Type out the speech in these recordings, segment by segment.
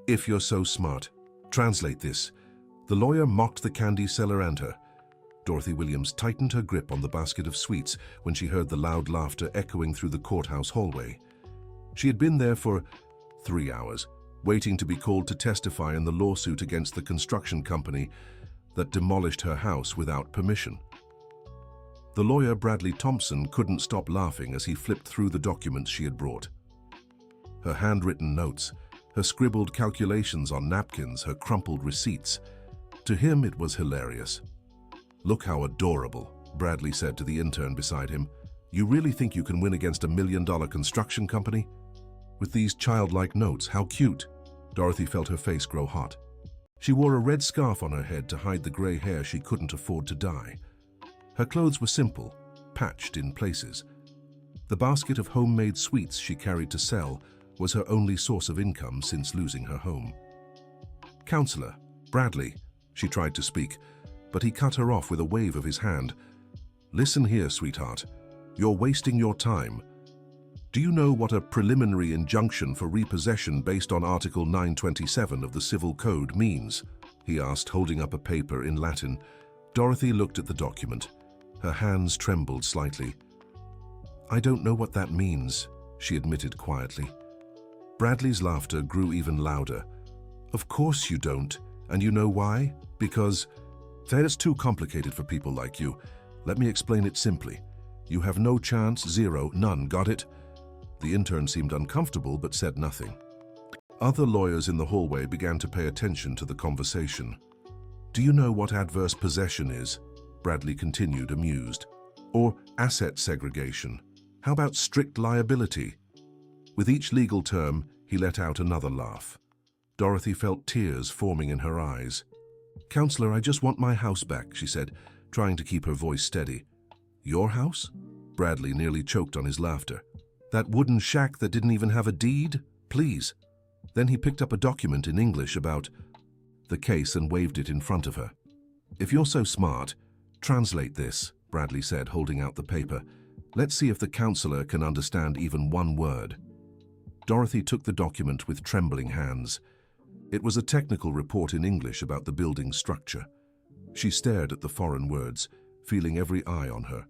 If you're so smart. Translate this. The lawyer mocked the candy seller and her. Dorothy Williams tightened her grip on the basket of sweets when she heard the loud laughter echoing through the courthouse hallway. She had been there for 3 hours, waiting to be called to testify in the lawsuit against the construction company that demolished her house without permission. The lawyer, Bradley Thompson, couldn't stop laughing as he flipped through the documents she had brought. Her handwritten notes, her scribbled calculations on napkins, her crumpled receipts. To him, it was hilarious. "Look how adorable," Bradley said to the intern beside him. "You really think you can win against $1 million construction company? With these childlike notes, how cute." Dorothy felt her face grow hot. She wore a red scarf on her head to hide the gray hair she couldn't afford to dye. Her clothes were simple, patched in places. The basket of homemade sweets she carried to sell was her only source of income since losing her home. "Counselor, Bradley," she tried to speak, but he cut her off with a wave of his hand. "Listen here, sweetheart. You're wasting your time. Do you know what a preliminary injunction for repossession based on Article 927 of the Civil Code means?" he asked, holding up a paper in Latin. Dorothy looked at the document. Her hands trembled slightly. "I don't know what that means," she admitted quietly. Bradley's laughter grew even louder. "Of course you don't, and you know why? Because that's too complicated for people like you. Let me explain it simply. You have no chance, zero, none, got it?" The intern seemed uncomfortable but said nothing. Other lawyers in the hallway began to pay attention to the conversation. "Do you know what adverse possession is?" Bradley continued, amused. "Or asset segregation? How about strict liability?" With each legal term, he let out another laugh. Dorothy felt tears forming in her eyes. "Counselor, I just want my house back," she said, trying to keep her voice steady. "Your house?" Bradley nearly choked on his laughter. "That wooden shack that didn't even have a deed? Please." Then he picked up a document in English about the case and waved it in front of her. "If you're so smart, translate this," Bradley said, holding out the paper. "Let's see if the counselor can understand even one word." Dorothy took the document with trembling hands. It was a technical report in English about the building's structure. She stared at the foreign words, feeling every eye on her.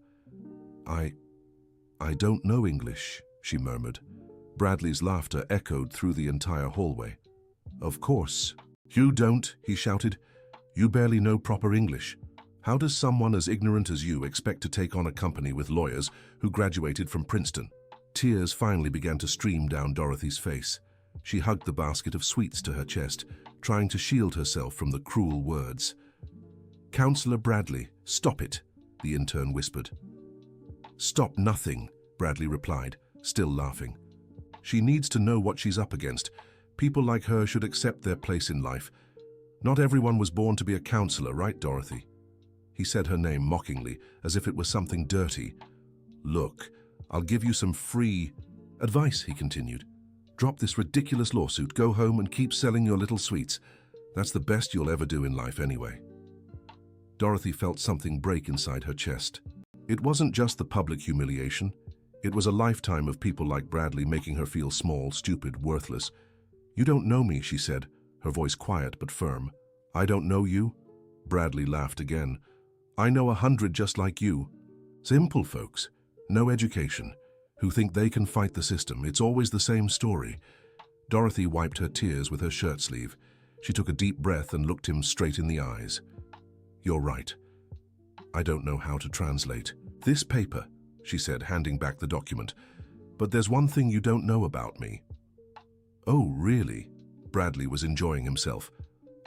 I don't know English," she murmured. Bradley's laughter echoed through the entire hallway. "Of course. You don't," he shouted. "You barely know proper English. How does someone as ignorant as you expect to take on a company with lawyers who graduated from Princeton?" Tears finally began to stream down Dorothy's face. She hugged the basket of sweets to her chest, trying to shield herself from the cruel words. "Counselor Bradley, stop it," the intern whispered. "Stop nothing," Bradley replied, still laughing. "She needs to know what she's up against. People like her should accept their place in life. Not everyone was born to be a counselor, right, Dorothy?" He said her name mockingly, as if it was something dirty. "Look, I'll give you some free advice," he continued. "Drop this ridiculous lawsuit, go home and keep selling your little sweets. That's the best you'll ever do in life anyway." Dorothy felt something break inside her chest. It wasn't just the public humiliation. It was a lifetime of people like Bradley making her feel small, stupid, worthless. "You don't know me," she said, her voice quiet but firm. "I don't know you?" Bradley laughed again. "I know 100 just like you. Simple folks, no education, who think they can fight the system. It's always the same story." Dorothy wiped her tears with her shirt sleeve. She took a deep breath and looked him straight in the eyes. "You're right. I don't know how to translate this paper," she said, handing back the document. "But there's one thing you don't know about me." "Oh, really?" Bradley was enjoying himself.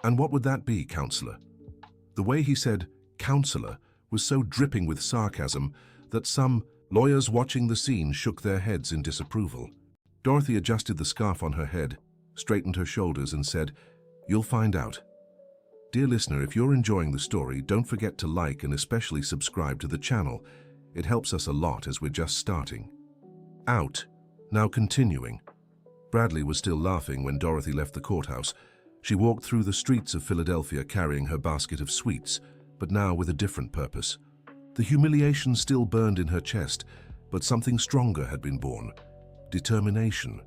"And what would that be, counselor?" The way he said "counselor" was so dripping with sarcasm that some lawyers watching the scene shook their heads in disapproval. Dorothy adjusted the scarf on her head, straightened her shoulders and said, "You'll find out." Dear listener, if you're enjoying the story, don't forget to like and especially subscribe to the channel. It helps us a lot as we're just starting. Out. Now continuing. Bradley was still laughing when Dorothy left the courthouse. She walked through the streets of Philadelphia carrying her basket of sweets, but now with a different purpose. The humiliation still burned in her chest, but something stronger had been born. Determination.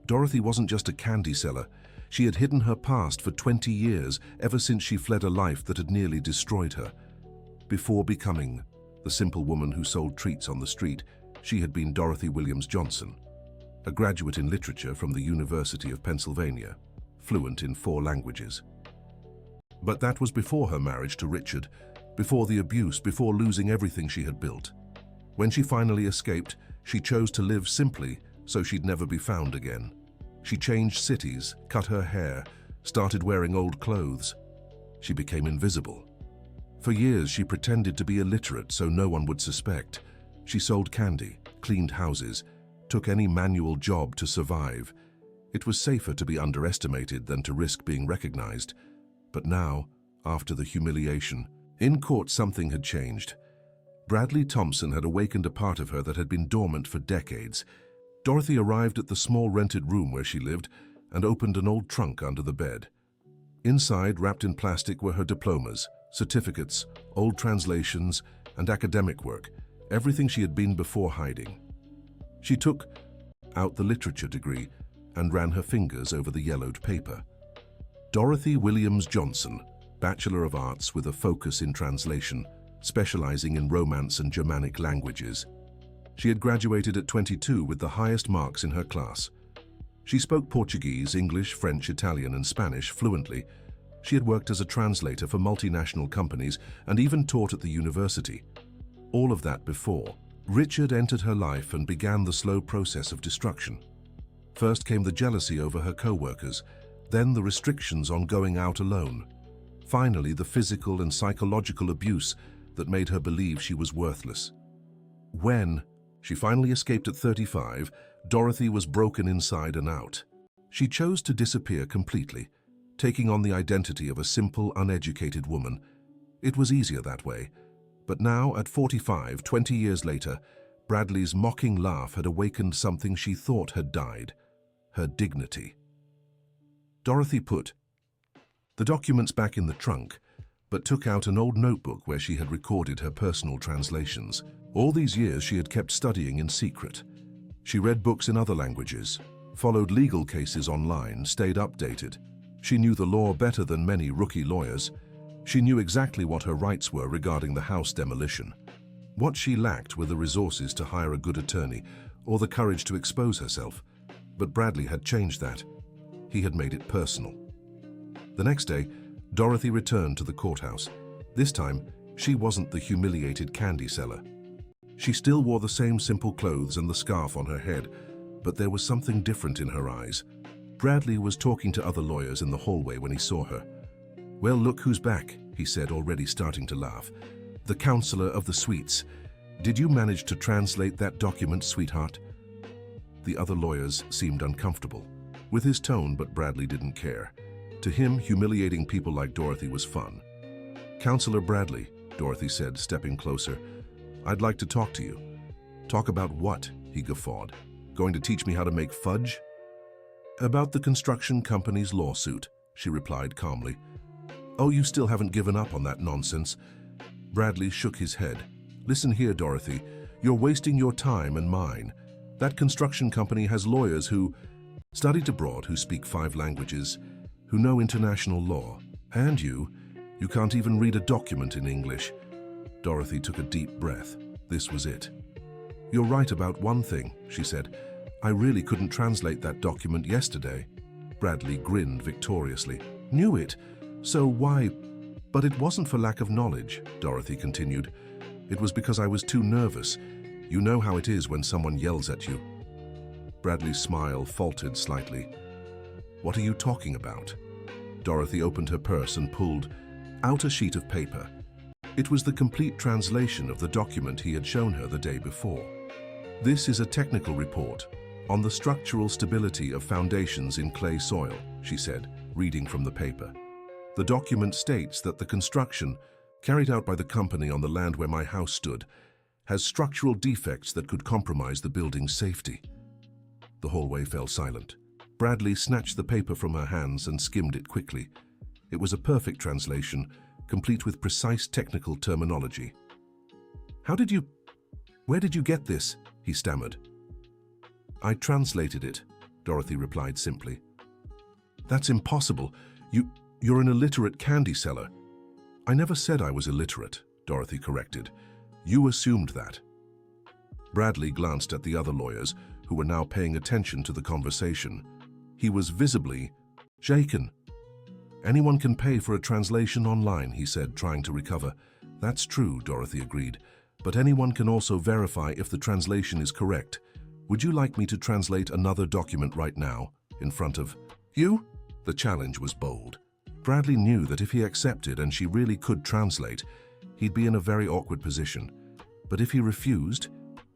Dorothy wasn't just a candy seller. She had hidden her past for 20 years, ever since she fled a life that had nearly destroyed her. Before becoming the simple woman who sold treats on the street, she had been Dorothy Williams Johnson, a graduate in literature from the University of Pennsylvania, fluent in 4 languages. But that was before her marriage to Richard, before the abuse, before losing everything she had built. When she finally escaped, she chose to live simply so she'd never be found again. She changed cities, cut her hair, started wearing old clothes. She became invisible. For years, she pretended to be illiterate so no one would suspect. She sold candy, cleaned houses, took any manual job to survive. It was safer to be underestimated than to risk being recognized. But now, after the humiliation, in court something had changed. Bradley Thompson had awakened a part of her that had been dormant for decades. Dorothy arrived at the small rented room where she lived and opened an old trunk under the bed. Inside, wrapped in plastic, were her diplomas, certificates, old translations, and academic work, everything she had been before hiding. She took out the literature degree and ran her fingers over the yellowed paper. Dorothy Williams Johnson, Bachelor of Arts with a focus in translation, specializing in Romance and Germanic languages. She had graduated at 22 with the highest marks in her class. She spoke Portuguese, English, French, Italian, and Spanish fluently. She had worked as a translator for multinational companies and even taught at the university. All of that before Richard entered her life and began the slow process of destruction. First came the jealousy over her co-workers, then the restrictions on going out alone. Finally, the physical and psychological abuse that made her believe she was worthless. When she finally escaped at 35, Dorothy was broken inside and out. She chose to disappear completely, taking on the identity of a simple, uneducated woman. It was easier that way. But now, at 45, 20 years later, Bradley's mocking laugh had awakened something she thought had died: her dignity. Dorothy put the documents back in the trunk, but took out an old notebook where she had recorded her personal translations. All these years she had kept studying in secret. She read books in other languages, followed legal cases online, stayed updated. She knew the law better than many rookie lawyers. She knew exactly what her rights were regarding the house demolition. What she lacked were the resources to hire a good attorney or the courage to expose herself. But Bradley had changed that. He had made it personal. The next day, Dorothy returned to the courthouse. This time, she wasn't the humiliated candy seller. She still wore the same simple clothes and the scarf on her head, but there was something different in her eyes. Bradley was talking to other lawyers in the hallway when he saw her. "Well, look who's back," he said, already starting to laugh. "The counselor of the suites. Did you manage to translate that document, sweetheart?" The other lawyers seemed uncomfortable with his tone, but Bradley didn't care. To him, humiliating people like Dorothy was fun. "Counselor Bradley," Dorothy said, stepping closer, "I'd like to talk to you." "Talk about what?" he guffawed. "Going to teach me how to make fudge?" "About the construction company's lawsuit," she replied calmly. "Oh, you still haven't given up on that nonsense?" Bradley shook his head. "Listen here, Dorothy. You're wasting your time and mine. That construction company has lawyers who studied abroad, who speak 5 languages, who know international law. And you can't even read a document in English." Dorothy took a deep breath. This was it. "You're right about one thing," she said. "I really couldn't translate that document yesterday." Bradley grinned victoriously. "Knew it? So why?" "But it wasn't for lack of knowledge," Dorothy continued. "It was because I was too nervous. You know how it is when someone yells at you." Bradley's smile faltered slightly. "What are you talking about?" Dorothy opened her purse and pulled out a sheet of paper. It was the complete translation of the document he had shown her the day before. "This is a technical report on the structural stability of foundations in clay soil," she said, reading from the paper. "The document states that the construction, carried out by the company on the land where my house stood, has structural defects that could compromise the building's safety." The hallway fell silent. Bradley snatched the paper from her hands and skimmed it quickly. It was a perfect translation, complete with precise technical terminology. Where did you get this?" he stammered. "I translated it," Dorothy replied simply. That's impossible. You're an illiterate candy seller. I never said I was illiterate, Dorothy corrected. You assumed that. Bradley glanced at the other lawyers, who were now paying attention to the conversation. He was visibly shaken. Anyone can pay for a translation online, he said, trying to recover. That's true, Dorothy agreed. But anyone can also verify if the translation is correct. Would you like me to translate another document right now, in front of you? The challenge was bold. Bradley knew that if he accepted and she really could translate, he'd be in a very awkward position. But if he refused,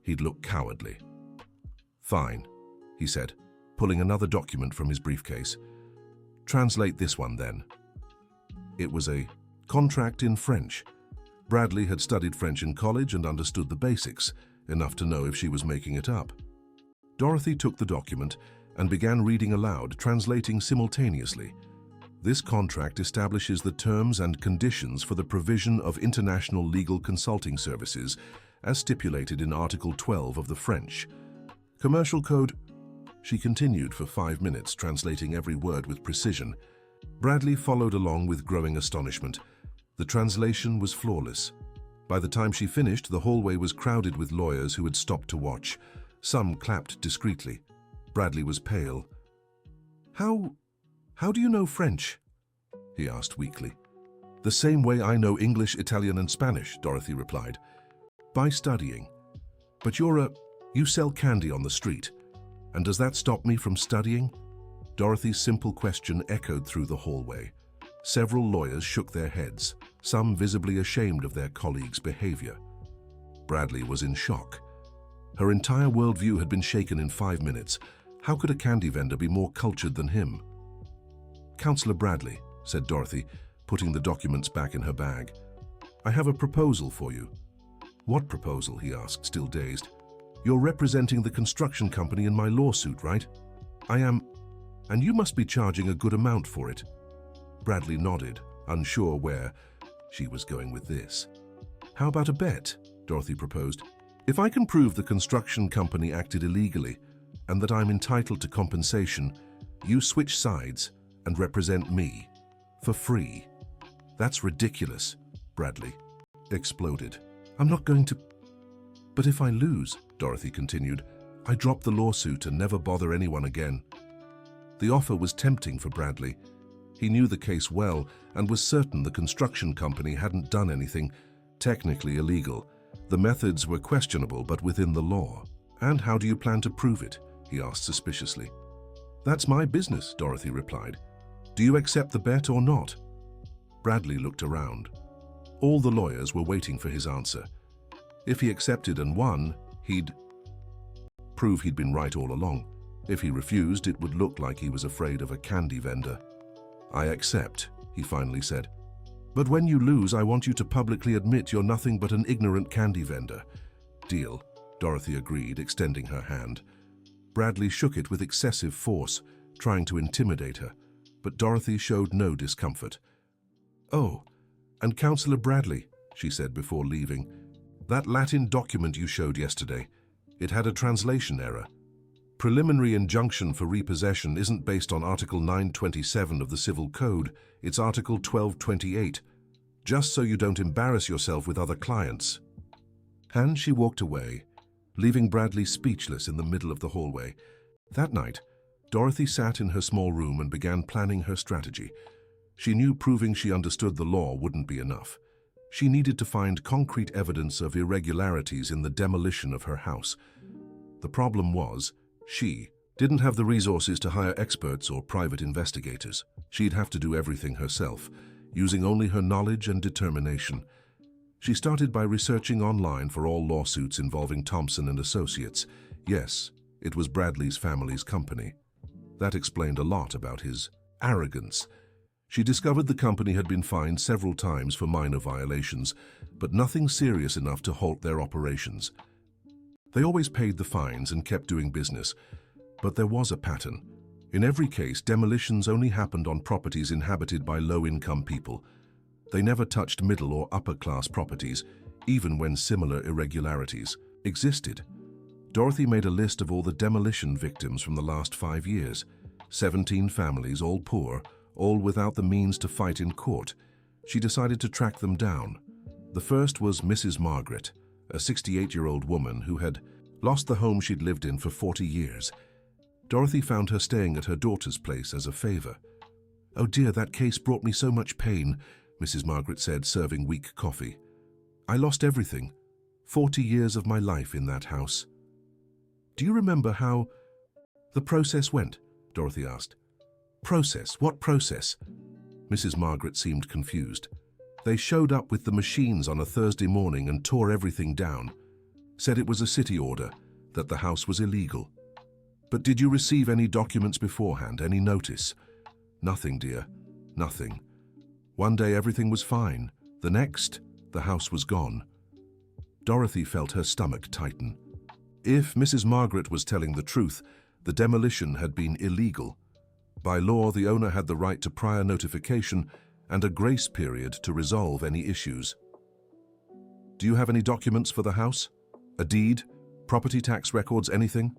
he'd look cowardly. Fine, he said, pulling another document from his briefcase. Translate this one then. It was a contract in French. Bradley had studied French in college and understood the basics, enough to know if she was making it up. Dorothy took the document and began reading aloud, translating simultaneously. This contract establishes the terms and conditions for the provision of international legal consulting services, as stipulated in Article 12 of the French Commercial Code. She continued for 5 minutes, translating every word with precision. Bradley followed along with growing astonishment. The translation was flawless. By the time she finished, the hallway was crowded with lawyers who had stopped to watch. Some clapped discreetly. Bradley was pale. How do you know French? He asked weakly. The same way I know English, Italian, and Spanish, Dorothy replied. By studying. But you sell candy on the street. And does that stop me from studying? Dorothy's simple question echoed through the hallway. Several lawyers shook their heads, some visibly ashamed of their colleagues' behavior. Bradley was in shock. Her entire worldview had been shaken in 5 minutes. How could a candy vendor be more cultured than him? Counselor Bradley, said Dorothy, putting the documents back in her bag. I have a proposal for you. What proposal? He asked, still dazed. You're representing the construction company in my lawsuit, right? I am, and you must be charging a good amount for it. Bradley nodded, unsure where she was going with this. How about a bet? Dorothy proposed. If I can prove the construction company acted illegally and that I'm entitled to compensation, you switch sides and represent me for free. That's ridiculous, Bradley exploded. I'm not going to... But if I lose, Dorothy continued, I drop the lawsuit and never bother anyone again. The offer was tempting for Bradley. He knew the case well and was certain the construction company hadn't done anything technically illegal. The methods were questionable but within the law. And how do you plan to prove it? He asked suspiciously. That's my business, Dorothy replied. Do you accept the bet or not? Bradley looked around. All the lawyers were waiting for his answer. If he accepted and won, he'd prove he'd been right all along. If he refused, it would look like he was afraid of a candy vendor. I accept, he finally said. But when you lose, I want you to publicly admit you're nothing but an ignorant candy vendor. Deal, Dorothy agreed, extending her hand. Bradley shook it with excessive force, trying to intimidate her, but Dorothy showed no discomfort. Oh, and Counselor Bradley, she said before leaving, that Latin document you showed yesterday, it had a translation error. Preliminary injunction for repossession isn't based on Article 927 of the Civil Code, it's Article 1228, just so you don't embarrass yourself with other clients. And she walked away, leaving Bradley speechless in the middle of the hallway. That night, Dorothy sat in her small room and began planning her strategy. She knew proving she understood the law wouldn't be enough. She needed to find concrete evidence of irregularities in the demolition of her house. The problem was, she didn't have the resources to hire experts or private investigators. She'd have to do everything herself, using only her knowledge and determination. She started by researching online for all lawsuits involving Thompson and Associates. Yes, it was Bradley's family's company. That explained a lot about his arrogance. She discovered the company had been fined several times for minor violations, but nothing serious enough to halt their operations. They always paid the fines and kept doing business, but there was a pattern. In every case, demolitions only happened on properties inhabited by low-income people. They never touched middle or upper-class properties, even when similar irregularities existed. Dorothy made a list of all the demolition victims from the last 5 years. 17 families, all poor, all without the means to fight in court. She decided to track them down. The first was Mrs. Margaret, a 68-year-old woman who had lost the home she'd lived in for 40 years. Dorothy found her staying at her daughter's place as a favor. "Oh dear, that case brought me so much pain," Mrs. Margaret said, serving weak coffee. "I lost everything, 40 years of my life in that house." "Do you remember how the process went?" Dorothy asked. "Process? What process?" Mrs. Margaret seemed confused. "They showed up with the machines on a Thursday morning and tore everything down. Said it was a city order, that the house was illegal. But did you receive any documents beforehand, any notice?" "Nothing, dear, nothing. One day everything was fine. The next, the house was gone." Dorothy felt her stomach tighten. If Mrs. Margaret was telling the truth, the demolition had been illegal. By law, the owner had the right to prior notification and a grace period to resolve any issues. "Do you have any documents for the house? A deed? Property tax records, anything?"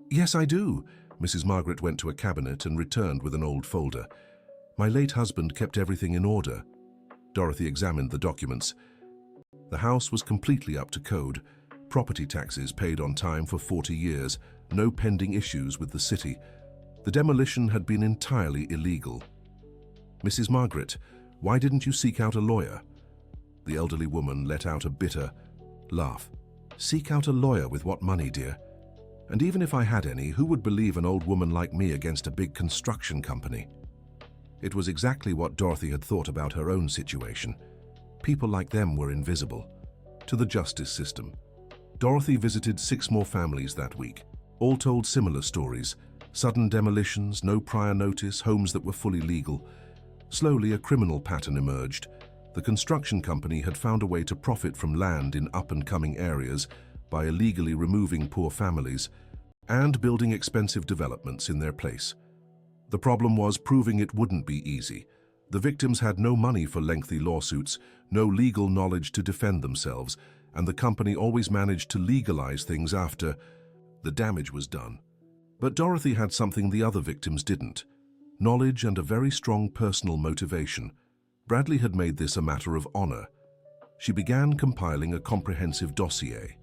"Yes, I do." Mrs. Margaret went to a cabinet and returned with an old folder. "My late husband kept everything in order." Dorothy examined the documents. The house was completely up to code. Property taxes paid on time for 40 years, no pending issues with the city. The demolition had been entirely illegal. "Mrs. Margaret, why didn't you seek out a lawyer?" The elderly woman let out a bitter laugh. "Seek out a lawyer with what money, dear? And even if I had any, who would believe an old woman like me against a big construction company?" It was exactly what Dorothy had thought about her own situation. People like them were invisible to the justice system. Dorothy visited 6 more families that week. All told similar stories: sudden demolitions, no prior notice, homes that were fully legal. Slowly, a criminal pattern emerged. The construction company had found a way to profit from land in up-and-coming areas by illegally removing poor families and building expensive developments in their place. The problem was proving it wouldn't be easy. The victims had no money for lengthy lawsuits, no legal knowledge to defend themselves, and the company always managed to legalize things after the damage was done. But Dorothy had something the other victims didn't: knowledge and a very strong personal motivation. Bradley had made this a matter of honor. She began compiling a comprehensive dossier.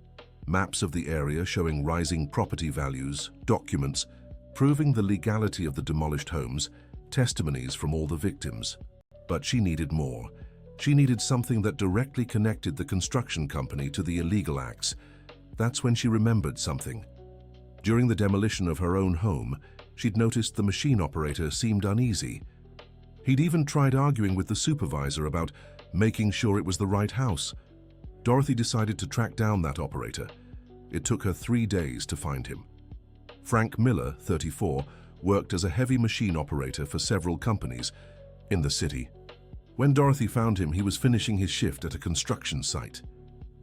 Maps of the area showing rising property values, documents proving the legality of the demolished homes, testimonies from all the victims. But she needed more. She needed something that directly connected the construction company to the illegal acts. That's when she remembered something. During the demolition of her own home, she'd noticed the machine operator seemed uneasy. He'd even tried arguing with the supervisor about making sure it was the right house. Dorothy decided to track down that operator. It took her 3 days to find him. Frank Miller, 34, worked as a heavy machine operator for several companies in the city. When Dorothy found him, he was finishing his shift at a construction site.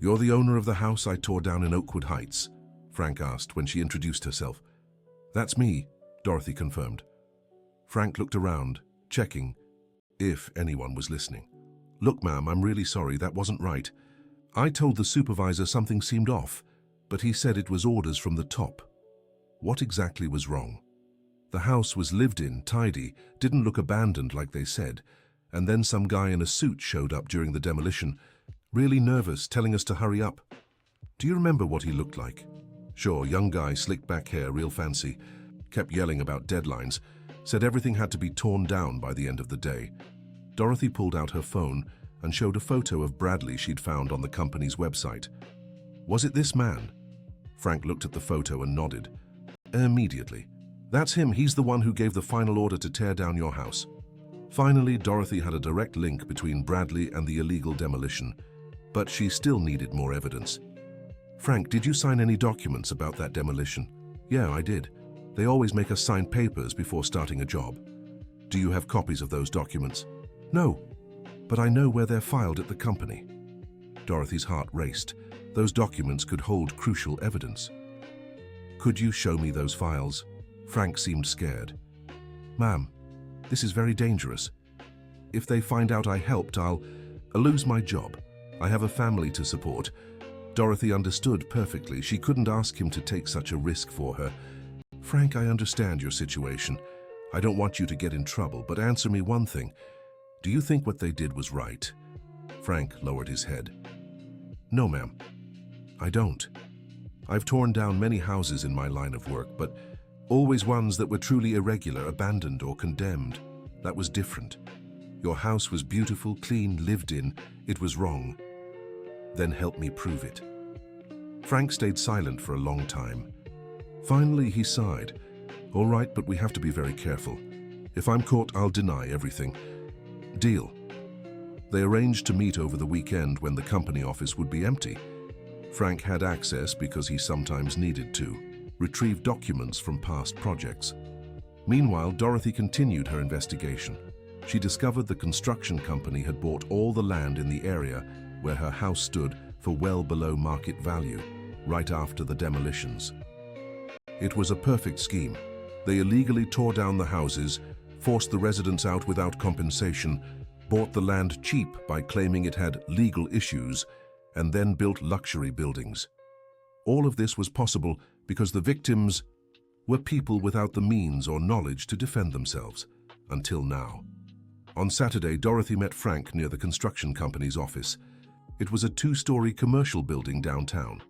"You're the owner of the house I tore down in Oakwood Heights?" Frank asked when she introduced herself. "That's me," Dorothy confirmed. Frank looked around, checking if anyone was listening. "Look, ma'am, I'm really sorry, that wasn't right. I told the supervisor something seemed off, but he said it was orders from the top." What exactly was wrong? The house was lived in, tidy, didn't look abandoned like they said, and then some guy in a suit showed up during the demolition, really nervous, telling us to hurry up. "Do you remember what he looked like?" "Sure, young guy, slicked back hair, real fancy. Kept yelling about deadlines. Said everything had to be torn down by the end of the day." Dorothy pulled out her phone and showed a photo of Bradley she'd found on the company's website. "Was it this man?" Frank looked at the photo and nodded. "Immediately. That's him. He's the one who gave the final order to tear down your house." Finally, Dorothy had a direct link between Bradley and the illegal demolition, but she still needed more evidence. "Frank, did you sign any documents about that demolition?" "Yeah, I did. They always make us sign papers before starting a job." "Do you have copies of those documents?" "No, but I know where they're filed at the company." Dorothy's heart raced. Those documents could hold crucial evidence. "Could you show me those files?" Frank seemed scared. "Ma'am, this is very dangerous. If they find out I helped, I'll lose my job. I have a family to support." Dorothy understood perfectly. She couldn't ask him to take such a risk for her. "Frank, I understand your situation. I don't want you to get in trouble, but answer me one thing. Do you think what they did was right?" Frank lowered his head. "No, ma'am. I don't. I've torn down many houses in my line of work, but always ones that were truly irregular, abandoned or condemned. That was different. Your house was beautiful, clean, lived in. It was wrong. Then help me prove it." Frank stayed silent for a long time. Finally, he sighed. "All right, but we have to be very careful. If I'm caught, I'll deny everything. Deal." They arranged to meet over the weekend when the company office would be empty. Frank had access because he sometimes needed to retrieve documents from past projects. Meanwhile, Dorothy continued her investigation. She discovered the construction company had bought all the land in the area where her house stood for well below market value, right after the demolitions. It was a perfect scheme. They illegally tore down the houses, forced the residents out without compensation, bought the land cheap by claiming it had legal issues, and then built luxury buildings. All of this was possible because the victims were people without the means or knowledge to defend themselves, until now. On Saturday, Dorothy met Frank near the construction company's office. It was a 2-story commercial building downtown.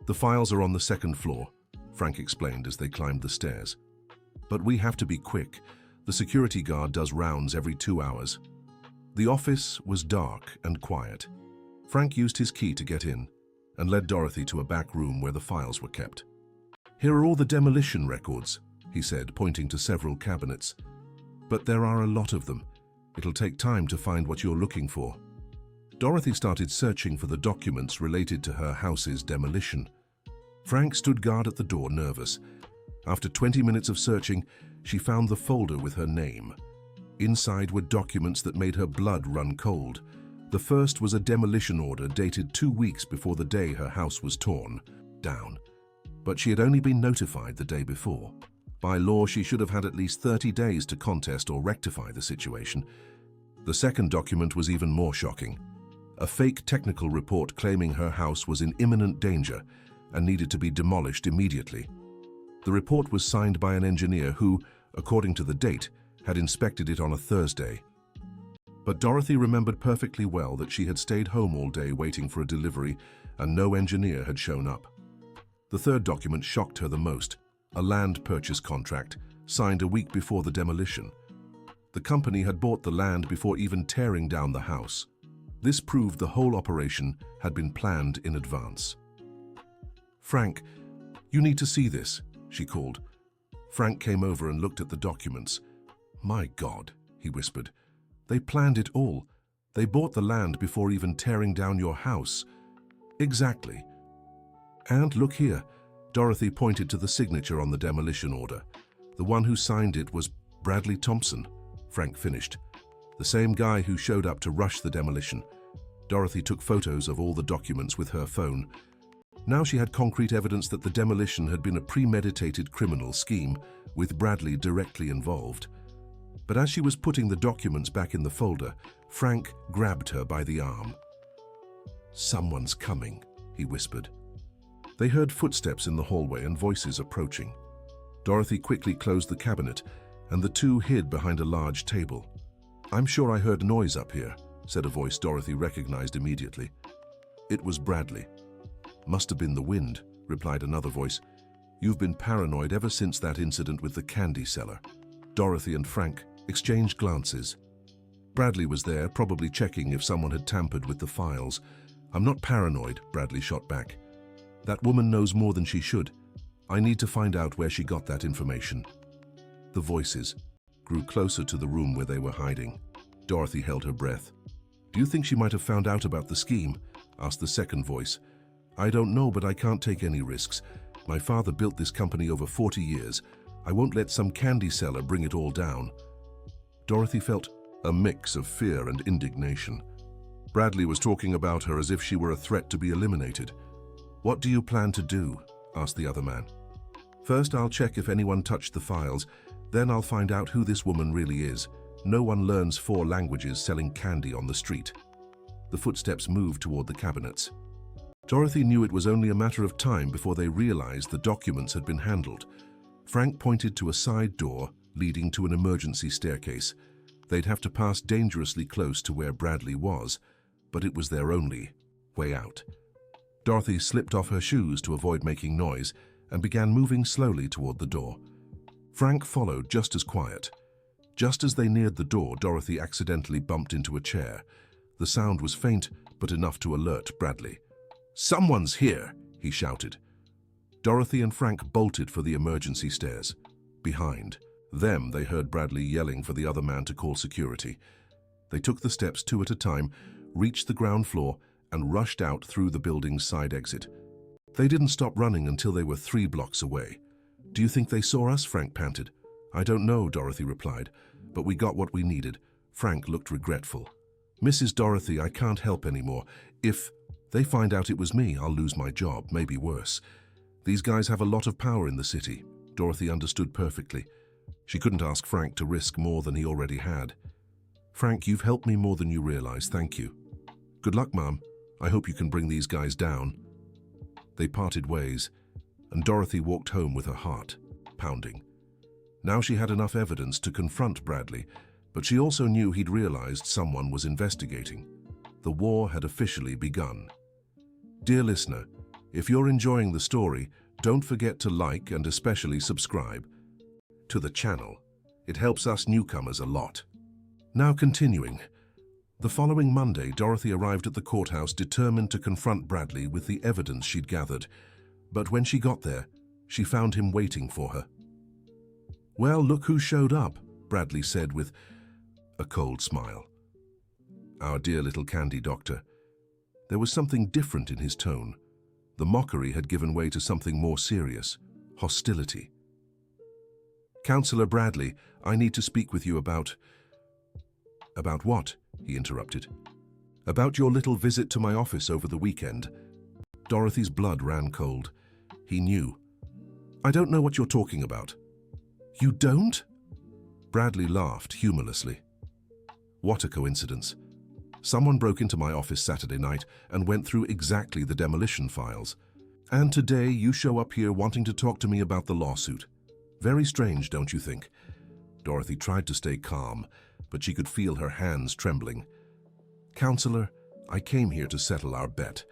"The files are on the 2nd floor, Frank explained as they climbed the stairs. "But we have to be quick. The security guard does rounds every 2 hours." The office was dark and quiet. Frank used his key to get in and led Dorothy to a back room where the files were kept. "Here are all the demolition records," he said, pointing to several cabinets. "But there are a lot of them. It'll take time to find what you're looking for." Dorothy started searching for the documents related to her house's demolition. Frank stood guard at the door, nervous. After 20 minutes of searching, she found the folder with her name. Inside were documents that made her blood run cold. The first was a demolition order dated 2 weeks before the day her house was torn down. But she had only been notified the day before. By law, she should have had at least 30 days to contest or rectify the situation. The second document was even more shocking. A fake technical report claiming her house was in imminent danger and needed to be demolished immediately. The report was signed by an engineer who, according to the date, had inspected it on a Thursday. But Dorothy remembered perfectly well that she had stayed home all day waiting for a delivery and no engineer had shown up. The third document shocked her the most, a land purchase contract signed a week before the demolition. The company had bought the land before even tearing down the house. This proved the whole operation had been planned in advance. "Frank, you need to see this," she called. Frank came over and looked at the documents. "My God," he whispered. "They planned it all. They bought the land before even tearing down your house." "Exactly. And look here." Dorothy pointed to the signature on the demolition order. "The one who signed it was Bradley Thompson," Frank finished. "The same guy who showed up to rush the demolition." Dorothy took photos of all the documents with her phone. Now she had concrete evidence that the demolition had been a premeditated criminal scheme, with Bradley directly involved. But as she was putting the documents back in the folder, Frank grabbed her by the arm. "Someone's coming," he whispered. They heard footsteps in the hallway and voices approaching. Dorothy quickly closed the cabinet, and the two hid behind a large table. "I'm sure I heard noise up here," said a voice Dorothy recognized immediately. It was Bradley. "Must have been the wind," replied another voice. "You've been paranoid ever since that incident with the candy seller." Dorothy and Frank exchanged glances. Bradley was there, probably checking if someone had tampered with the files. "I'm not paranoid," Bradley shot back. "That woman knows more than she should. I need to find out where she got that information." The voices grew closer to the room where they were hiding. Dorothy held her breath. "Do you think she might have found out about the scheme?" asked the second voice. "I don't know, but I can't take any risks. My father built this company over 40 years. I won't let some candy seller bring it all down." Dorothy felt a mix of fear and indignation. Bradley was talking about her as if she were a threat to be eliminated. "What do you plan to do?" asked the other man. "First, I'll check if anyone touched the files. Then I'll find out who this woman really is. No one learns 4 languages selling candy on the street." The footsteps moved toward the cabinets. Dorothy knew it was only a matter of time before they realized the documents had been handled. Frank pointed to a side door leading to an emergency staircase. They'd have to pass dangerously close to where Bradley was, but it was their only way out. Dorothy slipped off her shoes to avoid making noise and began moving slowly toward the door. Frank followed just as quiet. Just as they neared the door, Dorothy accidentally bumped into a chair. The sound was faint, but enough to alert Bradley. "Someone's here!" he shouted. Dorothy and Frank bolted for the emergency stairs. Behind them, they heard Bradley yelling for the other man to call security. They took the steps 2 at a time, reached the ground floor, and rushed out through the building's side exit. They didn't stop running until they were 3 blocks away. "Do you think they saw us?" Frank panted. "I don't know," Dorothy replied, "but we got what we needed." Frank looked regretful. "Mrs. Dorothy, I can't help anymore. If they find out it was me, I'll lose my job, maybe worse. These guys have a lot of power in the city." Dorothy understood perfectly. She couldn't ask Frank to risk more than he already had. "Frank, you've helped me more than you realize, thank you." "Good luck, Mom. I hope you can bring these guys down." They parted ways, and Dorothy walked home with her heart pounding. Now she had enough evidence to confront Bradley, but she also knew he'd realized someone was investigating. The war had officially begun. Dear listener, if you're enjoying the story, don't forget to like and especially subscribe to the channel. It helps us newcomers a lot. Now continuing. The following Monday, Dorothy arrived at the courthouse determined to confront Bradley with the evidence she'd gathered. But when she got there, she found him waiting for her. "Well, look who showed up," Bradley said with a cold smile. "Our dear little candy doctor." There was something different in his tone. The mockery had given way to something more serious, hostility. "Counselor Bradley, I need to speak with you about..." "About what?" he interrupted. "About your little visit to my office over the weekend." Dorothy's blood ran cold. He knew. "I don't know what you're talking about." "You don't?" Bradley laughed humorlessly. "What a coincidence. Someone broke into my office Saturday night and went through exactly the demolition files. And today you show up here wanting to talk to me about the lawsuit. Very strange, don't you think?" Dorothy tried to stay calm, but she could feel her hands trembling. "Counselor, I came here to settle our bet.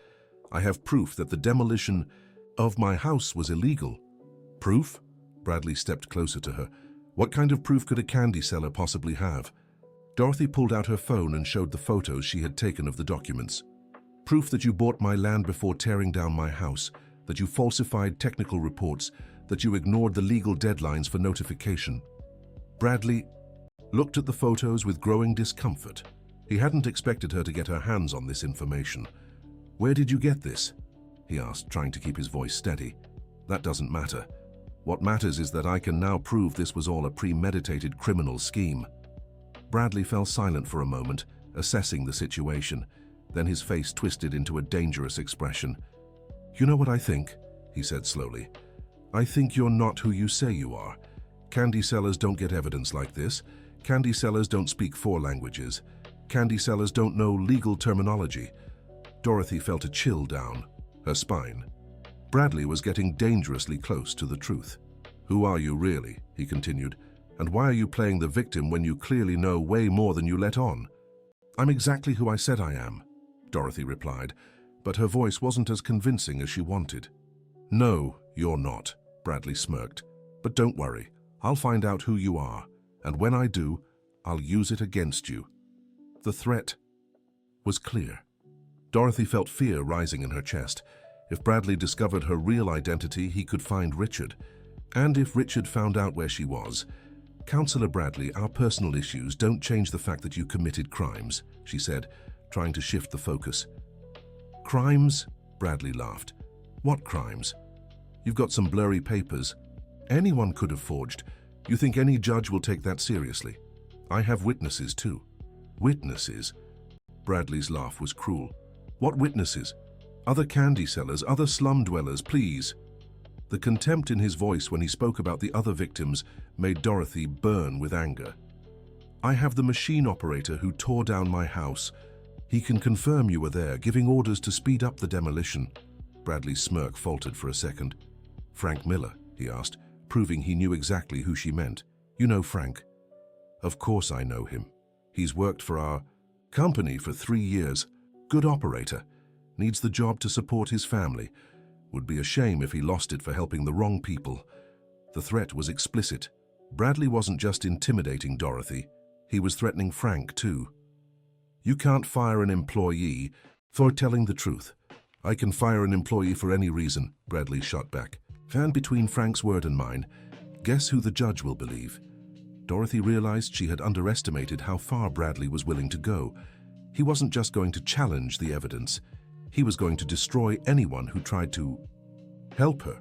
I have proof that the demolition of my house was illegal." "Proof?" Bradley stepped closer to her. "What kind of proof could a candy seller possibly have?" Dorothy pulled out her phone and showed the photos she had taken of the documents. "Proof that you bought my land before tearing down my house, that you falsified technical reports, that you ignored the legal deadlines for notification." Bradley looked at the photos with growing discomfort. He hadn't expected her to get her hands on this information. "Where did you get this?" he asked, trying to keep his voice steady. "That doesn't matter. What matters is that I can now prove this was all a premeditated criminal scheme." Bradley fell silent for a moment, assessing the situation. Then his face twisted into a dangerous expression. "You know what I think?" he said slowly. "I think you're not who you say you are. Candy sellers don't get evidence like this. Candy sellers don't speak 4 languages. Candy sellers don't know legal terminology." Dorothy felt a chill down her spine. Bradley was getting dangerously close to the truth. "Who are you really?" he continued. "And why are you playing the victim when you clearly know way more than you let on?" "I'm exactly who I said I am," Dorothy replied, but her voice wasn't as convincing as she wanted. "No, you're not," Bradley smirked. "But don't worry, I'll find out who you are, and when I do, I'll use it against you." The threat was clear. Dorothy felt fear rising in her chest. If Bradley discovered her real identity, he could find Richard. And if Richard found out where she was... "Counselor Bradley, our personal issues don't change the fact that you committed crimes," she said, trying to shift the focus. "Crimes?" Bradley laughed. "What crimes? You've got some blurry papers. Anyone could have forged. You think any judge will take that seriously? I have witnesses too." "Witnesses?" Bradley's laugh was cruel. "What witnesses? Other candy sellers, other slum dwellers, please." The contempt in his voice when he spoke about the other victims made Dorothy burn with anger. "I have the machine operator who tore down my house. He can confirm you were there, giving orders to speed up the demolition." Bradley's smirk faltered for a second. "Frank Miller?" he asked, proving he knew exactly who she meant. "You know Frank?" "Of course I know him. He's worked for our company for 3 years. Good operator. Needs the job to support his family. Would be a shame if he lost it for helping the wrong people." The threat was explicit. Bradley wasn't just intimidating Dorothy, he was threatening Frank too. "You can't fire an employee for telling the truth." "I can fire an employee for any reason," Bradley shot back. And between Frank's word and mine, guess who the judge will believe? Dorothy realized she had underestimated how far Bradley was willing to go. He wasn't just going to challenge the evidence, he was going to destroy anyone who tried to help her.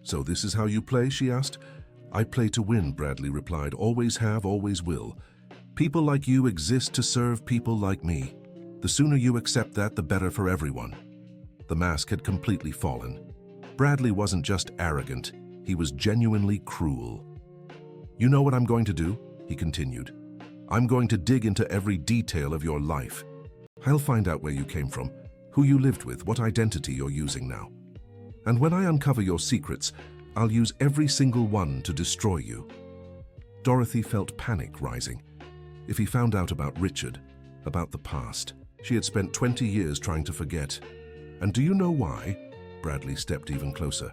"So this is how you play?" she asked. "I play to win," Bradley replied. "Always have, always will. People like you exist to serve people like me. The sooner you accept that, the better for everyone." The mask had completely fallen. Bradley wasn't just arrogant, he was genuinely cruel. "You know what I'm going to do?" he continued. "I'm going to dig into every detail of your life. I'll find out where you came from, who you lived with, what identity you're using now. And when I uncover your secrets, I'll use every single one to destroy you." Dorothy felt panic rising. If he found out about Richard, about the past, she had spent 20 years trying to forget. "And do you know why?" Bradley stepped even closer.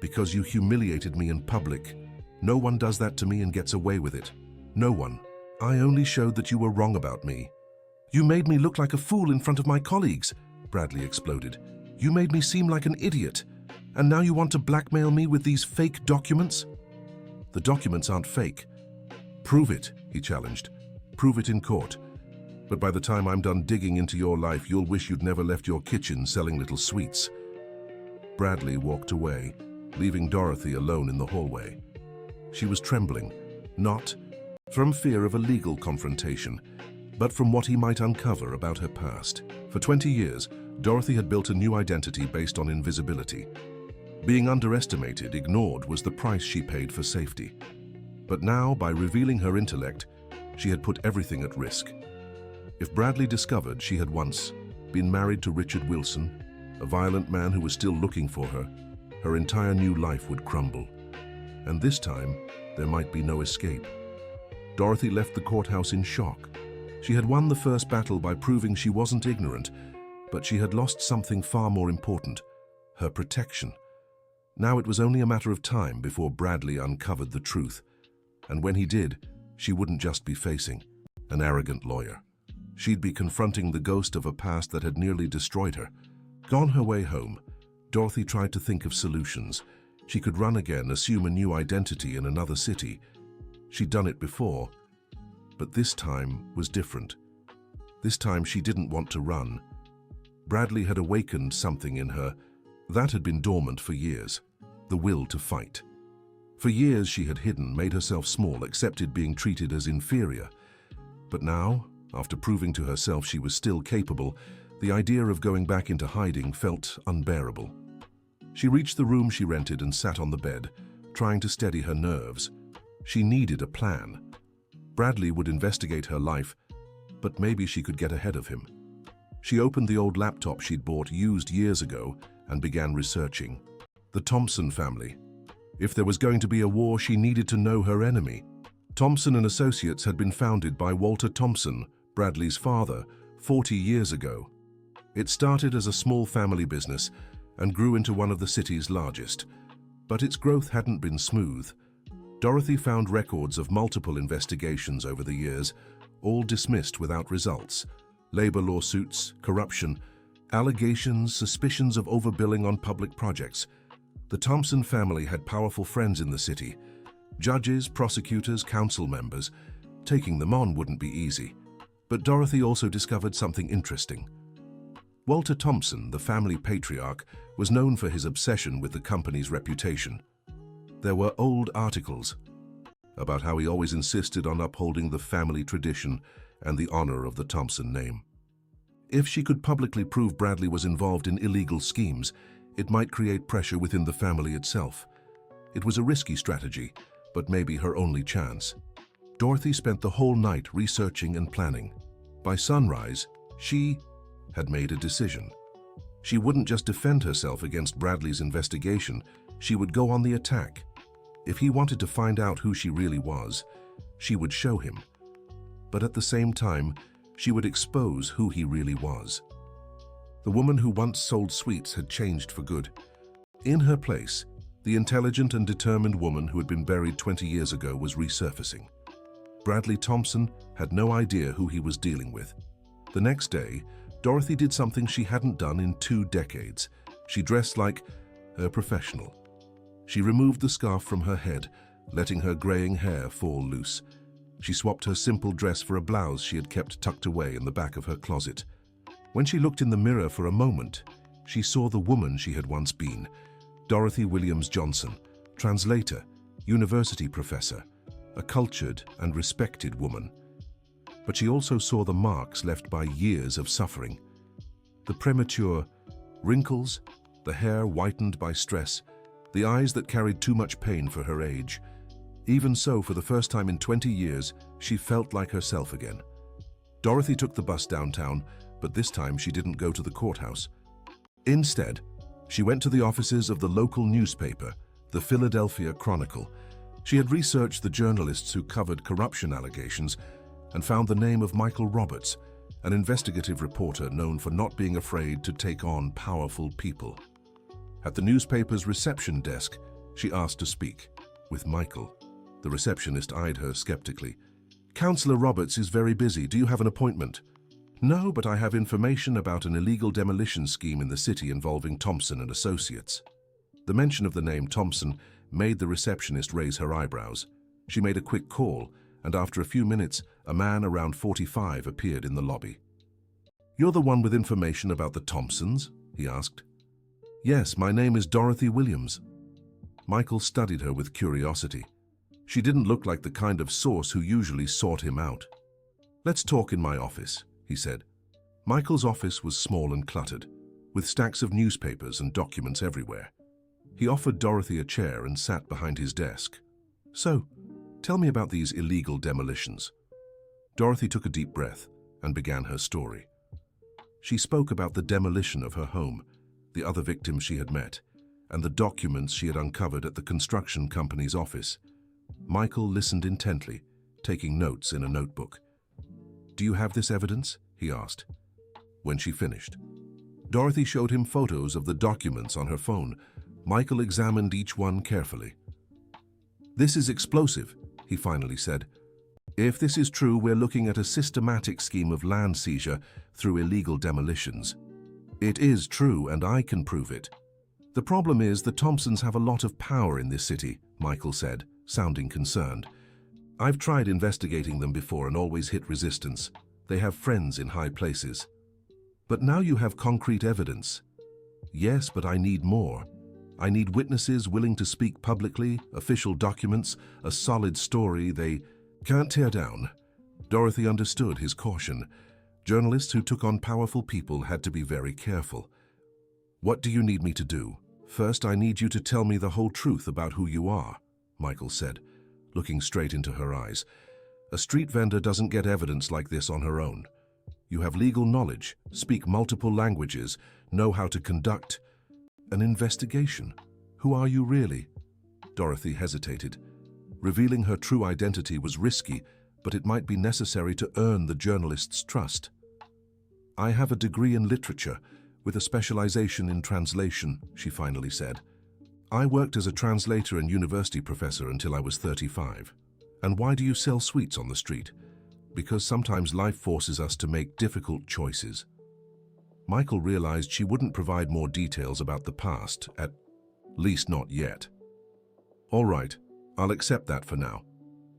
"Because you humiliated me in public. No one does that to me and gets away with it. No one. I only showed that you were wrong about me." "You made me look like a fool in front of my colleagues," Bradley exploded. "You made me seem like an idiot. And now you want to blackmail me with these fake documents?" "The documents aren't fake." "Prove it," he challenged. "Prove it in court. But by the time I'm done digging into your life, you'll wish you'd never left your kitchen selling little sweets." Bradley walked away, leaving Dorothy alone in the hallway. She was trembling, not from fear of a legal confrontation, but from what he might uncover about her past. For 20 years, Dorothy had built a new identity based on invisibility. Being underestimated, ignored, was the price she paid for safety. But now, by revealing her intellect, she had put everything at risk. If Bradley discovered she had once been married to Richard Wilson, a violent man who was still looking for her, her entire new life would crumble. And this time, there might be no escape. Dorothy left the courthouse in shock. She had won the first battle by proving she wasn't ignorant, but she had lost something far more important, her protection. Now it was only a matter of time before Bradley uncovered the truth. And when he did, she wouldn't just be facing an arrogant lawyer. She'd be confronting the ghost of a past that had nearly destroyed her. On her way home, Dorothy tried to think of solutions. She could run again, assume a new identity in another city. She'd done it before, but this time was different. This time she didn't want to run. Bradley had awakened something in her that had been dormant for years, the will to fight. For years she had hidden, made herself small, accepted being treated as inferior. But now, after proving to herself she was still capable, the idea of going back into hiding felt unbearable. She reached the room she rented and sat on the bed, trying to steady her nerves. She needed a plan. Bradley would investigate her life, but maybe she could get ahead of him. She opened the old laptop she'd bought used years ago and began researching. The Thompson family. If there was going to be a war, she needed to know her enemy. Thompson & Associates had been founded by Walter Thompson, Bradley's father, 40 years ago. It started as a small family business and grew into one of the city's largest. But its growth hadn't been smooth. Dorothy found records of multiple investigations over the years, all dismissed without results. Labor lawsuits, corruption, allegations, suspicions of overbilling on public projects. The Thompson family had powerful friends in the city. Judges, prosecutors, council members. Taking them on wouldn't be easy. But Dorothy also discovered something interesting. Walter Thompson, the family patriarch, was known for his obsession with the company's reputation. There were old articles about how he always insisted on upholding the family tradition and the honor of the Thompson name. If she could publicly prove Bradley was involved in illegal schemes, it might create pressure within the family itself. It was a risky strategy, but maybe her only chance. Dorothy spent the whole night researching and planning. By sunrise, she had made a decision. She wouldn't just defend herself against Bradley's investigation, she would go on the attack. If he wanted to find out who she really was, she would show him. But at the same time, she would expose who he really was. The woman who once sold sweets had changed for good. In her place, the intelligent and determined woman who had been buried 20 years ago was resurfacing. Bradley Thompson had no idea who he was dealing with. The next day, Dorothy did something she hadn't done in 2 decades. She dressed like a professional. She removed the scarf from her head, letting her graying hair fall loose. She swapped her simple dress for a blouse she had kept tucked away in the back of her closet. When she looked in the mirror for a moment, she saw the woman she had once been, Dorothy Williams Johnson, translator, university professor, a cultured and respected woman. But she also saw the marks left by years of suffering. The premature wrinkles, the hair whitened by stress, the eyes that carried too much pain for her age. Even so, for the first time in 20 years, she felt like herself again. Dorothy took the bus downtown, but this time she didn't go to the courthouse. Instead, she went to the offices of the local newspaper, the Philadelphia Chronicle. She had researched the journalists who covered corruption allegations and found the name of Michael Roberts, an investigative reporter known for not being afraid to take on powerful people. At the newspaper's reception desk, she asked to speak with Michael. The receptionist eyed her skeptically. "Counselor Roberts is very busy. Do you have an appointment?" "No, but I have information about an illegal demolition scheme in the city involving Thompson and Associates." The mention of the name Thompson made the receptionist raise her eyebrows. She made a quick call, and after a few minutes, a man around 45 appeared in the lobby. "You're the one with information about the Thompsons?" he asked. "Yes, my name is Dorothy Williams." Michael studied her with curiosity. She didn't look like the kind of source who usually sought him out. "Let's talk in my office," he said. Michael's office was small and cluttered, with stacks of newspapers and documents everywhere. He offered Dorothy a chair and sat behind his desk. "So, tell me about these illegal demolitions." Dorothy took a deep breath and began her story. She spoke about the demolition of her home, the other victims she had met, and the documents she had uncovered at the construction company's office. Michael listened intently, taking notes in a notebook. "Do you have this evidence?" he asked. When she finished, Dorothy showed him photos of the documents on her phone. Michael examined each one carefully. "This is explosive," he finally said. "If this is true, we're looking at a systematic scheme of land seizure through illegal demolitions." "It is true, and I can prove it." "The problem is the Thompsons have a lot of power in this city," Michael said, sounding concerned. "I've tried investigating them before and always hit resistance. They have friends in high places." "But now you have concrete evidence." "Yes, but I need more. I need witnesses willing to speak publicly, official documents, a solid story they can't tear down." Dorothy understood his caution. Journalists who took on powerful people had to be very careful. "What do you need me to do?" "First, I need you to tell me the whole truth about who you are," Michael said, looking straight into her eyes. "A street vendor doesn't get evidence like this on her own. You have legal knowledge, speak multiple languages, know how to conduct an investigation. Who are you really?" Dorothy hesitated. Revealing her true identity was risky, but it might be necessary to earn the journalist's trust. "I have a degree in literature, with a specialization in translation," she finally said. "I worked as a translator and university professor until I was 35. "And why do you sell sweets on the street?" "Because sometimes life forces us to make difficult choices." Michael realized she wouldn't provide more details about the past, at least not yet. "All right, I'll accept that for now.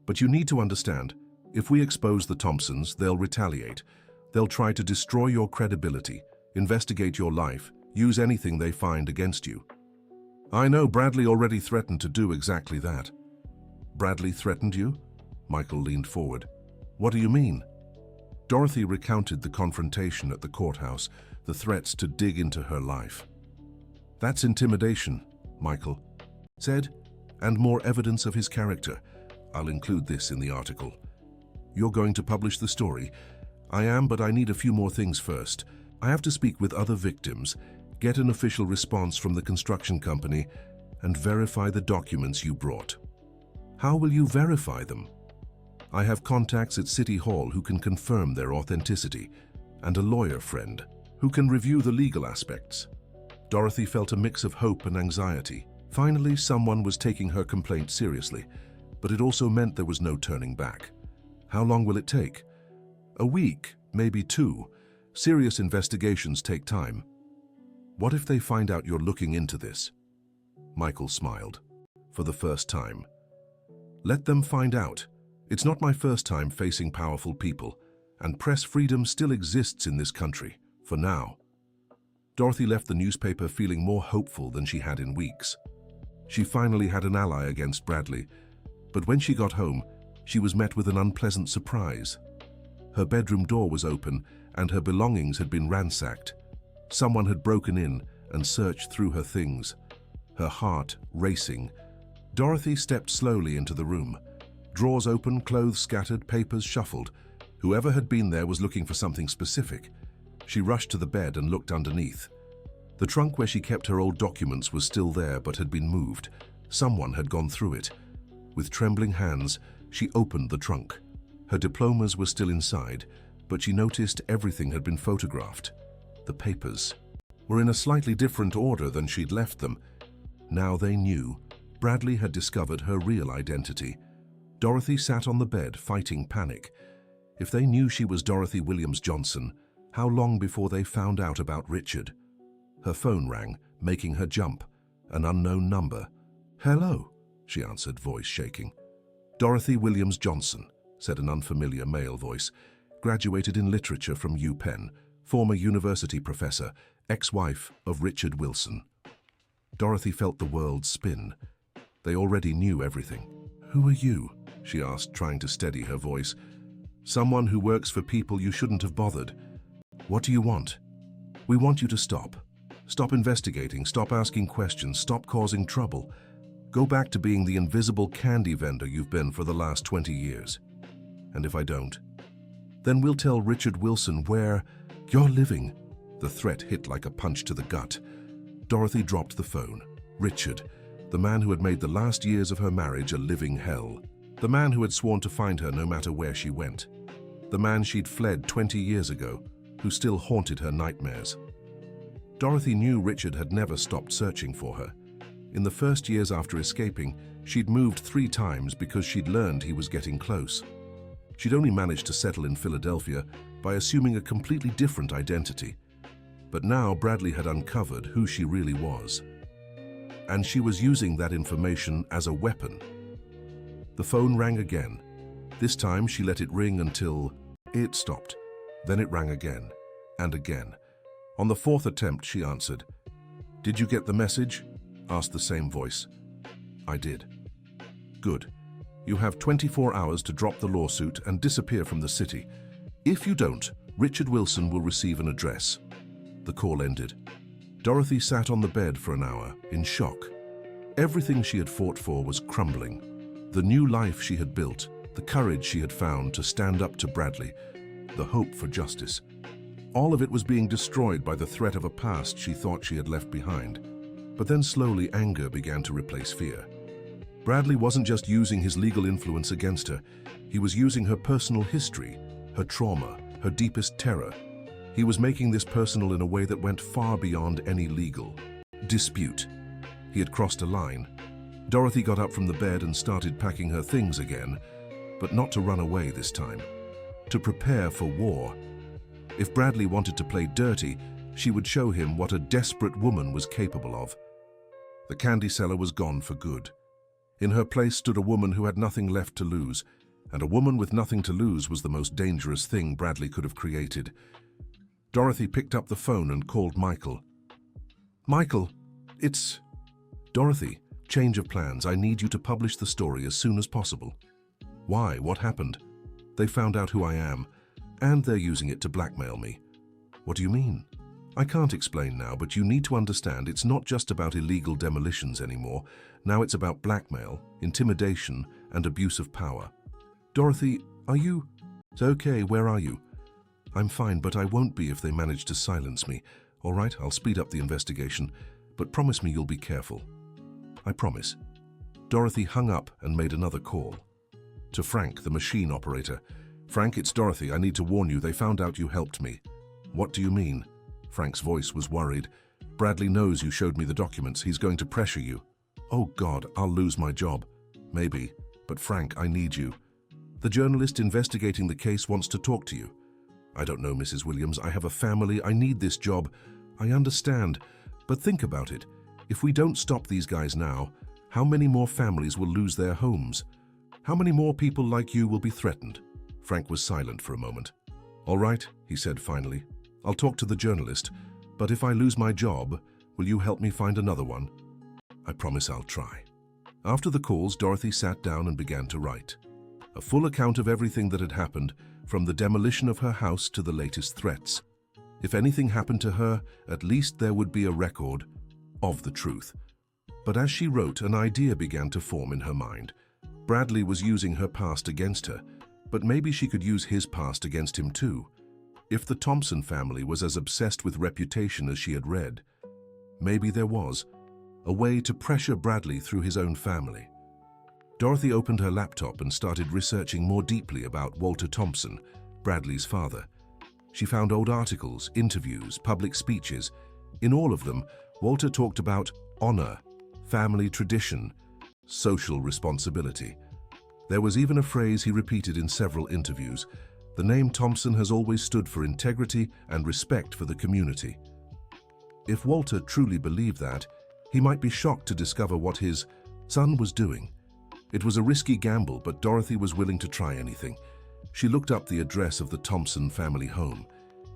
But you need to understand, if we expose the Thompsons, they'll retaliate. They'll try to destroy your credibility, investigate your life, use anything they find against you." "I know Bradley already threatened to do exactly that." "Bradley threatened you?" Michael leaned forward. "What do you mean?" Dorothy recounted the confrontation at the courthouse, the threats to dig into her life. "That's intimidation," Michael said, "and more evidence of his character. I'll include this in the article." "You're going to publish the story?" "I am, but I need a few more things first. I have to speak with other victims, get an official response from the construction company, and verify the documents you brought." How will you verify them? I have contacts at City Hall who can confirm their authenticity, and a lawyer friend who can review the legal aspects. Dorothy felt a mix of hope and anxiety. Finally, someone was taking her complaint seriously, but it also meant there was no turning back. How long will it take? A week, maybe 2. Serious investigations take time. What if they find out you're looking into this? Michael smiled, for the first time. Let them find out. It's not my first time facing powerful people, and press freedom still exists in this country, for now. Dorothy left the newspaper feeling more hopeful than she had in weeks. She finally had an ally against Bradley, but when she got home, she was met with an unpleasant surprise. Her bedroom door was open, and her belongings had been ransacked. Someone had broken in and searched through her things. Her heart racing, Dorothy stepped slowly into the room. Drawers open, clothes scattered, papers shuffled. Whoever had been there was looking for something specific. She rushed to the bed and looked underneath. The trunk where she kept her old documents was still there but had been moved. Someone had gone through it. With trembling hands, she opened the trunk. Her diplomas were still inside, but she noticed everything had been photographed. The papers were in a slightly different order than she'd left them. Now they knew. Bradley had discovered her real identity. Dorothy sat on the bed, fighting panic. If they knew she was Dorothy Williams Johnson, how long before they found out about Richard? Her phone rang, making her jump. An unknown number. "Hello," she answered, voice shaking. "Dorothy Williams Johnson," said an unfamiliar male voice. "Graduated in literature from UPenn, former university professor, ex-wife of Richard Wilson." Dorothy felt the world spin. They already knew everything. "Who are you?" she asked, trying to steady her voice. "Someone who works for people you shouldn't have bothered. What do you want?" "We want you to stop. Stop investigating, stop asking questions, stop causing trouble. Go back to being the invisible candy vendor you've been for the last 20 years. And if I don't, then we'll tell Richard Wilson where you're living." The threat hit like a punch to the gut. Dorothy dropped the phone. Richard, the man who had made the last years of her marriage a living hell. The man who had sworn to find her no matter where she went. The man she'd fled 20 years ago, who still haunted her nightmares. Dorothy knew Richard had never stopped searching for her. In the first years after escaping, she'd moved 3 times because she'd learned he was getting close. She'd only managed to settle in Philadelphia by assuming a completely different identity. But now Bradley had uncovered who she really was. And she was using that information as a weapon. The phone rang again. This time she let it ring until it stopped. Then it rang again and again. On the 4th attempt, she answered. "Did you get the message?" asked the same voice. "I did." "Good. You have 24 hours to drop the lawsuit and disappear from the city. If you don't, Richard Wilson will receive an address." The call ended. Dorothy sat on the bed for an hour, in shock. Everything she had fought for was crumbling. The new life she had built, the courage she had found to stand up to Bradley, the hope for justice. All of it was being destroyed by the threat of a past she thought she had left behind. But then slowly anger began to replace fear. Bradley wasn't just using his legal influence against her. He was using her personal history, her trauma, her deepest terror. He was making this personal in a way that went far beyond any legal dispute. He had crossed a line. Dorothy got up from the bed and started packing her things again, but not to run away this time. To prepare for war. If Bradley wanted to play dirty, she would show him what a desperate woman was capable of. The candy seller was gone for good. In her place stood a woman who had nothing left to lose, and a woman with nothing to lose was the most dangerous thing Bradley could have created. Dorothy picked up the phone and called Michael. "Michael, it's..." "Dorothy, change of plans. I need you to publish the story as soon as possible." "Why? What happened?" "They found out who I am, and they're using it to blackmail me." "What do you mean?" "I can't explain now, but you need to understand it's not just about illegal demolitions anymore. Now it's about blackmail, intimidation, and abuse of power." "Dorothy, are you..." "It's okay, where are you?" "I'm fine, but I won't be if they manage to silence me. All right, I'll speed up the investigation, but promise me you'll be careful." "I promise." Dorothy hung up and made another call. To Frank, the machine operator. "Frank, it's Dorothy. I need to warn you, they found out you helped me." "What do you mean?" Frank's voice was worried. "Bradley knows you showed me the documents. He's going to pressure you." "Oh God, I'll lose my job." "Maybe, but Frank, I need you. The journalist investigating the case wants to talk to you." "I don't know, Mrs. Williams. I have a family. I need this job." "I understand, but think about it. If we don't stop these guys now, how many more families will lose their homes? How many more people like you will be threatened?" Frank was silent for a moment. "All right," he said finally. "I'll talk to the journalist, but if I lose my job, will you help me find another one?" "I promise I'll try." After the calls, Dorothy sat down and began to write. A full account of everything that had happened, from the demolition of her house to the latest threats. If anything happened to her, at least there would be a record of the truth. But as she wrote, an idea began to form in her mind. Bradley was using her past against her, but maybe she could use his past against him too. If the Thompson family was as obsessed with reputation as she had read, maybe there was a way to pressure Bradley through his own family. Dorothy opened her laptop and started researching more deeply about Walter Thompson, Bradley's father. She found old articles, interviews, public speeches. In all of them, Walter talked about honor, family tradition, social responsibility. There was even a phrase he repeated in several interviews. The name Thompson has always stood for integrity and respect for the community. If Walter truly believed that, he might be shocked to discover what his son was doing. It was a risky gamble, but Dorothy was willing to try anything. She looked up the address of the Thompson family home.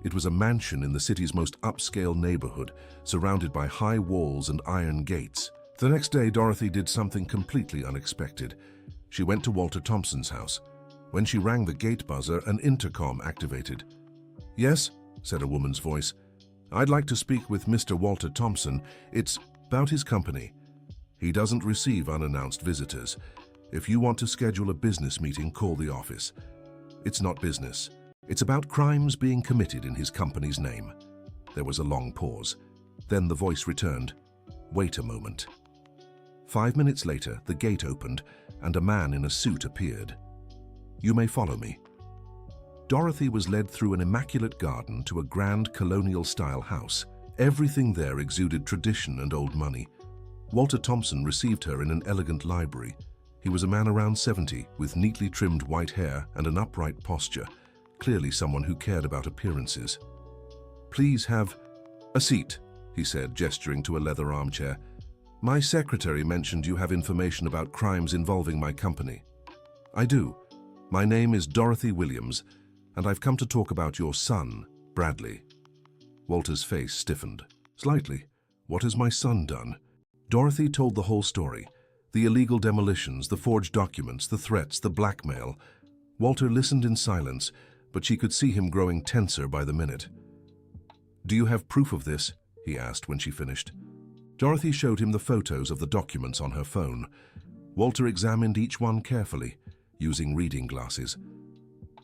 It was a mansion in the city's most upscale neighborhood, surrounded by high walls and iron gates. The next day, Dorothy did something completely unexpected. She went to Walter Thompson's house. When she rang the gate buzzer, an intercom activated. "Yes," said a woman's voice. "I'd like to speak with Mr. Walter Thompson. It's about his company. He doesn't receive unannounced visitors. If you want to schedule a business meeting, call the office." "It's not business. It's about crimes being committed in his company's name." There was a long pause. Then the voice returned. "Wait a moment." 5 minutes later, the gate opened and a man in a suit appeared. "You may follow me." Dorothy was led through an immaculate garden to a grand colonial-style house. Everything there exuded tradition and old money. Walter Thompson received her in an elegant library. He was a man around 70, with neatly trimmed white hair and an upright posture, clearly someone who cared about appearances. "Please have a seat," he said, gesturing to a leather armchair. "My secretary mentioned you have information about crimes involving my company." "I do. My name is Dorothy Williams, and I've come to talk about your son, Bradley." Walter's face stiffened. "Slightly. What has my son done?" Dorothy told the whole story. The illegal demolitions, the forged documents, the threats, the blackmail. Walter listened in silence, but she could see him growing tenser by the minute. "Do you have proof of this?" he asked when she finished. Dorothy showed him the photos of the documents on her phone. Walter examined each one carefully, using reading glasses.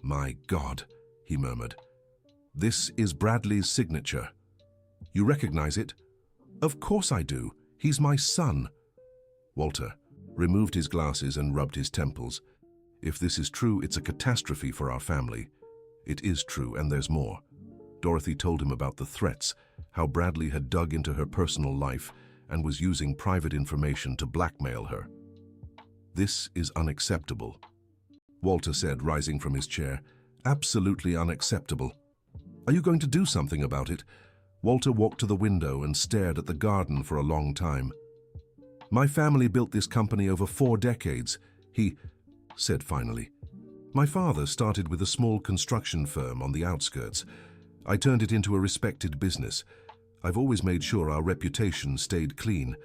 "My God," he murmured. "This is Bradley's signature. You recognize it?" "Of course I do. He's my son." Walter removed his glasses and rubbed his temples. "If this is true, it's a catastrophe for our family." "It is true, and there's more." Dorothy told him about the threats, how Bradley had dug into her personal life and was using private information to blackmail her. "This is unacceptable," Walter said, rising from his chair. "Absolutely unacceptable." "Are you going to do something about it?" Walter walked to the window and stared at the garden for a long time. "My family built this company over 4 decades, he said finally. "My father started with a small construction firm on the outskirts. I turned it into a respected business. I've always made sure our reputation stayed clean.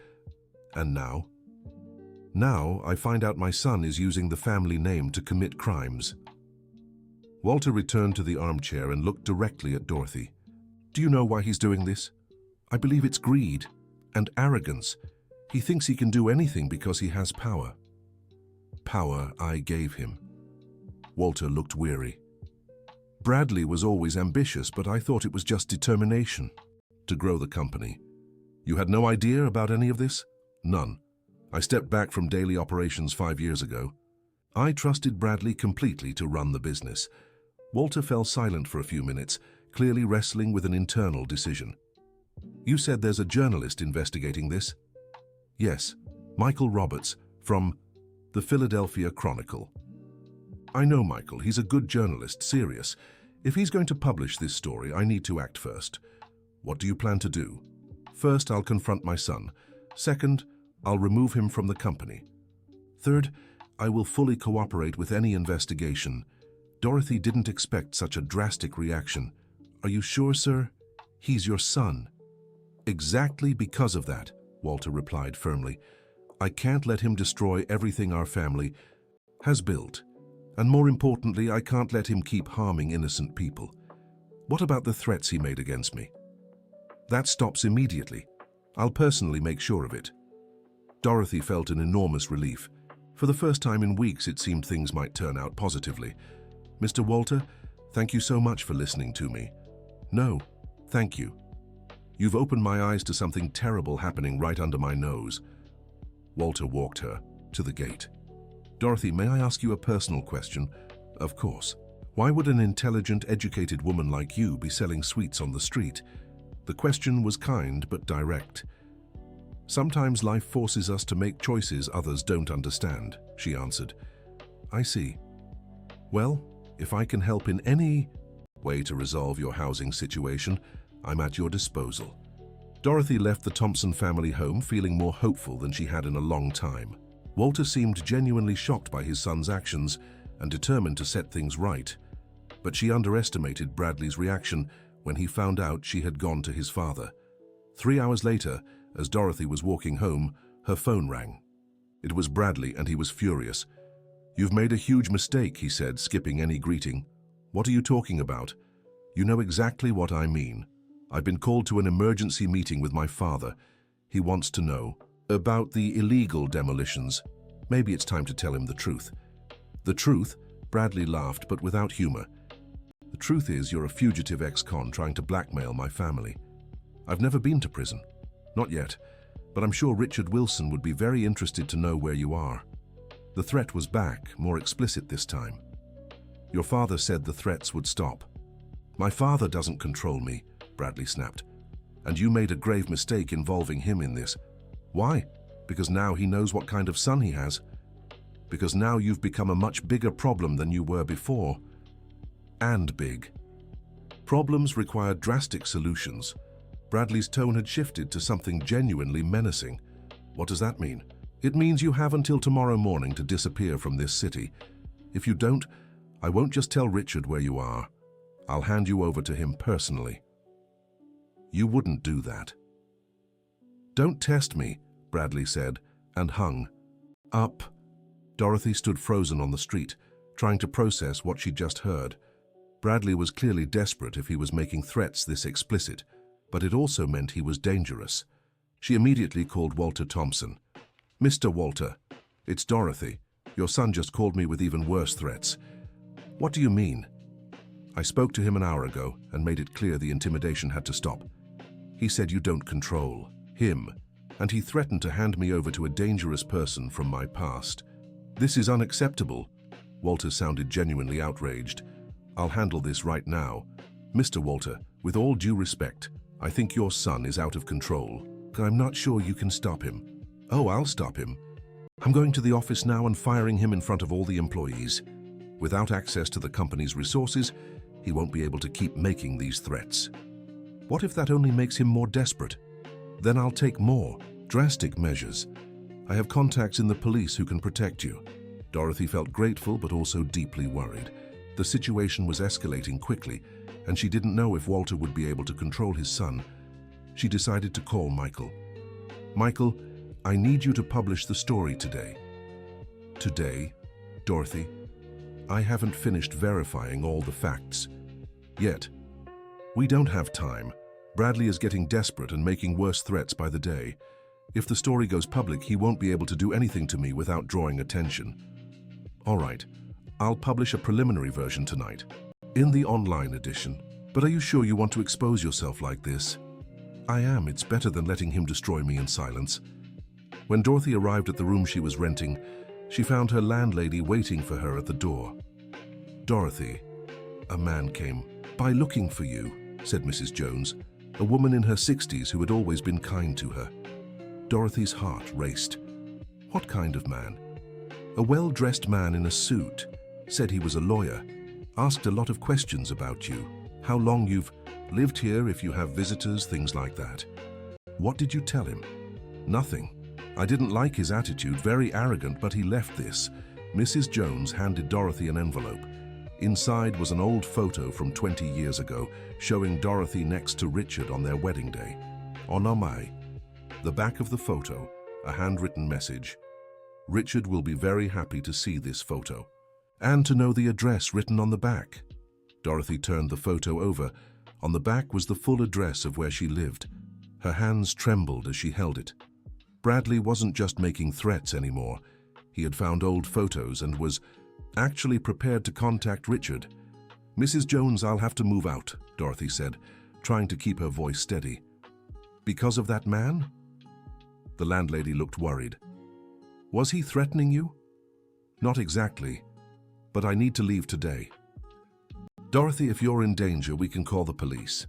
And now? Now I find out my son is using the family name to commit crimes." Walter returned to the armchair and looked directly at Dorothy. "Do you know why he's doing this? I believe it's greed and arrogance. He thinks he can do anything because he has power." "Power I gave him." Walter looked weary. "Bradley was always ambitious, but I thought it was just determination to grow the company." "You had no idea about any of this?" "None. I stepped back from daily operations 5 years ago. I trusted Bradley completely to run the business. Walter fell silent for a few minutes, clearly wrestling with an internal decision. You said there's a journalist investigating this? Yes, Michael Roberts, from the Philadelphia Chronicle. I know Michael, he's a good journalist, serious. If he's going to publish this story, I need to act first. What do you plan to do? First, I'll confront my son. Second, I'll remove him from the company. Third, I will fully cooperate with any investigation. Dorothy didn't expect such a drastic reaction. Are you sure, sir? He's your son. Exactly because of that, Walter replied firmly. I can't let him destroy everything our family has built. And more importantly, I can't let him keep harming innocent people. What about the threats he made against me? That stops immediately. I'll personally make sure of it. Dorothy felt an enormous relief. For the first time in weeks, it seemed things might turn out positively. Mr. Walter, thank you so much for listening to me. No, thank you. You've opened my eyes to something terrible happening right under my nose. Walter walked her to the gate. Dorothy, may I ask you a personal question? Of course. Why would an intelligent, educated woman like you be selling sweets on the street? The question was kind but direct. Sometimes life forces us to make choices others don't understand, she answered. I see. Well, if I can help in any way to resolve your housing situation, I'm at your disposal. Dorothy left the Thompson family home feeling more hopeful than she had in a long time. Walter seemed genuinely shocked by his son's actions and determined to set things right. But she underestimated Bradley's reaction when he found out she had gone to his father. 3 hours later, as Dorothy was walking home, her phone rang. It was Bradley, and he was furious. You've made a huge mistake, he said, skipping any greeting. What are you talking about? You know exactly what I mean. I've been called to an emergency meeting with my father. He wants to know about the illegal demolitions. Maybe it's time to tell him the truth. The truth? Bradley laughed, but without humor. The truth is you're a fugitive ex-con trying to blackmail my family. I've never been to prison. Not yet, but I'm sure Richard Wilson would be very interested to know where you are. The threat was back, more explicit this time. Your father said the threats would stop. My father doesn't control me, Bradley snapped. And you made a grave mistake involving him in this. Why? Because now he knows what kind of son he has. Because now you've become a much bigger problem than you were before. And big. Problems require drastic solutions. Bradley's tone had shifted to something genuinely menacing. What does that mean? It means you have until tomorrow morning to disappear from this city. If you don't, I won't just tell Richard where you are. I'll hand you over to him personally. You wouldn't do that. Don't test me, Bradley said, and hung up. Dorothy stood frozen on the street, trying to process what she'd just heard. Bradley was clearly desperate if he was making threats this explicit, but it also meant he was dangerous. She immediately called Walter Thompson. Mr. Walter, it's Dorothy. Your son just called me with even worse threats. What do you mean? I spoke to him an hour ago and made it clear the intimidation had to stop. He said you don't control him, and he threatened to hand me over to a dangerous person from my past. This is unacceptable. Walter sounded genuinely outraged. I'll handle this right now. Mr. Walter, with all due respect, I think your son is out of control. I'm not sure you can stop him. Oh, I'll stop him. I'm going to the office now and firing him in front of all the employees. Without access to the company's resources, he won't be able to keep making these threats. What if that only makes him more desperate? Then I'll take more drastic measures. I have contacts in the police who can protect you. Dorothy felt grateful but also deeply worried. The situation was escalating quickly, and she didn't know if Walter would be able to control his son. She decided to call Michael. Michael, I need you to publish the story today. Today, Dorothy? I haven't finished verifying all the facts yet. We don't have time. Bradley is getting desperate and making worse threats by the day. If the story goes public, he won't be able to do anything to me without drawing attention. All right, I'll publish a preliminary version tonight, in the online edition. But are you sure you want to expose yourself like this? I am. It's better than letting him destroy me in silence. When Dorothy arrived at the room she was renting, she found her landlady waiting for her at the door. "Dorothy, a man came by looking for you," said Mrs. Jones, a woman in her 60s who had always been kind to her. Dorothy's heart raced. What kind of man? A well-dressed man in a suit, said he was a lawyer, asked a lot of questions about you, how long you've lived here, if you have visitors, things like that. What did you tell him? Nothing. I didn't like his attitude, very arrogant, but he left this. Mrs. Jones handed Dorothy an envelope. Inside was an old photo from 20 years ago, showing Dorothy next to Richard on their wedding day. On Omai. The back of the photo, a handwritten message. Richard will be very happy to see this photo, and to know the address written on the back. Dorothy turned the photo over. On the back was the full address of where she lived. Her hands trembled as she held it. Bradley wasn't just making threats anymore. He had found old photos and was actually prepared to contact Richard. "Mrs. Jones, I'll have to move out," Dorothy said, trying to keep her voice steady. "Because of that man?" The landlady looked worried. "Was he threatening you?" "Not exactly, but I need to leave today." "Dorothy, if you're in danger, we can call the police."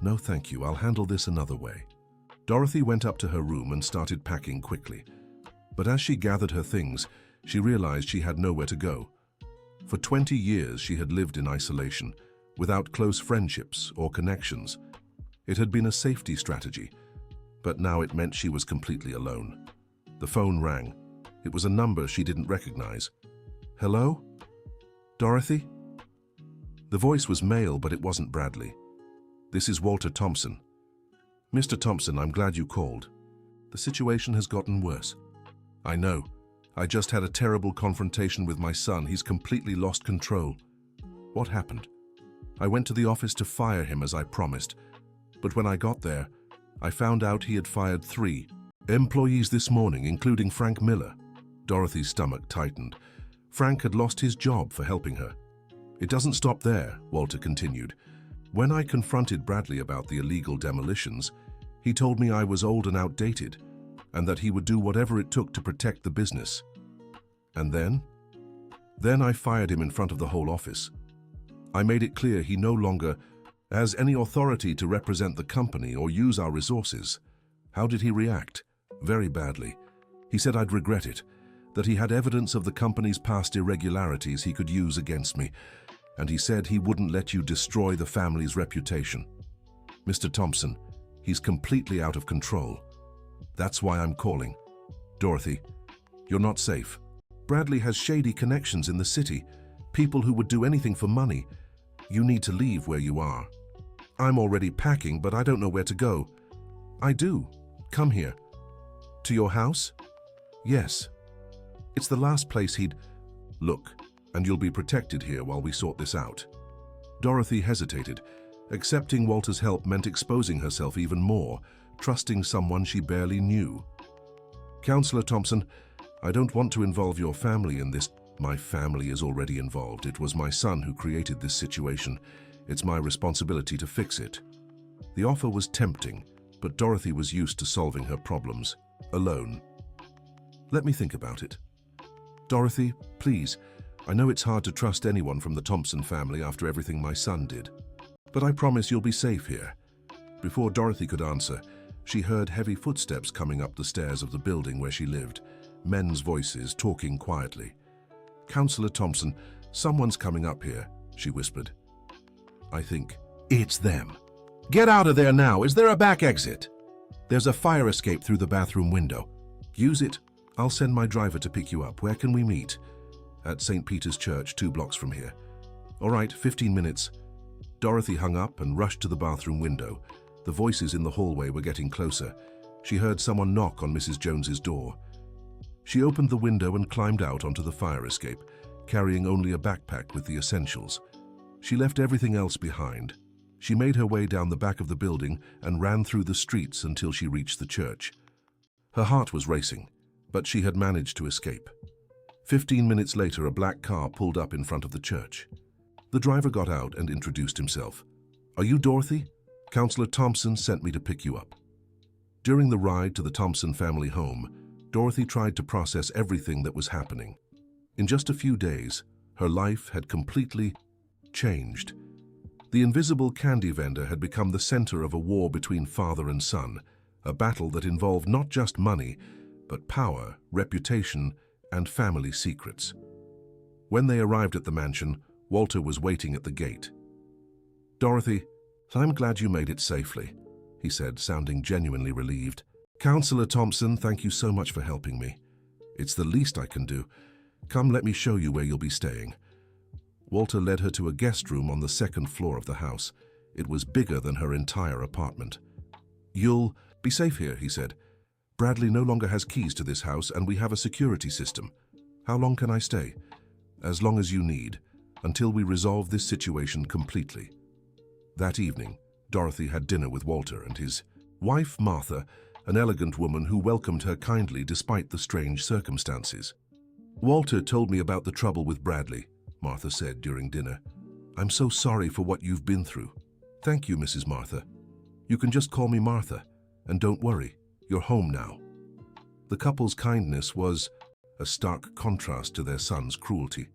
"No, thank you. I'll handle this another way." Dorothy went up to her room and started packing quickly. But as she gathered her things, she realized she had nowhere to go. For 20 years she had lived in isolation, without close friendships or connections. It had been a safety strategy, but now it meant she was completely alone. The phone rang. It was a number she didn't recognize. "Hello? Dorothy?" The voice was male, but it wasn't Bradley. "This is Walter Thompson." "Mr. Thompson, I'm glad you called. The situation has gotten worse." "I know. I just had a terrible confrontation with my son. He's completely lost control." "What happened?" "I went to the office to fire him as I promised, but when I got there, I found out he had fired 3 employees this morning, including Frank Miller." Dorothy's stomach tightened. Frank had lost his job for helping her. "It doesn't stop there," Walter continued. "When I confronted Bradley about the illegal demolitions, he told me I was old and outdated, and that he would do whatever it took to protect the business. And then? Then I fired him in front of the whole office. I made it clear he no longer has any authority to represent the company or use our resources." "How did he react?" "Very badly. He said I'd regret it, that he had evidence of the company's past irregularities he could use against me, and he said he wouldn't let you destroy the family's reputation." "Mr. Thompson, he's completely out of control. That's why I'm calling. Dorothy, you're not safe. Bradley has shady connections in the city, people who would do anything for money. You need to leave where you are." "I'm already packing, but I don't know where to go." "I do. Come here." "To your house?" "Yes. It's the last place he'd..." "Look, and you'll be protected here while we sort this out." Dorothy hesitated. Accepting Walter's help meant exposing herself even more, trusting someone she barely knew. "Counselor Thompson, I don't want to involve your family in this." "My family is already involved. It was my son who created this situation. It's my responsibility to fix it." The offer was tempting, but Dorothy was used to solving her problems alone. "Let me think about it." "Dorothy, please, I know it's hard to trust anyone from the Thompson family after everything my son did, but I promise you'll be safe here." Before Dorothy could answer, she heard heavy footsteps coming up the stairs of the building where she lived, men's voices talking quietly. "Counselor Thompson, someone's coming up here," she whispered. "I think it's them." "Get out of there now! Is there a back exit?" "There's a fire escape through the bathroom window." "Use it. I'll send my driver to pick you up. Where can we meet?" "At St. Peter's Church, 2 blocks from here." "All right, 15 minutes. Dorothy hung up and rushed to the bathroom window. The voices in the hallway were getting closer. She heard someone knock on Mrs. Jones's door. She opened the window and climbed out onto the fire escape, carrying only a backpack with the essentials. She left everything else behind. She made her way down the back of the building and ran through the streets until she reached the church. Her heart was racing, but she had managed to escape. 15 minutes later, a black car pulled up in front of the church. The driver got out and introduced himself. "Are you Dorothy? Counselor Thompson sent me to pick you up." During the ride to the Thompson family home, Dorothy tried to process everything that was happening. In just a few days, her life had completely changed. The invisible candy vendor had become the center of a war between father and son, a battle that involved not just money, but power, reputation, and family secrets. When they arrived at the mansion, Walter was waiting at the gate. "Dorothy, I'm glad you made it safely," he said, sounding genuinely relieved. "Counselor Thompson, thank you so much for helping me. It's the least I can do. Come, let me show you where you'll be staying." Walter led her to a guest room on the second floor of the house. It was bigger than her entire apartment. "You'll be safe here," he said. "Bradley no longer has keys to this house, and we have a security system. How long can I stay?" "As long as you need, until we resolve this situation completely." That evening, Dorothy had dinner with Walter and his wife, Martha, an elegant woman who welcomed her kindly despite the strange circumstances. "Walter told me about the trouble with Bradley," Martha said during dinner. "I'm so sorry for what you've been through." "Thank you, Mrs. Martha. You can just call me Martha, and don't worry, you're home now." The couple's kindness was a stark contrast to their son's cruelty.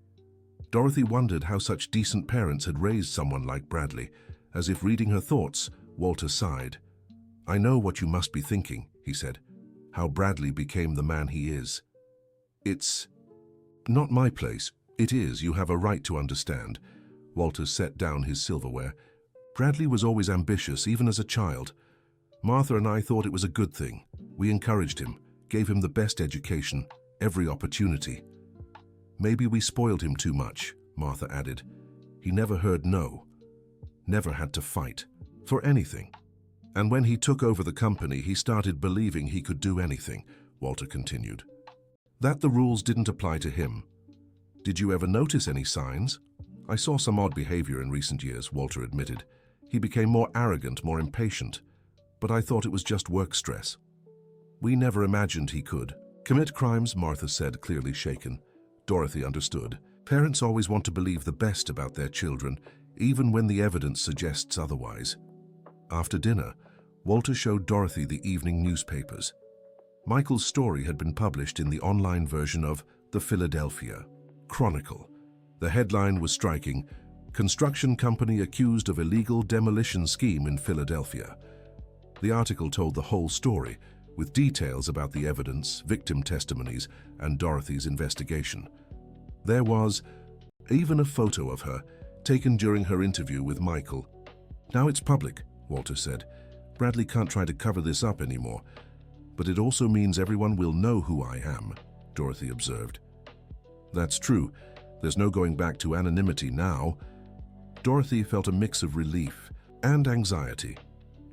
Dorothy wondered how such decent parents had raised someone like Bradley. As if reading her thoughts, Walter sighed. "I know what you must be thinking," he said, "how Bradley became the man he is. It's not my place. It is, you have a right to understand." Walter set down his silverware. "Bradley was always ambitious, even as a child. Martha and I thought it was a good thing. We encouraged him, gave him the best education, every opportunity. Maybe we spoiled him too much," Martha added. "He never heard no, never had to fight for anything. And when he took over the company, he started believing he could do anything," Walter continued. "That the rules didn't apply to him. Did you ever notice any signs?" "I saw some odd behavior in recent years," Walter admitted. "He became more arrogant, more impatient. But I thought it was just work stress. We never imagined he could commit crimes," Martha said, clearly shaken. Dorothy understood. Parents always want to believe the best about their children, even when the evidence suggests otherwise. After dinner, Walter showed Dorothy the evening newspapers. Michael's story had been published in the online version of the Philadelphia Chronicle. The headline was striking: "Construction company accused of illegal demolition scheme in Philadelphia." The article told the whole story, with details about the evidence, victim testimonies, and Dorothy's investigation. There was even a photo of her, taken during her interview with Michael. "Now it's public," Walter said. "Bradley can't try to cover this up anymore. But it also means everyone will know who I am," Dorothy observed. "That's true. There's no going back to anonymity now." Dorothy felt a mix of relief and anxiety.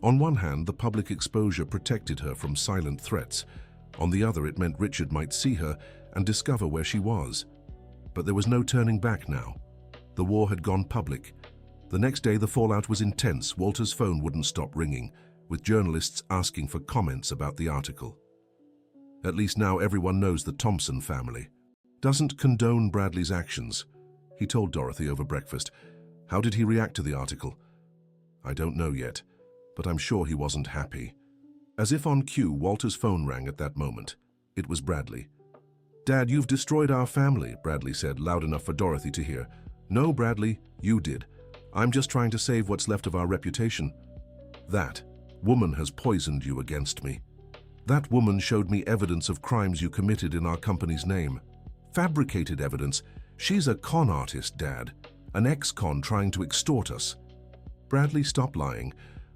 On one hand, the public exposure protected her from silent threats. On the other, it meant Richard might see her and discover where she was. But there was no turning back now. The war had gone public. The next day, the fallout was intense. Walter's phone wouldn't stop ringing, with journalists asking for comments about the article. "At least now everyone knows the Thompson family doesn't condone Bradley's actions," he told Dorothy over breakfast. "How did he react to the article?" "I don't know yet, but I'm sure he wasn't happy." As if on cue, Walter's phone rang at that moment. It was Bradley. "Dad, you've destroyed our family," Bradley said, loud enough for Dorothy to hear. "No, Bradley, you did. I'm just trying to save what's left of our reputation. That woman has poisoned you against me. That woman showed me evidence of crimes you committed in our company's name. Fabricated evidence. She's a con artist, Dad. An ex-con trying to extort us." "Bradley, stop lying.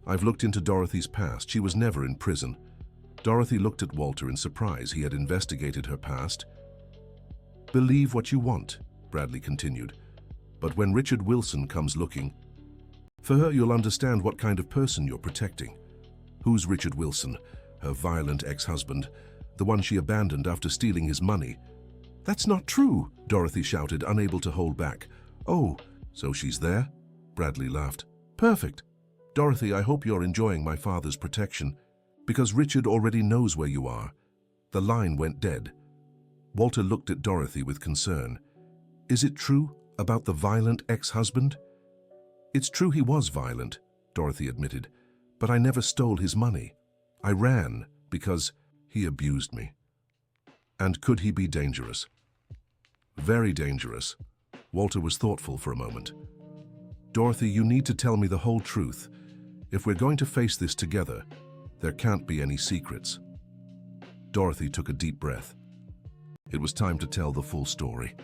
I've looked into Dorothy's past. She was never in prison." Dorothy looked at Walter in surprise. He had investigated her past. "Believe what you want," Bradley continued. "But when Richard Wilson comes looking for her, you'll understand what kind of person you're protecting." "Who's Richard Wilson?" "Her violent ex-husband, the one she abandoned after stealing his money." "That's not true," Dorothy shouted, unable to hold back. "Oh, so she's there?" Bradley laughed. "Perfect. Dorothy, I hope you're enjoying my father's protection, because Richard already knows where you are." The line went dead. Walter looked at Dorothy with concern. "Is it true about the violent ex-husband?" "It's true he was violent," Dorothy admitted, "but I never stole his money. I ran because he abused me." And could he be dangerous? Very dangerous. Walter was thoughtful for a moment. Dorothy, you need to tell me the whole truth. If we're going to face this together, there can't be any secrets. Dorothy took a deep breath. It was time to tell the full story.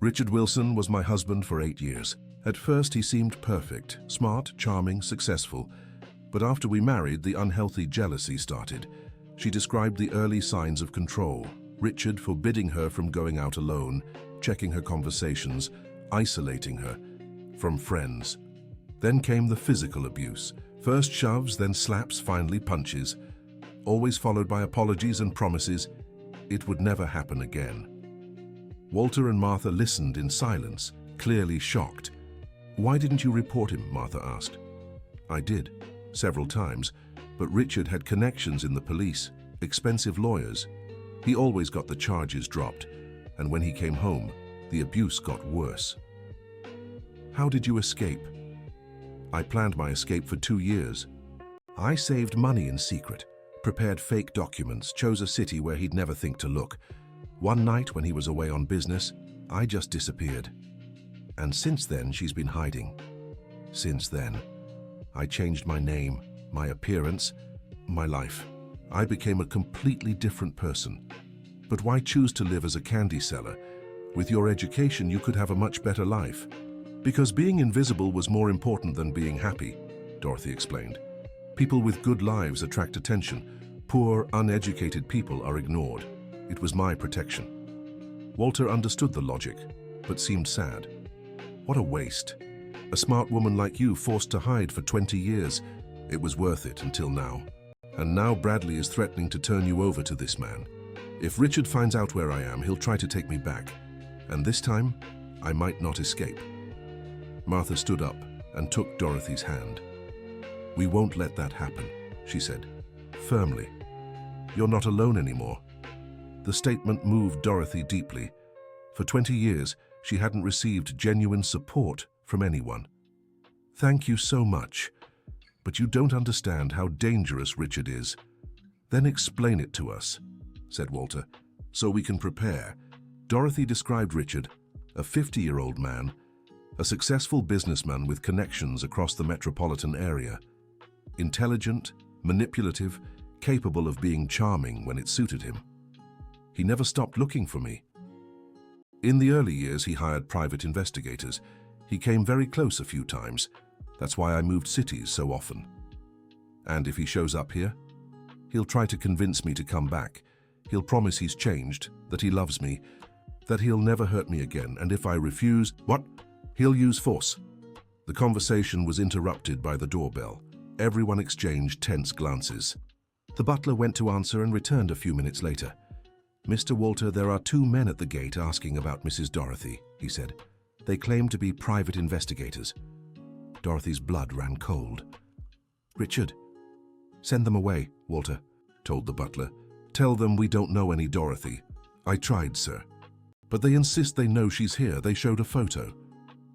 Richard Wilson was my husband for 8 years. At first, he seemed perfect, smart, charming, successful. But after we married, the unhealthy jealousy started. She described the early signs of control. Richard forbidding her from going out alone, checking her conversations, isolating her from friends. Then came the physical abuse. First shoves, then slaps, finally punches. Always followed by apologies and promises it would never happen again. Walter and Martha listened in silence, clearly shocked. Why didn't you report him? Martha asked. I did, several times, but Richard had connections in the police, expensive lawyers. He always got the charges dropped, and when he came home, the abuse got worse. How did you escape? I planned my escape for 2 years. I saved money in secret, prepared fake documents, chose a city where he'd never think to look. One night when he was away on business, I just disappeared. And since then, she's been hiding. Since then, I changed my name, my appearance, my life. I became a completely different person. But why choose to live as a candy seller? With your education, you could have a much better life. Because being invisible was more important than being happy, Dorothy explained. People with good lives attract attention. Poor, uneducated people are ignored. It was my protection. Walter understood the logic, but seemed sad. What a waste. A smart woman like you forced to hide for 20 years. It was worth it until now. And now Bradley is threatening to turn you over to this man. If Richard finds out where I am, he'll try to take me back. And this time, I might not escape. Martha stood up and took Dorothy's hand. We won't let that happen, she said, firmly. You're not alone anymore. The statement moved Dorothy deeply. For 20 years, she hadn't received genuine support from anyone. Thank you so much, but you don't understand how dangerous Richard is. Then explain it to us, said Walter, so we can prepare. Dorothy described Richard, a 50-year-old man, a successful businessman with connections across the metropolitan area. Intelligent, manipulative, capable of being charming when it suited him. He never stopped looking for me. In the early years, he hired private investigators. He came very close a few times. That's why I moved cities so often. And if he shows up here, he'll try to convince me to come back. He'll promise he's changed, that he loves me, that he'll never hurt me again, and if I refuse, what? He'll use force. The conversation was interrupted by the doorbell. Everyone exchanged tense glances. The butler went to answer and returned a few minutes later. Mr. Walter, there are 2 men at the gate asking about Mrs. Dorothy, he said. They claim to be private investigators. Dorothy's blood ran cold. Richard, send them away, Walter told the butler. Tell them we don't know any Dorothy. I tried, sir. But they insist they know she's here. They showed a photo.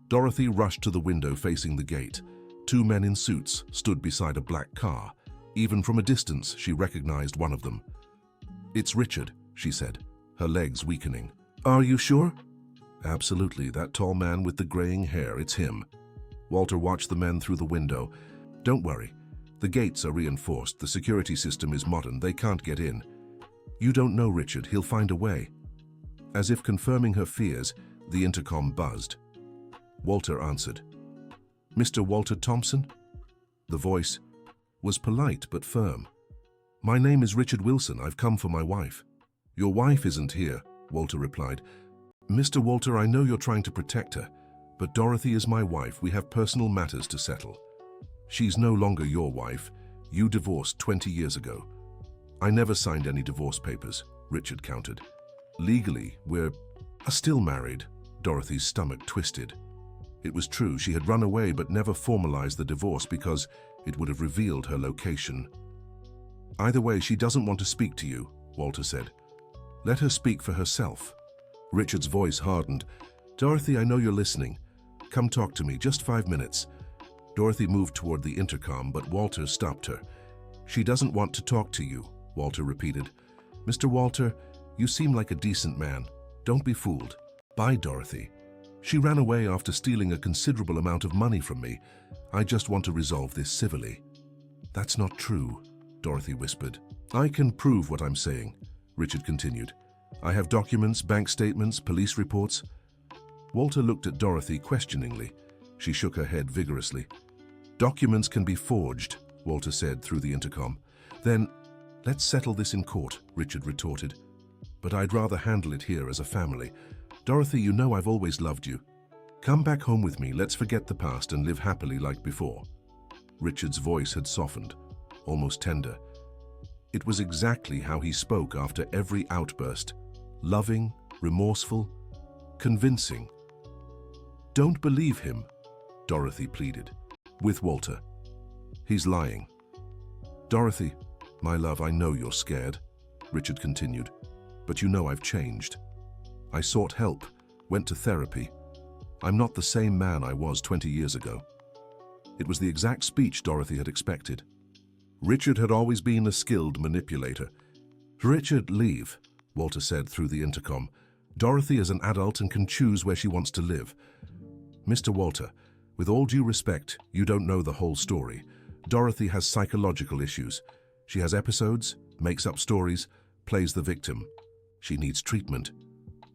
Dorothy rushed to the window facing the gate. 2 men in suits stood beside a black car. Even from a distance, she recognized one of them. It's Richard, she said, her legs weakening. Are you sure? Absolutely, that tall man with the graying hair, it's him. Walter watched the men through the window. Don't worry. The gates are reinforced. The security system is modern. They can't get in. You don't know Richard. He'll find a way. As if confirming her fears, the intercom buzzed. Walter answered. Mr. Walter Thompson? The voice was polite but firm. My name is Richard Wilson. I've come for my wife. Your wife isn't here, Walter replied. Mr. Walter, I know you're trying to protect her, but Dorothy is my wife. We have personal matters to settle. She's no longer your wife. You divorced 20 years ago. I never signed any divorce papers, Richard countered. Legally, we're still married. Dorothy's stomach twisted. It was true, she had run away but never formalized the divorce because it would have revealed her location. Either way, she doesn't want to speak to you, Walter said. Let her speak for herself. Richard's voice hardened. Dorothy, I know you're listening. Come talk to me, just 5 minutes. Dorothy moved toward the intercom, but Walter stopped her. She doesn't want to talk to you, Walter repeated. Mr. Walter, You seem like a decent man. Don't be fooled. Bye, Dorothy. She ran away after stealing a considerable amount of money from me. I just want to resolve this civilly." "That's not true," Dorothy whispered. "I can prove what I'm saying," Richard continued. "I have documents, bank statements, police reports." Walter looked at Dorothy questioningly. She shook her head vigorously. "Documents can be forged," Walter said through the intercom. "Then, let's settle this in court," Richard retorted. "But I'd rather handle it here as a family. Dorothy, you know I've always loved you. Come back home with me, let's forget the past and live happily like before." Richard's voice had softened, almost tender. It was exactly how he spoke after every outburst. Loving, remorseful, convincing. "Don't believe him," Dorothy pleaded, with Walter. "He's lying." "Dorothy, my love, I know you're scared," Richard continued, "but you know I've changed. I sought help, went to therapy. I'm not the same man I was 20 years ago." It was the exact speech Dorothy had expected. Richard had always been a skilled manipulator. "Richard, leave," Walter said through the intercom. "Dorothy is an adult and can choose where she wants to live." "Mr. Walter, with all due respect, you don't know the whole story. Dorothy has psychological issues. She has episodes, makes up stories, plays the victim. She needs treatment."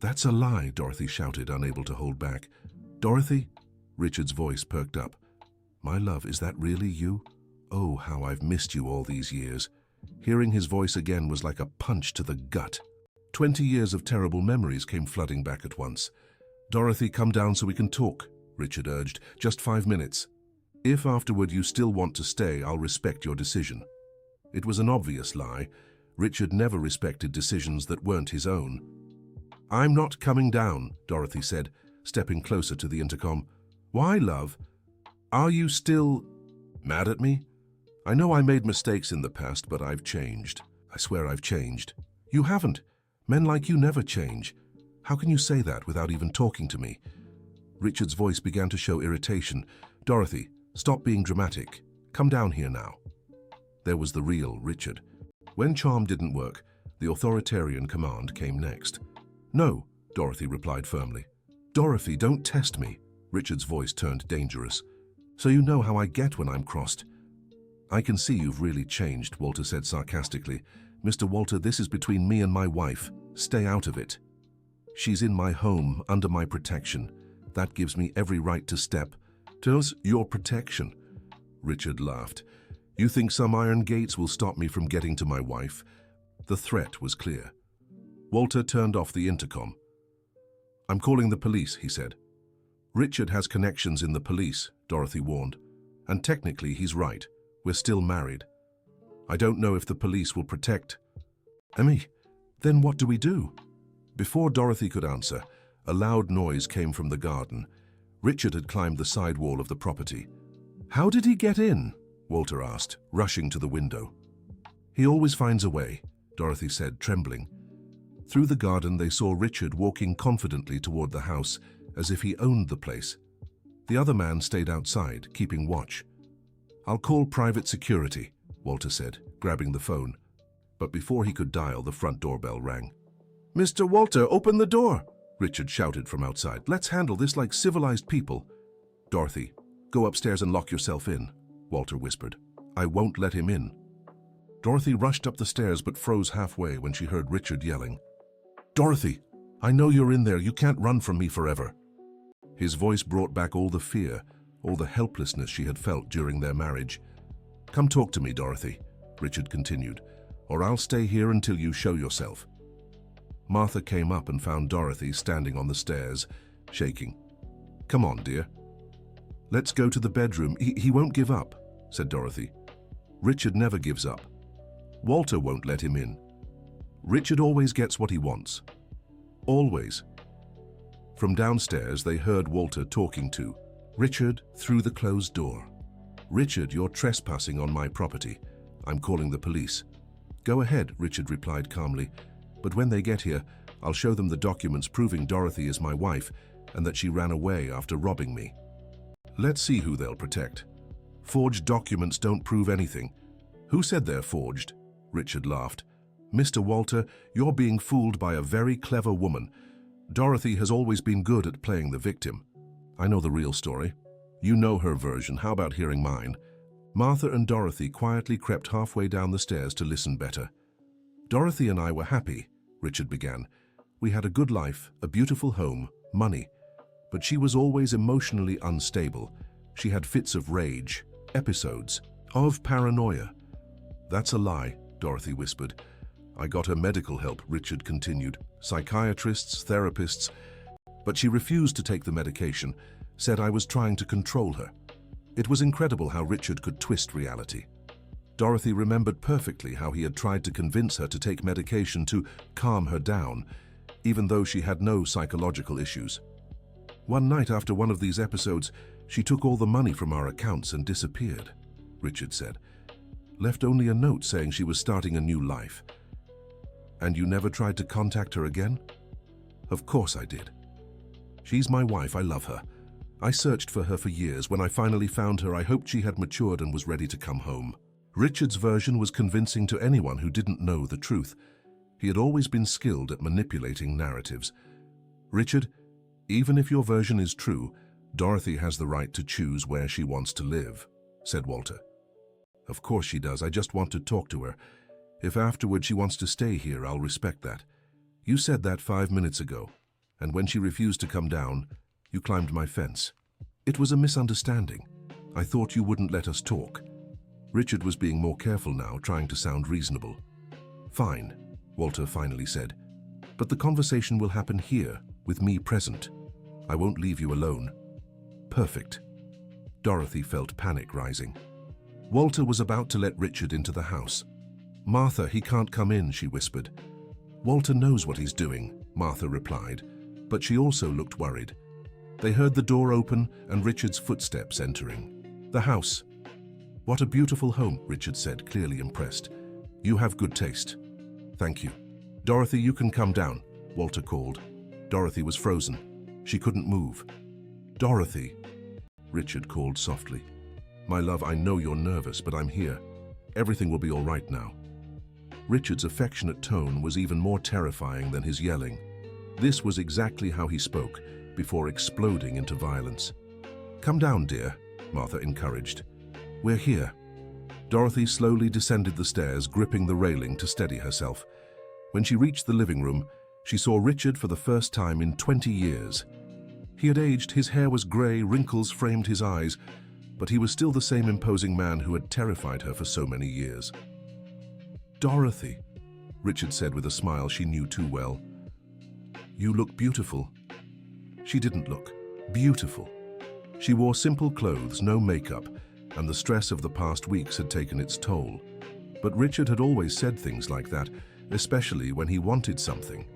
"That's a lie," Dorothy shouted, unable to hold back. "Dorothy?" Richard's voice perked up. "My love, is that really you? Oh, how I've missed you all these years." Hearing his voice again was like a punch to the gut. 20 years of terrible memories came flooding back at once. "Dorothy, come down so we can talk," Richard urged. "Just 5 minutes. If afterward you still want to stay, I'll respect your decision." It was an obvious lie. Richard never respected decisions that weren't his own. "I'm not coming down," Dorothy said, stepping closer to the intercom. "Why, love? Are you still mad at me? I know I made mistakes in the past, but I've changed. I swear I've changed." "You haven't. Men like you never change. How can you say that without even talking to me?" Richard's voice began to show irritation. "Dorothy, stop being dramatic. Come down here now." There was the real Richard. When charm didn't work, the authoritarian command came next. "No," Dorothy replied firmly. "Dorothy, don't test me." Richard's voice turned dangerous. "So you know how I get when I'm crossed." "I can see you've really changed," Walter said sarcastically. "Mr. Walter, this is between me and my wife. Stay out of it. She's in my home, under my protection. That gives me every right to step." "Does your protection?" Richard laughed. "You think some iron gates will stop me from getting to my wife?" The threat was clear. Walter turned off the intercom. "I'm calling the police," he said. "Richard has connections in the police," Dorothy warned. "And technically he's right. We're still married. I don't know if the police will protect." "Emmy, then what do we do?" Before Dorothy could answer, a loud noise came from the garden. Richard had climbed the side wall of the property. "How did he get in?" Walter asked, rushing to the window. "He always finds a way," Dorothy said, trembling. Through the garden they saw Richard walking confidently toward the house, as if he owned the place. The other man stayed outside, keeping watch. "I'll call private security," Walter said, grabbing the phone. But before he could dial, the front doorbell rang. "Mr. Walter, open the door!" Richard shouted from outside. "Let's handle this like civilized people." "Dorothy, go upstairs and lock yourself in," Walter whispered. "I won't let him in." Dorothy rushed up the stairs but froze halfway when she heard Richard yelling, "Dorothy, I know you're in there. You can't run from me forever." His voice brought back all the fear, all the helplessness she had felt during their marriage. "Come talk to me, Dorothy," Richard continued, "or I'll stay here until you show yourself." Martha came up and found Dorothy standing on the stairs, shaking. "Come on, dear. Let's go to the bedroom. He won't give up," said Dorothy. "Richard never gives up. Walter won't let him in. Richard always gets what he wants. Always." From downstairs, they heard Walter talking to Richard through the closed door. "Richard, you're trespassing on my property. I'm calling the police." "Go ahead," Richard replied calmly. "But when they get here, I'll show them the documents proving Dorothy is my wife and that she ran away after robbing me. Let's see who they'll protect. Forged documents don't prove anything." "Who said they're forged?" Richard laughed. Mr. Walter, you're being fooled by a very clever woman. Dorothy has always been good at playing the victim. I know the real story. You know her version, how about hearing mine? Martha and Dorothy quietly crept halfway down the stairs to listen better. Dorothy and I were happy, Richard began. We had a good life, a beautiful home, money. But she was always emotionally unstable. She had fits of rage, episodes, of paranoia. That's a lie, Dorothy whispered. I got her medical help, Richard continued. Psychiatrists, therapists. But she refused to take the medication, said I was trying to control her. It was incredible how Richard could twist reality. Dorothy remembered perfectly how he had tried to convince her to take medication to calm her down, even though she had no psychological issues. One night after one of these episodes, she took all the money from our accounts and disappeared, Richard said. Left only a note saying she was starting a new life. And you never tried to contact her again? Of course I did. She's my wife, I love her. I searched for her for years. When I finally found her, I hoped she had matured and was ready to come home. Richard's version was convincing to anyone who didn't know the truth. He had always been skilled at manipulating narratives. Richard, even if your version is true, Dorothy has the right to choose where she wants to live, said Walter. Of course she does. I just want to talk to her. If afterward she wants to stay here, I'll respect that. You said that 5 minutes ago, and when she refused to come down, you climbed my fence. It was a misunderstanding. I thought you wouldn't let us talk. Richard was being more careful now, trying to sound reasonable. Fine, Walter finally said. But the conversation will happen here, with me present. I won't leave you alone. Perfect. Dorothy felt panic rising. Walter was about to let Richard into the house. Martha, he can't come in, she whispered. Walter knows what he's doing, Martha replied, but she also looked worried. They heard the door open and Richard's footsteps entering. The house. What a beautiful home, Richard said, clearly impressed. You have good taste. Thank you. Dorothy, you can come down, Walter called. Dorothy was frozen. She couldn't move. Dorothy, Richard called softly. My love, I know you're nervous, but I'm here. Everything will be all right now. Richard's affectionate tone was even more terrifying than his yelling. This was exactly how he spoke, before exploding into violence. Come down, dear, Martha encouraged. We're here. Dorothy slowly descended the stairs, gripping the railing to steady herself. When she reached the living room, she saw Richard for the first time in 20 years. He had aged, his hair was grey, wrinkles framed his eyes, but he was still the same imposing man who had terrified her for so many years. Dorothy, Richard said with a smile she knew too well. You look beautiful. She didn't look beautiful. She wore simple clothes, no makeup, and the stress of the past weeks had taken its toll. But Richard had always said things like that, especially when he wanted something.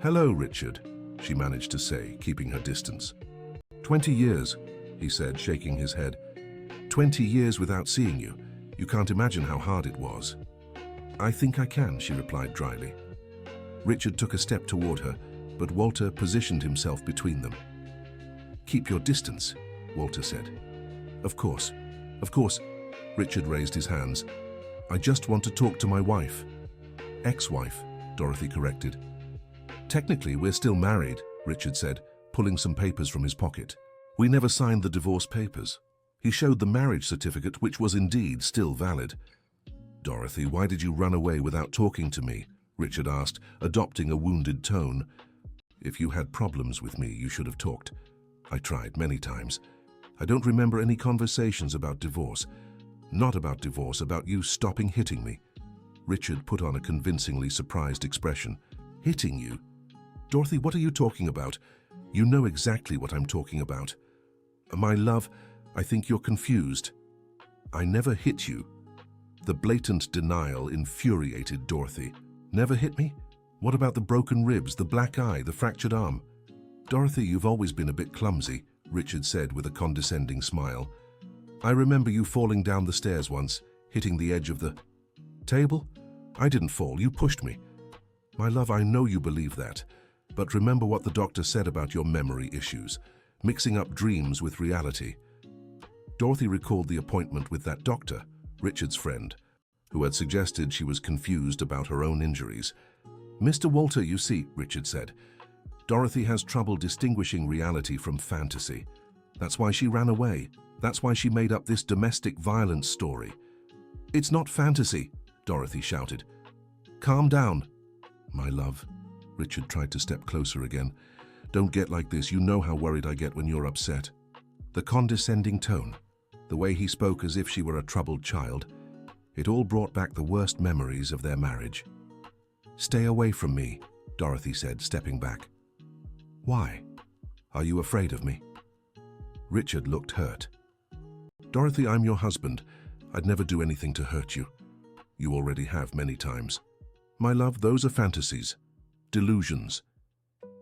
Hello, Richard, she managed to say, keeping her distance. 20 years, he said, shaking his head. 20 years without seeing you. You can't imagine how hard it was. I think I can, she replied dryly. Richard took a step toward her, but Walter positioned himself between them. Keep your distance, Walter said. Of course, Richard raised his hands. I just want to talk to my wife. Ex-wife, Dorothy corrected. Technically, we're still married, Richard said, pulling some papers from his pocket. We never signed the divorce papers. He showed the marriage certificate, which was indeed still valid. Dorothy, why did you run away without talking to me? Richard asked, adopting a wounded tone. If you had problems with me, you should have talked. I tried many times. I don't remember any conversations about divorce. Not about divorce, about you stopping hitting me. Richard put on a convincingly surprised expression. Hitting you? Dorothy, what are you talking about? You know exactly what I'm talking about. My love, I think you're confused. I never hit you. The blatant denial infuriated Dorothy. Never hit me? What about the broken ribs, the black eye, the fractured arm? Dorothy, you've always been a bit clumsy, Richard said with a condescending smile. I remember you falling down the stairs once, hitting the edge of the table. I didn't fall, you pushed me. My love, I know you believe that, but remember what the doctor said about your memory issues, mixing up dreams with reality. Dorothy recalled the appointment with that doctor, Richard's friend, who had suggested she was confused about her own injuries. "Mr. Walter, you see," Richard said, "Dorothy has trouble distinguishing reality from fantasy. That's why she ran away. That's why she made up this domestic violence story." "It's not fantasy," Dorothy shouted. "Calm down." "My love," Richard tried to step closer again. "Don't get like this. You know how worried I get when you're upset." The condescending tone, the way he spoke as if she were a troubled child, it all brought back the worst memories of their marriage. "Stay away from me," Dorothy said, stepping back. "Why? Are you afraid of me?" Richard looked hurt. "Dorothy, I'm your husband. I'd never do anything to hurt you. You already have many times. My love, those are fantasies, delusions.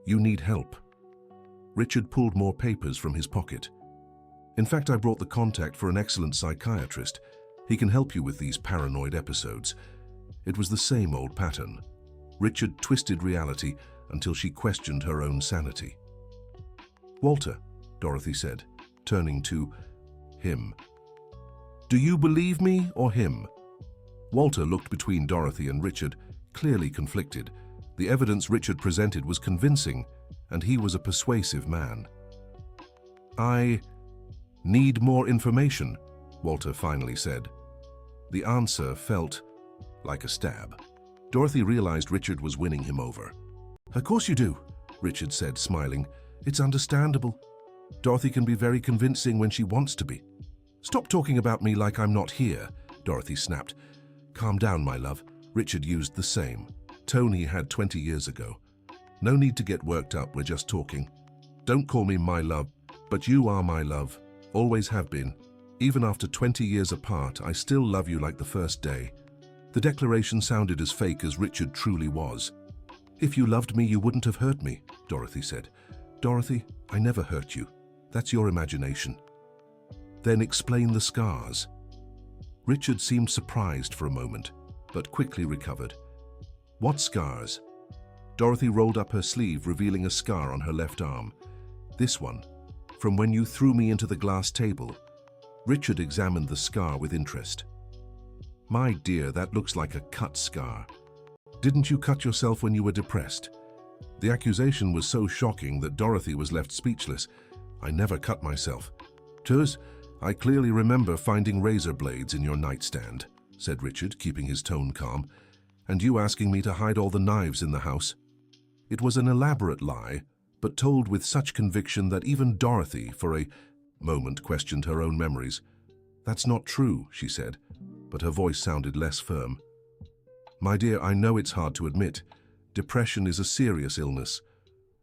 You need help." Richard pulled more papers from his pocket. "In fact, I brought the contact for an excellent psychiatrist. He can help you with these paranoid episodes." It was the same old pattern. Richard twisted reality until she questioned her own sanity. "Walter," Dorothy said, turning to him. "Do you believe me or him?" Walter looked between Dorothy and Richard, clearly conflicted. The evidence Richard presented was convincing, and he was a persuasive man. "I need more information," Walter finally said. The answer felt like a stab. Dorothy realized Richard was winning him over. "Of course you do," Richard said, smiling. "It's understandable. Dorothy can be very convincing when she wants to be." "Stop talking about me like I'm not here," Dorothy snapped. "Calm down, my love." Richard used the same tone he had 20 years ago. "No need to get worked up, we're just talking. Don't call me my love, but you are my love. Always have been. Even after 20 years apart, I still love you like the first day." The declaration sounded as fake as Richard truly was. "If you loved me, you wouldn't have hurt me," Dorothy said. "Dorothy, I never hurt you. That's your imagination." "Then explain the scars." Richard seemed surprised for a moment, but quickly recovered. "What scars?" Dorothy rolled up her sleeve, revealing a scar on her left arm. "This one, from when you threw me into the glass table." Richard examined the scar with interest. "My dear, that looks like a cut scar. Didn't you cut yourself when you were depressed?" The accusation was so shocking that Dorothy was left speechless. "I never cut myself." "Tuz, I clearly remember finding razor blades in your nightstand," said Richard, keeping his tone calm. "And you asking me to hide all the knives in the house." It was an elaborate lie, but told with such conviction that even Dorothy, for a moment, questioned her own memories. "That's not true," she said, but her voice sounded less firm. "My dear, I know it's hard to admit. Depression is a serious illness,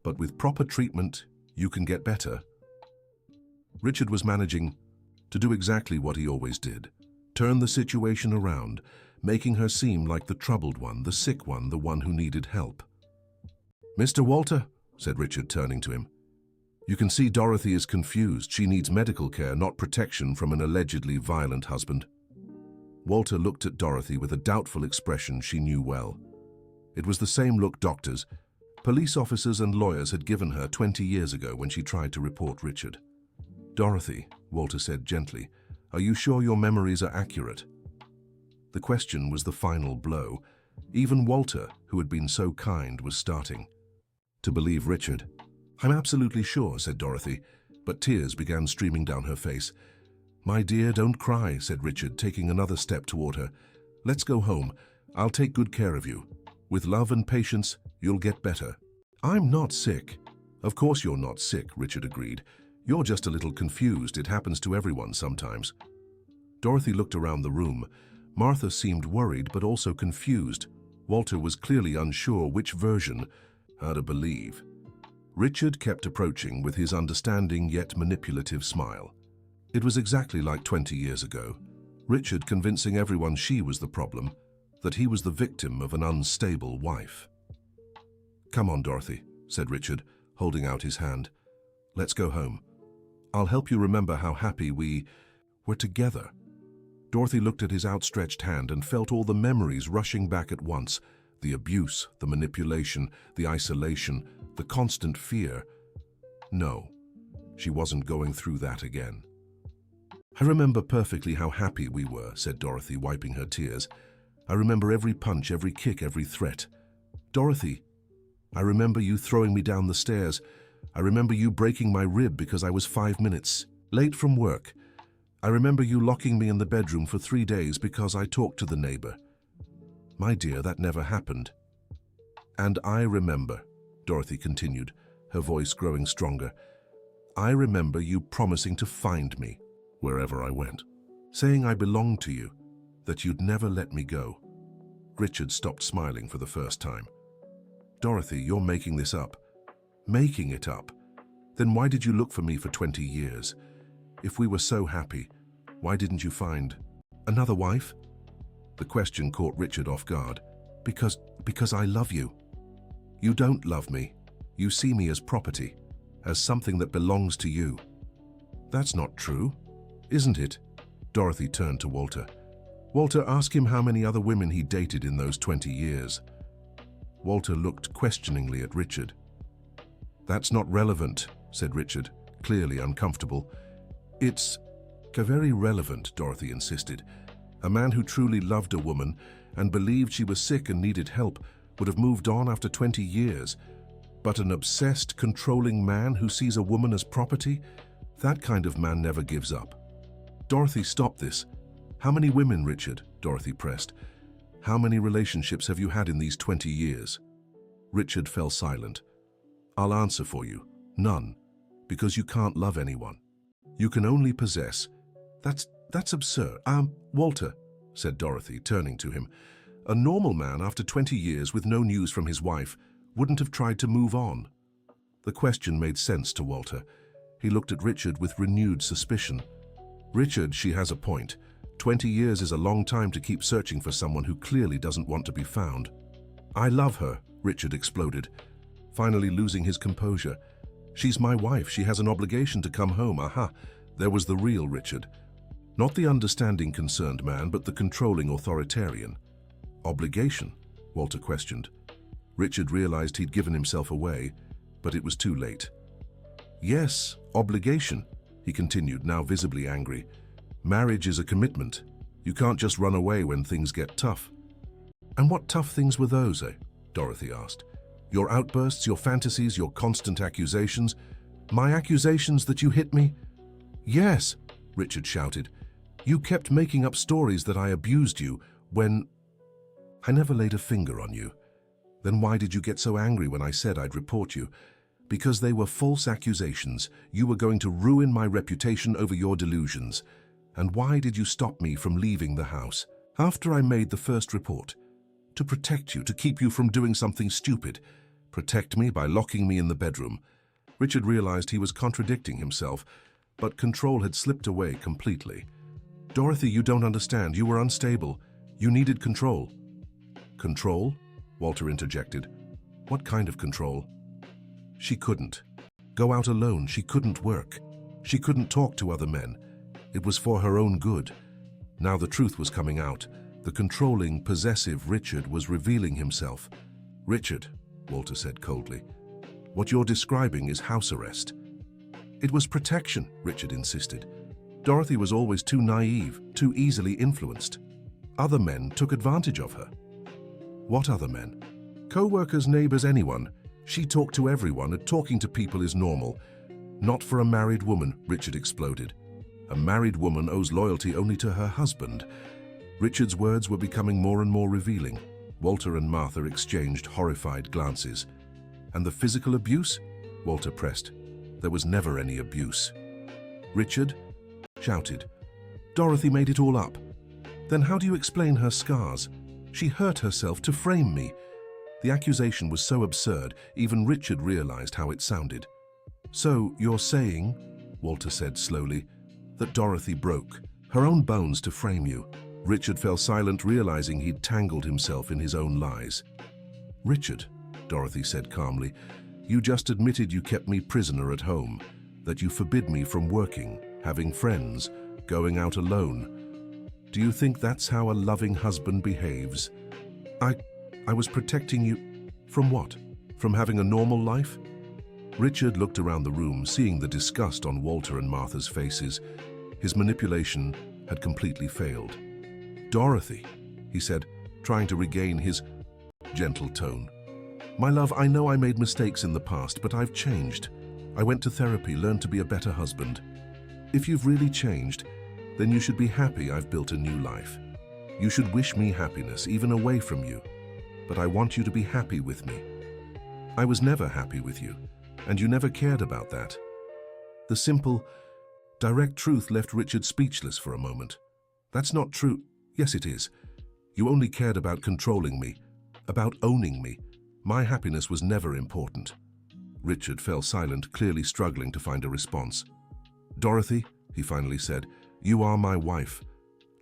but with proper treatment, you can get better." Richard was managing to do exactly what he always did, turn the situation around, making her seem like the troubled one, the sick one, the one who needed help. "Mr. Walter," said Richard, turning to him, "you can see Dorothy is confused. She needs medical care, not protection from an allegedly violent husband." Walter looked at Dorothy with a doubtful expression she knew well. It was the same look doctors, police officers and lawyers had given her 20 years ago when she tried to report Richard. "Dorothy," Walter said gently, "are you sure your memories are accurate?" The question was the final blow. Even Walter, who had been so kind, was starting to believe Richard. "I'm absolutely sure," said Dorothy, but tears began streaming down her face. "My dear, don't cry," said Richard, taking another step toward her. "Let's go home. I'll take good care of you. With love and patience, you'll get better." "I'm not sick." "Of course you're not sick," Richard agreed. "You're just a little confused. It happens to everyone sometimes." Dorothy looked around the room. Martha seemed worried but also confused. Walter was clearly unsure which version to believe. Richard kept approaching with his understanding yet manipulative smile. It was exactly like 20 years ago. Richard convincing everyone she was the problem, that he was the victim of an unstable wife. "Come on, Dorothy," said Richard, holding out his hand. "Let's go home. I'll help you remember how happy we were together." Dorothy looked at his outstretched hand and felt all the memories rushing back at once. The abuse, the manipulation, the isolation, the constant fear. No, she wasn't going through that again. "I remember perfectly how happy we were," said Dorothy, wiping her tears. I remember every punch, every kick, every threat. Dorothy, I remember you throwing me down the stairs. I remember you breaking my rib because I was 5 minutes late from work. I remember you locking me in the bedroom for 3 days because I talked to the neighbor. My dear, that never happened. And I remember, Dorothy continued, her voice growing stronger, I remember you promising to find me wherever I went, saying I belonged to you, that you'd never let me go. Richard stopped smiling for the first time. Dorothy, you're making this up. Making it up? Then why did you look for me for 20 years? If we were so happy, why didn't you find another wife? The question caught Richard off guard. Because I love you. You don't love me. You see me as property, as something that belongs to you. That's not true, isn't it? Dorothy turned to Walter. Walter, ask him how many other women he dated in those 20 years. Walter looked questioningly at Richard. That's not relevant, said Richard, clearly uncomfortable. It's very relevant, Dorothy insisted. A man who truly loved a woman and believed she was sick and needed help would have moved on after 20 years. But an obsessed, controlling man who sees a woman as property, that kind of man never gives up. Dorothy, stop this. How many women, Richard? Dorothy pressed. How many relationships have you had in these 20 years? Richard fell silent. I'll answer for you. None. Because you can't love anyone. You can only possess. That's absurd. Walter, said Dorothy, turning to him. A normal man, after 20 years with no news from his wife, wouldn't have tried to move on. The question made sense to Walter. He looked at Richard with renewed suspicion. Richard, she has a point. 20 years is a long time to keep searching for someone who clearly doesn't want to be found. I love her, Richard exploded, finally losing his composure. She's my wife. She has an obligation to come home. Aha, there was the real Richard. Not the understanding, concerned man, but the controlling authoritarian. Obligation? Walter questioned. Richard realized he'd given himself away, but it was too late. Yes, obligation, he continued, now visibly angry. Marriage is a commitment. You can't just run away when things get tough. And what tough things were those, eh? Dorothy asked. Your outbursts, your fantasies, your constant accusations. My accusations that you hit me? Yes, Richard shouted. You kept making up stories that I abused you when... I never laid a finger on you. Then why did you get so angry when I said I'd report you? Because they were false accusations. You were going to ruin my reputation over your delusions. And why did you stop me from leaving the house after I made the first report? To protect you, to keep you from doing something stupid. Protect me by locking me in the bedroom. Richard realized he was contradicting himself, but control had slipped away completely. Dorothy, you don't understand. You were unstable. You needed control. Control? Walter interjected. What kind of control? She couldn't go out alone. She couldn't work. She couldn't talk to other men. It was for her own good. Now the truth was coming out. The controlling, possessive Richard was revealing himself. Richard, Walter said coldly, what you're describing is house arrest. It was protection, Richard insisted. Dorothy was always too naive, too easily influenced. Other men took advantage of her. What other men? Co-workers, neighbors, anyone. She talked to everyone, and talking to people is normal. Not for a married woman, Richard exploded. A married woman owes loyalty only to her husband. Richard's words were becoming more and more revealing. Walter and Martha exchanged horrified glances. And the physical abuse? Walter pressed. There was never any abuse. Richard shouted. Dorothy made it all up. Then how do you explain her scars? She hurt herself to frame me. The accusation was so absurd, even Richard realized how it sounded. So, you're saying, Walter said slowly, that Dorothy broke her own bones to frame you. Richard fell silent, realizing he'd tangled himself in his own lies. Richard, Dorothy said calmly, you just admitted you kept me prisoner at home, that you forbid me from working, having friends, going out alone. Do you think that's how a loving husband behaves? I was protecting you from what? From having a normal life? Richard looked around the room, seeing the disgust on Walter and Martha's faces. His manipulation had completely failed. Dorothy, he said, trying to regain his gentle tone. My love, I know I made mistakes in the past, but I've changed. I went to therapy, learned to be a better husband. If you've really changed, then you should be happy I've built a new life. You should wish me happiness, even away from you. But I want you to be happy with me. I was never happy with you, and you never cared about that. The simple, direct truth left Richard speechless for a moment. That's not true. Yes, it is. You only cared about controlling me, about owning me. My happiness was never important. Richard fell silent, clearly struggling to find a response. Dorothy, he finally said, you are my wife.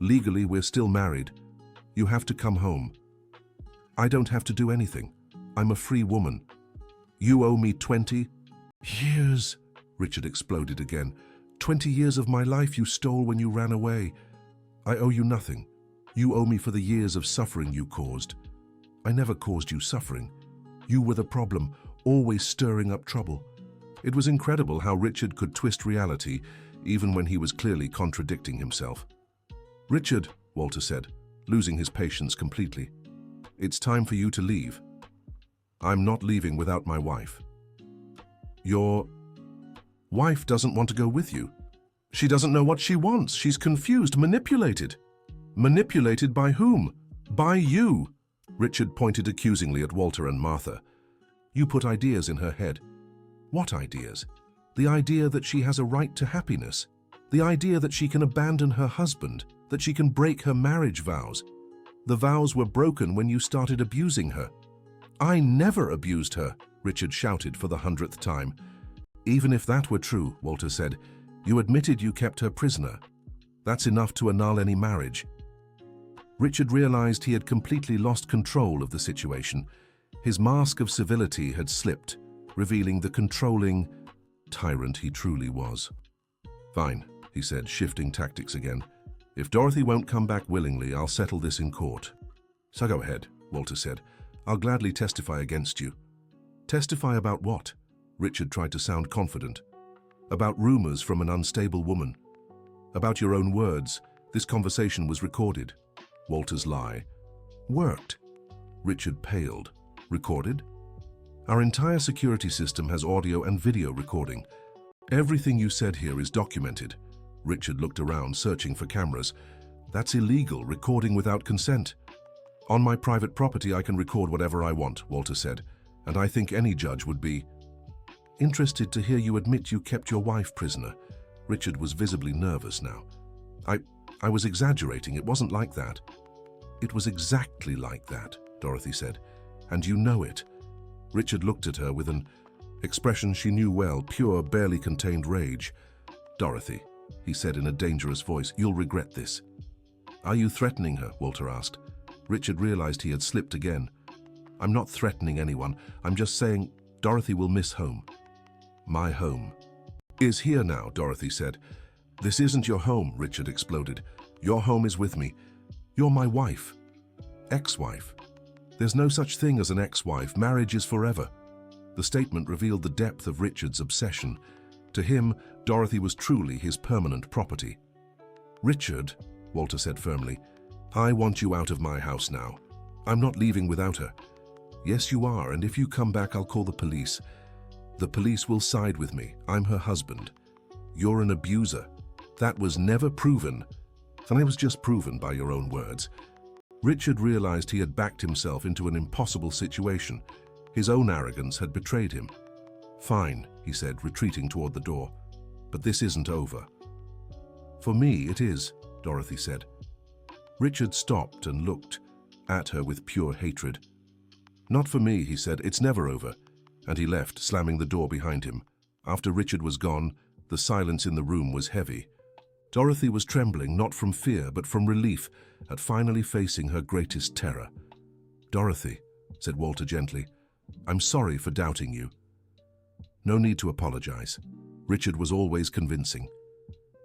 Legally, we're still married. You have to come home. I don't have to do anything. I'm a free woman. You owe me 20 years, Richard exploded again. 20 years of my life you stole when you ran away. I owe you nothing. You owe me for the years of suffering you caused. I never caused you suffering. You were the problem, always stirring up trouble. It was incredible how Richard could twist reality, even when he was clearly contradicting himself. Richard, Walter said, losing his patience completely. It's time for you to leave. I'm not leaving without my wife. Your wife doesn't want to go with you. She doesn't know what she wants. She's confused, manipulated. Manipulated by whom? By you. Richard pointed accusingly at Walter and Martha. You put ideas in her head. What ideas? The idea that she has a right to happiness. The idea that she can abandon her husband, that she can break her marriage vows. The vows were broken when you started abusing her. I never abused her, Richard shouted for the 100th time. Even if that were true, Walter said, you admitted you kept her prisoner. That's enough to annul any marriage. Richard realized he had completely lost control of the situation. His mask of civility had slipped, revealing the controlling tyrant he truly was. Fine, he said, shifting tactics again. If Dorothy won't come back willingly, I'll settle this in court. So go ahead, Walter said. I'll gladly testify against you. Testify about what? Richard tried to sound confident. About rumors from an unstable woman. About your own words. This conversation was recorded. Walter's lie. Worked. Richard paled. Recorded? Our entire security system has audio and video recording. Everything you said here is documented. Richard looked around, searching for cameras. That's illegal, recording without consent. On my private property, I can record whatever I want, Walter said, and I think any judge would be interested to hear you admit you kept your wife prisoner. Richard was visibly nervous now. I was exaggerating. It wasn't like that. It was exactly like that, Dorothy said, and you know it. Richard looked at her with an expression she knew well, pure, barely contained rage. Dorothy, he said in a dangerous voice, you'll regret this. Are you threatening her? Walter asked. Richard realized he had slipped again. I'm not threatening anyone. I'm just saying Dorothy will miss home. My home is here now, Dorothy said. This isn't your home, Richard exploded. Your home is with me. You're my wife. Ex-wife. There's no such thing as an ex-wife. Marriage is forever. The statement revealed the depth of Richard's obsession. To him, Dorothy was truly his permanent property. Richard, Walter said firmly, I want you out of my house now. I'm not leaving without her. Yes, you are, and if you come back, I'll call the police. The police will side with me. I'm her husband. You're an abuser. That was never proven. And it was just proven by your own words. Richard realized he had backed himself into an impossible situation. His own arrogance had betrayed him. Fine, he said, retreating toward the door. But this isn't over. For me, it is, Dorothy said. Richard stopped and looked at her with pure hatred. Not for me, he said. It's never over. And he left, slamming the door behind him. After Richard was gone, the silence in the room was heavy. Dorothy was trembling, not from fear, but from relief at finally facing her greatest terror. Dorothy, said Walter gently, I'm sorry for doubting you. No need to apologize. Richard was always convincing.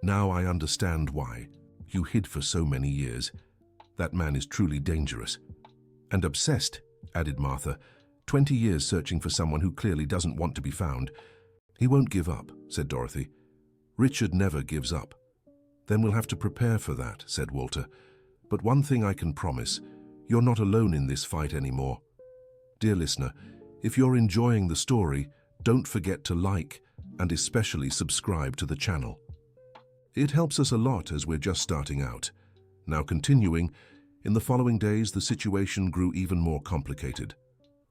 Now I understand why. You hid for so many years. That man is truly dangerous. And obsessed, added Martha. 20 years searching for someone who clearly doesn't want to be found. He won't give up, said Dorothy. Richard never gives up. Then we'll have to prepare for that, said Walter. But one thing I can promise, You're not alone in this fight anymore. Dear listener, if you're enjoying the story, don't forget to like and especially subscribe to the channel. It helps us a lot as we're just starting out. Now continuing, in the following days the situation grew even more complicated.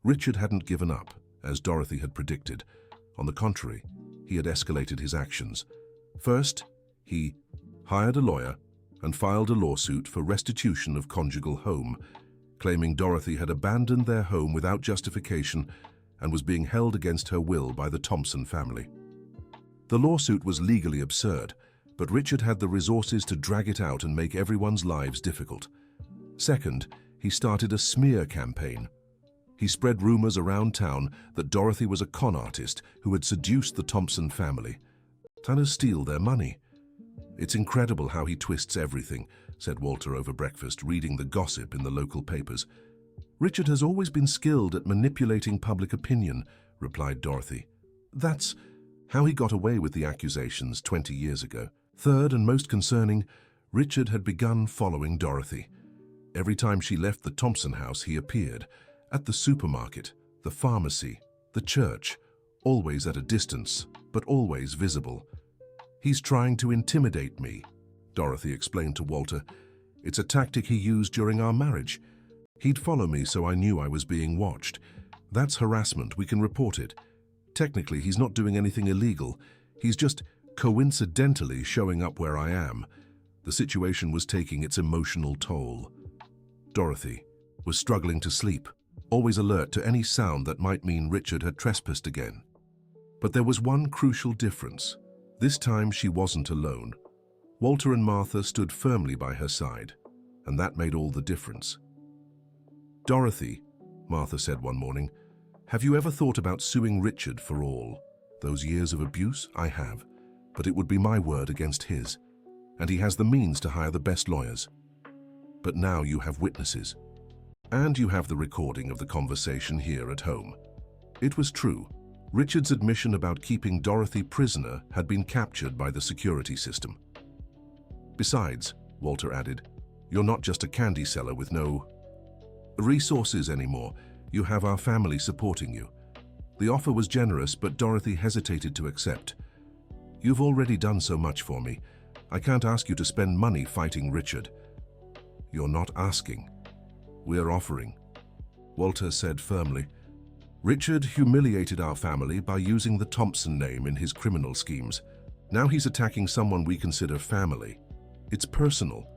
Richard hadn't given up, as Dorothy had predicted. On the contrary, he had escalated his actions. First, he hired a lawyer and filed a lawsuit for restitution of conjugal home, claiming Dorothy had abandoned their home without justification and was being held against her will by the Thompson family. The lawsuit was legally absurd, but Richard had the resources to drag it out and make everyone's lives difficult. Second, he started a smear campaign. He spread rumors around town that Dorothy was a con artist who had seduced the Thompson family, trying to steal their money. It's incredible how he twists everything, said Walter over breakfast, reading the gossip in the local papers. Richard has always been skilled at manipulating public opinion, replied Dorothy. That's how he got away with the accusations 20 years ago. Third, and most concerning, Richard had begun following Dorothy. Every time she left the Thompson house, he appeared. At the supermarket, the pharmacy, the church, always at a distance, but always visible. He's trying to intimidate me, Dorothy explained to Walter. It's a tactic he used during our marriage. He'd follow me so I knew I was being watched. That's harassment, we can report it. Technically, he's not doing anything illegal. He's just coincidentally showing up where I am. The situation was taking its emotional toll. Dorothy was struggling to sleep, always alert to any sound that might mean Richard had trespassed again. But there was one crucial difference. This time she wasn't alone. Walter and Martha stood firmly by her side, and that made all the difference. Dorothy, Martha said one morning, have you ever thought about suing Richard for all those years of abuse? I have, but it would be my word against his, and he has the means to hire the best lawyers. But now you have witnesses, and you have the recording of the conversation here at home. It was true. Richard's admission about keeping Dorothy prisoner had been captured by the security system. Besides, Walter added, you're not just a candy seller with no resources anymore. You have our family supporting you. The offer was generous, but Dorothy hesitated to accept. You've already done so much for me. I can't ask you to spend money fighting Richard. You're not asking. We're offering, Walter said firmly. Richard humiliated our family by using the Thompson name in his criminal schemes. Now he's attacking someone we consider family. It's personal.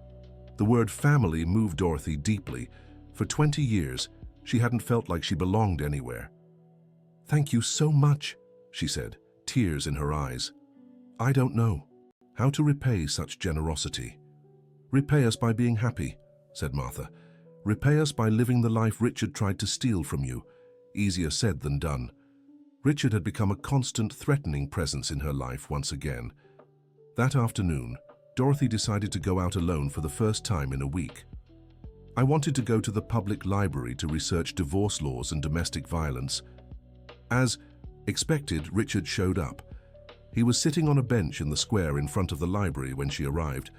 The word family moved Dorothy deeply. For 20 years, she hadn't felt like she belonged anywhere. Thank you so much, she said, tears in her eyes. I don't know how to repay such generosity. Repay us by being happy, said Martha. Repay us by living the life Richard tried to steal from you. Easier said than done. Richard had become a constant, threatening presence in her life once again. That afternoon, Dorothy decided to go out alone for the first time in a week. I wanted to go to the public library to research divorce laws and domestic violence. As expected, Richard showed up. He was sitting on a bench in the square in front of the library when she arrived.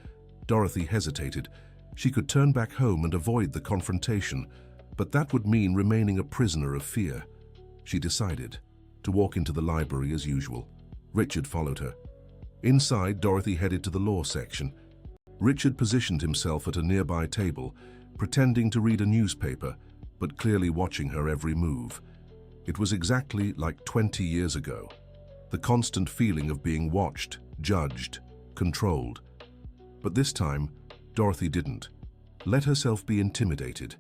Dorothy hesitated. She could turn back home and avoid the confrontation, but that would mean remaining a prisoner of fear. She decided to walk into the library as usual. Richard followed her. Inside, Dorothy headed to the law section. Richard positioned himself at a nearby table, pretending to read a newspaper, but clearly watching her every move. It was exactly like 20 years ago. The constant feeling of being watched, judged, controlled. But this time, Dorothy didn't let herself be intimidated.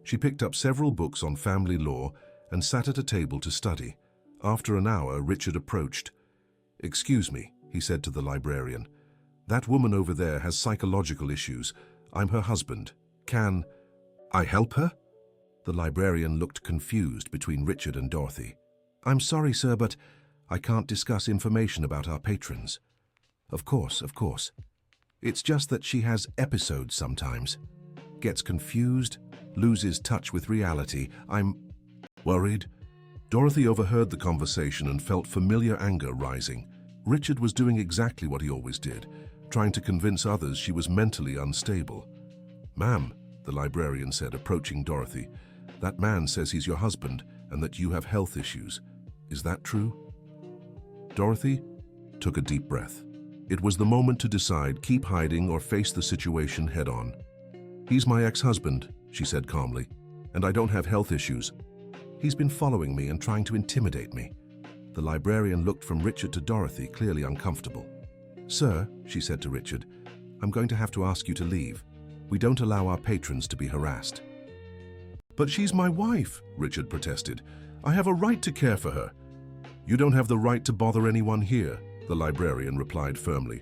She picked up several books on family law and sat at a table to study. After an hour, Richard approached. "Excuse me," he said to the librarian. "That woman over there has psychological issues. I'm her husband. Can I help her?" The librarian looked confused between Richard and Dorothy. "I'm sorry, sir, but I can't discuss information about our patrons." Of course. It's just that she has episodes sometimes. Gets confused, loses touch with reality. I'm worried." Dorothy overheard the conversation and felt familiar anger rising. Richard was doing exactly what he always did, trying to convince others she was mentally unstable. "Ma'am, the librarian said, approaching Dorothy. "That man says he's your husband and that you have health issues. Is that true?" Dorothy took a deep breath. It was the moment to decide, keep hiding or face the situation head-on. "He's my ex-husband," she said calmly, "and I don't have health issues. He's been following me and trying to intimidate me." The librarian looked from Richard to Dorothy, clearly uncomfortable. "Sir," she said to Richard, "I'm going to have to ask you to leave. We don't allow our patrons to be harassed." "But she's my wife," Richard protested. "I have a right to care for her." "You don't have the right to bother anyone here," the librarian replied firmly.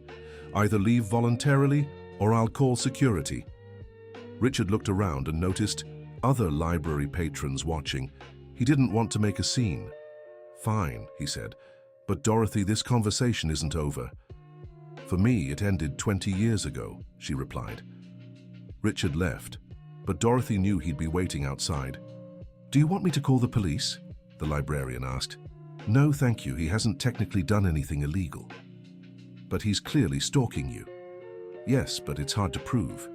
"Either leave voluntarily or I'll call security." Richard looked around and noticed other library patrons watching. He didn't want to make a scene. "Fine," he said, "but Dorothy, this conversation isn't over." "For me, it ended 20 years ago," she replied. Richard left, but Dorothy knew he'd be waiting outside. "Do you want me to call the police?" the librarian asked. "No, thank you. He hasn't technically done anything illegal." "But he's clearly stalking you." "Yes, but it's hard to prove.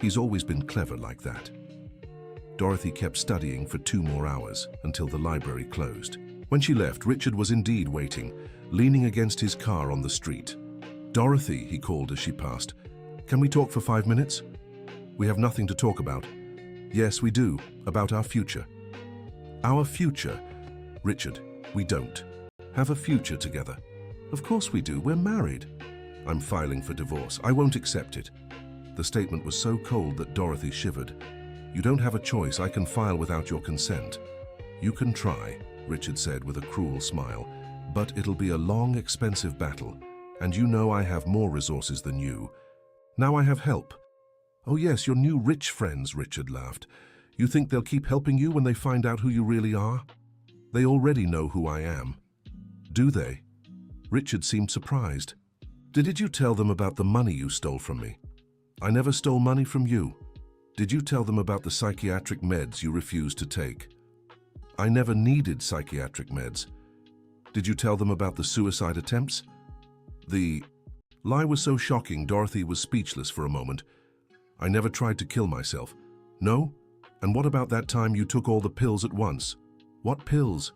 He's always been clever like that." Dorothy kept studying for 2 more hours until the library closed. When she left, Richard was indeed waiting, leaning against his car on the street. "Dorothy," he called as she passed, "can we talk for 5 minutes? We have nothing to talk about." "Yes, we do, about our future." "Our future?" "Richard, we don't have a future together." "Of course we do, we're married." "I'm filing for divorce. I won't accept it." The statement was so cold that Dorothy shivered. "You don't have a choice. I can file without your consent." "You can try," Richard said with a cruel smile, "but it'll be a long, expensive battle, and you know I have more resources than you. Now I have help." "Oh yes, your new rich friends," Richard laughed. "You think they'll keep helping you when they find out who you really are?" "They already know who I am." "Do they?" Richard seemed surprised. Did you tell them about the money you stole from me?" "I never stole money from you." "Did you tell them about the psychiatric meds you refused to take?" "I never needed psychiatric meds." "Did you tell them about the suicide attempts?" The lie was so shocking Dorothy was speechless for a moment. "I never tried to kill myself." "No? And what about that time you took all the pills at once?" "What pills?"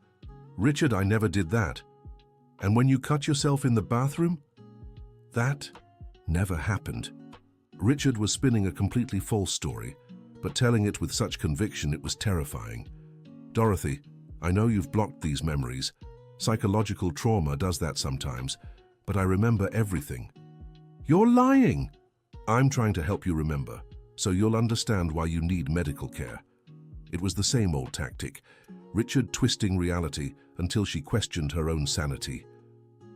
"Richard, I never did that." "And when you cut yourself in the bathroom?" "That never happened." Richard was spinning a completely false story, but telling it with such conviction it was terrifying. "Dorothy, I know you've blocked these memories. Psychological trauma does that sometimes, but I remember everything." "You're lying!" "I'm trying to help you remember, so you'll understand why you need medical care." It was the same old tactic, Richard twisting reality until she questioned her own sanity.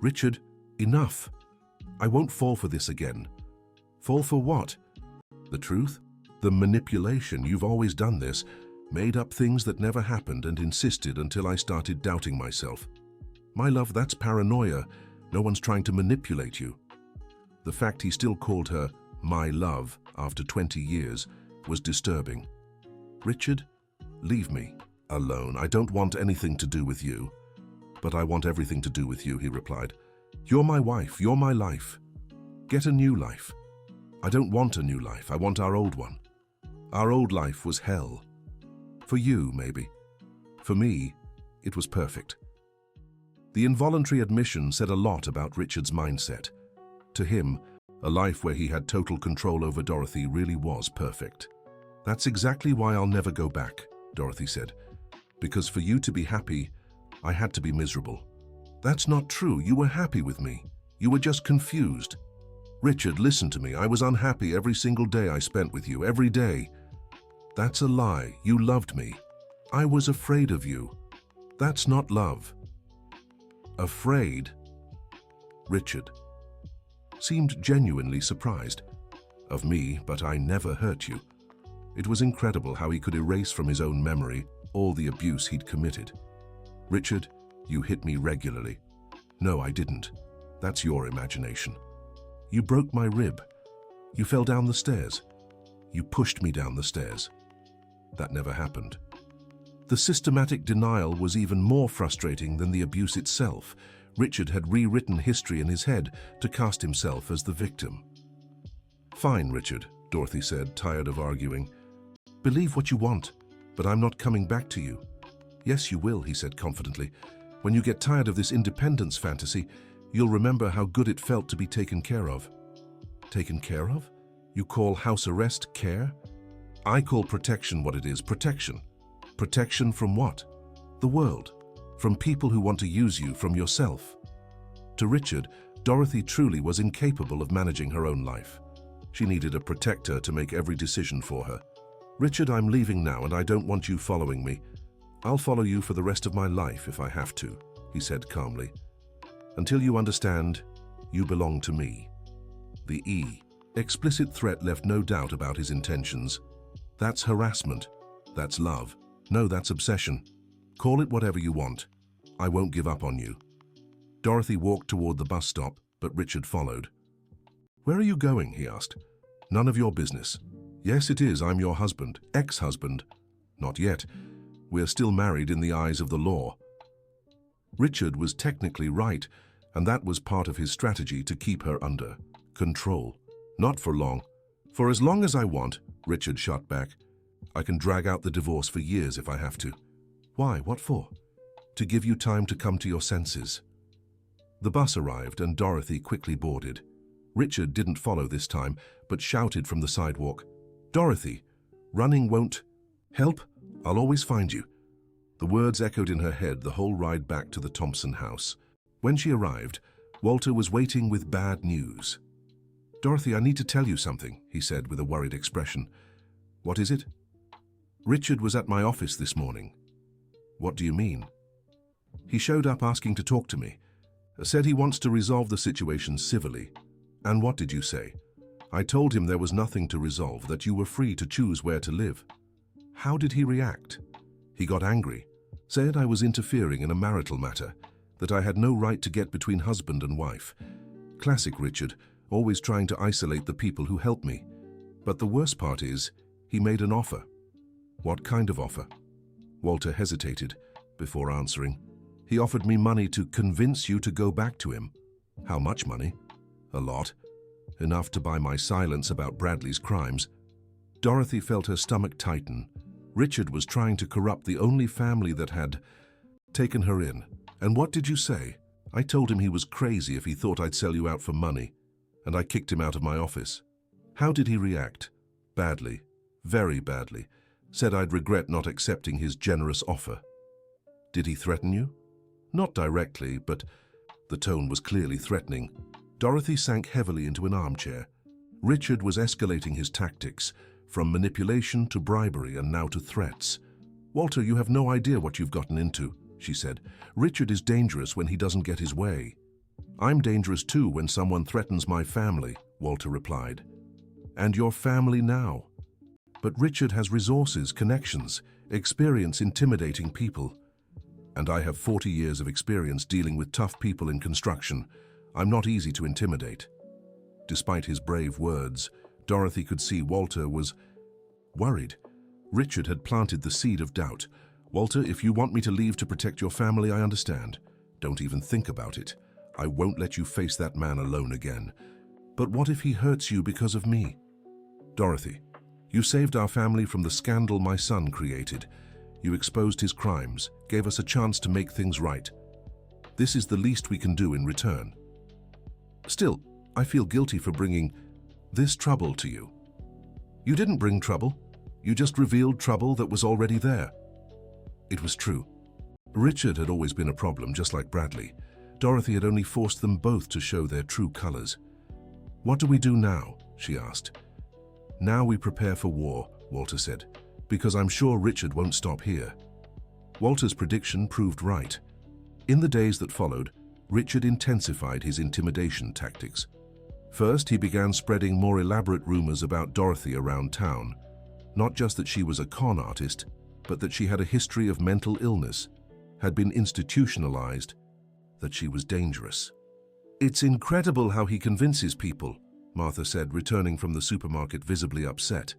"Richard, enough. I won't fall for this again." "Fall for what?" "The truth? The manipulation. You've always done this. Made up things that never happened and insisted until I started doubting myself." "My love, that's paranoia. No one's trying to manipulate you." The fact he still called her my love after 20 years was disturbing. "Richard, leave me alone. I don't want anything to do with you." "But I want everything to do with you," he replied. "You're my wife. You're my life. Get a new life." "I don't want a new life. I want our old one." "Our old life was hell." "For you, maybe. For me, it was perfect." The involuntary admission said a lot about Richard's mindset. To him, a life where he had total control over Dorothy really was perfect. "That's exactly why I'll never go back," Dorothy said. "Because for you to be happy, I had to be miserable." "That's not true. You were happy with me. You were just confused." "Richard, listen to me. I was unhappy every single day I spent with you, every day." "That's a lie. You loved me." "I was afraid of you." "That's not love." "Afraid?" Richard seemed genuinely surprised. "Of me, but I never hurt you." It was incredible how he could erase from his own memory all the abuse he'd committed. "Richard, you hit me regularly." "No, I didn't. That's your imagination." "You broke my rib." "You fell down the stairs." "You pushed me down the stairs." "That never happened." The systematic denial was even more frustrating than the abuse itself. Richard had rewritten history in his head to cast himself as the victim. "Fine, Richard," Dorothy said, tired of arguing. Believe what you want, but I'm not coming back to you. Yes, you will, he said confidently. When you get tired of this independence fantasy, you'll remember how good it felt to be taken care of. Taken care of? You call house arrest care? I call protection what it is, protection. Protection from what? The world. From people who want to use you, from yourself. To Richard, Dorothy truly was incapable of managing her own life. She needed a protector to make every decision for her. Richard, I'm leaving now and I don't want you following me. I'll follow you for the rest of my life if I have to, he said calmly. Until you understand, you belong to me. The explicit threat left no doubt about his intentions. That's harassment. That's love. No, that's obsession. Call it whatever you want. I won't give up on you. Dorothy walked toward the bus stop, but Richard followed. Where are you going? He asked. None of your business. Yes, it is. I'm your husband. Ex-husband. Not yet. We're still married in the eyes of the law. Richard was technically right, and that was part of his strategy to keep her under control. Not for long. For as long as I want, Richard shot back. I can drag out the divorce for years if I have to. Why? What for? To give you time to come to your senses. The bus arrived and Dorothy quickly boarded. Richard didn't follow this time, but shouted from the sidewalk, Dorothy, running won't help. I'll always find you. The words echoed in her head the whole ride back to the Thompson house. When she arrived, Walter was waiting with bad news. Dorothy, I need to tell you something, he said with a worried expression. What is it? Richard was at my office this morning. What do you mean? He showed up asking to talk to me. Said he wants to resolve the situation civilly. And what did you say? I told him there was nothing to resolve, that you were free to choose where to live. How did he react? He got angry, said I was interfering in a marital matter, that I had no right to get between husband and wife. Classic Richard, always trying to isolate the people who help me. But the worst part is, he made an offer. What kind of offer? Walter hesitated before answering. He offered me money to convince you to go back to him. How much money? A lot. Enough to buy my silence about Bradley's crimes. Dorothy felt her stomach tighten. Richard was trying to corrupt the only family that had taken her in. And what did you say? I told him he was crazy if he thought I'd sell you out for money. And I kicked him out of my office. How did he react? Badly. Very badly. Said I'd regret not accepting his generous offer. Did he threaten you? Not directly, but the tone was clearly threatening. Dorothy sank heavily into an armchair. Richard was escalating his tactics, from manipulation to bribery and now to threats. Walter, you have no idea what you've gotten into, she said. Richard is dangerous when he doesn't get his way. I'm dangerous too when someone threatens my family, Walter replied. And your family now. But Richard has resources, connections, experience intimidating people. And I have 40 years of experience dealing with tough people in construction. I'm not easy to intimidate. Despite his brave words, Dorothy could see Walter was worried. Richard had planted the seed of doubt. Walter, if you want me to leave to protect your family, I understand. Don't even think about it. I won't let you face that man alone again. But what if he hurts you because of me? Dorothy, you saved our family from the scandal my son created. You exposed his crimes, gave us a chance to make things right. This is the least we can do in return. Still, I feel guilty for bringing this trouble to you. You didn't bring trouble. You just revealed trouble that was already there. It was true. Richard had always been a problem, just like Bradley. Dorothy had only forced them both to show their true colors. What do we do now? She asked. Now we prepare for war, Walter said, because I'm sure Richard won't stop here. Walter's prediction proved right. In the days that followed, Richard intensified his intimidation tactics. First, he began spreading more elaborate rumors about Dorothy around town. Not just that she was a con artist, but that she had a history of mental illness, had been institutionalized, that she was dangerous. It's incredible how he convinces people, Martha said, returning from the supermarket visibly upset.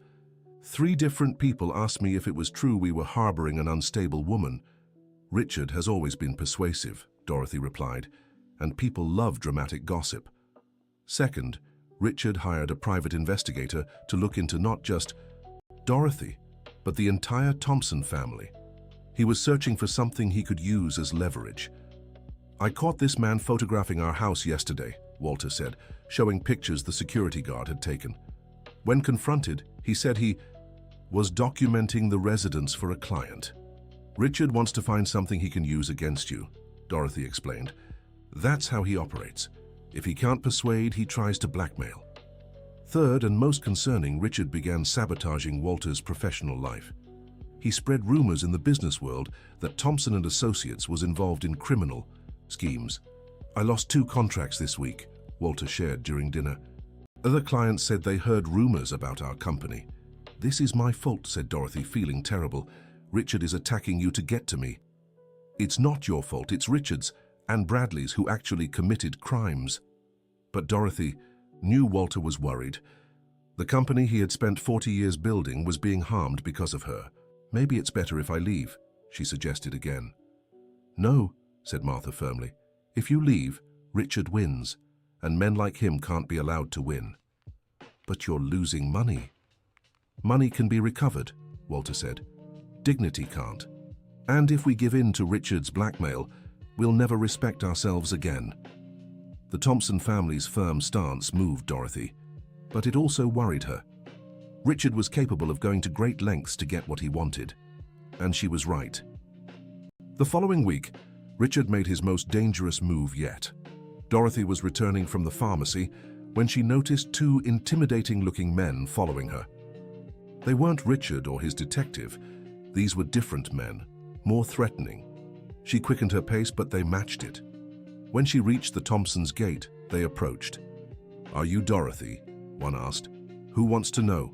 3 different people asked me if it was true we were harboring an unstable woman. Richard has always been persuasive, Dorothy replied, and people love dramatic gossip. Second, Richard hired a private investigator to look into not just Dorothy, but the entire Thompson family. He was searching for something he could use as leverage. "I caught this man photographing our house yesterday," Walter said, showing pictures the security guard had taken. When confronted, he said he was documenting the residence for a client. "Richard wants to find something he can use against you," Dorothy explained. "That's how he operates. If he can't persuade, he tries to blackmail." Third, and most concerning, Richard began sabotaging Walter's professional life. He spread rumors in the business world that Thompson and Associates was involved in criminal schemes. "I lost 2 contracts this week," Walter shared during dinner. "Other clients said they heard rumors about our company." "This is my fault," said Dorothy, feeling terrible. "Richard is attacking you to get to me." "It's not your fault, it's Richard's and Bradley's who actually committed crimes." But Dorothy knew Walter was worried. The company he had spent 40 years building was being harmed because of her. "Maybe it's better if I leave," she suggested again. "No," said Martha firmly. "If you leave, Richard wins, and men like him can't be allowed to win." "But you're losing money." "Money can be recovered," Walter said. "Dignity can't. And if we give in to Richard's blackmail, we'll never respect ourselves again." The Thompson family's firm stance moved Dorothy, but it also worried her. Richard was capable of going to great lengths to get what he wanted, and she was right. The following week, Richard made his most dangerous move yet. Dorothy was returning from the pharmacy when she noticed 2 intimidating-looking men following her. They weren't Richard or his detective. These were different men, more threatening. She quickened her pace, but they matched it. When she reached the Thompsons' gate, they approached. "Are you Dorothy?" one asked. "Who wants to know?"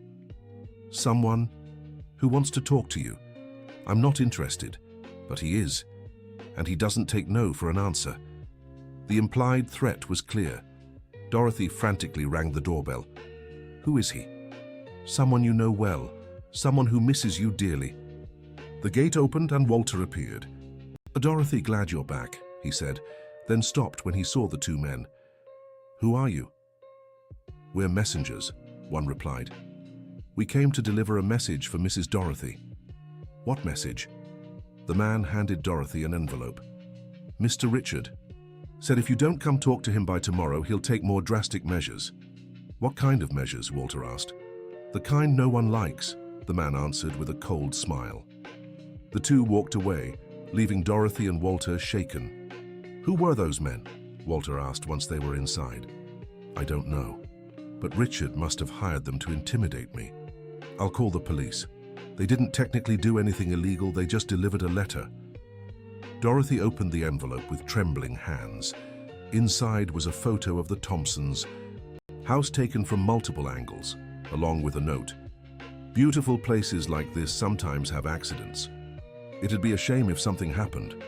"Someone who wants to talk to you. I'm not interested, but he is, and he doesn't take no for an answer." The implied threat was clear. Dorothy frantically rang the doorbell. "Who is he?" "Someone you know well, someone who misses you dearly." The gate opened and Walter appeared. "Dorothy, glad you're back," he said, then stopped when he saw the 2 men. "Who are you?" "We're messengers," one replied. "We came to deliver a message for Mrs. Dorothy." "What message?" The man handed Dorothy an envelope. "Mr. Richard said if you don't come talk to him by tomorrow, he'll take more drastic measures." "What kind of measures?" Walter asked. "The kind no one likes," the man answered with a cold smile. The 2 walked away, leaving Dorothy and Walter shaken. "Who were those men?" Walter asked once they were inside. "I don't know, but Richard must have hired them to intimidate me. I'll call the police. They didn't technically do anything illegal, they just delivered a letter." Dorothy opened the envelope with trembling hands. Inside was a photo of the Thompsons, house taken from multiple angles, along with a note. "Beautiful places like this sometimes have accidents. It'd be a shame if something happened.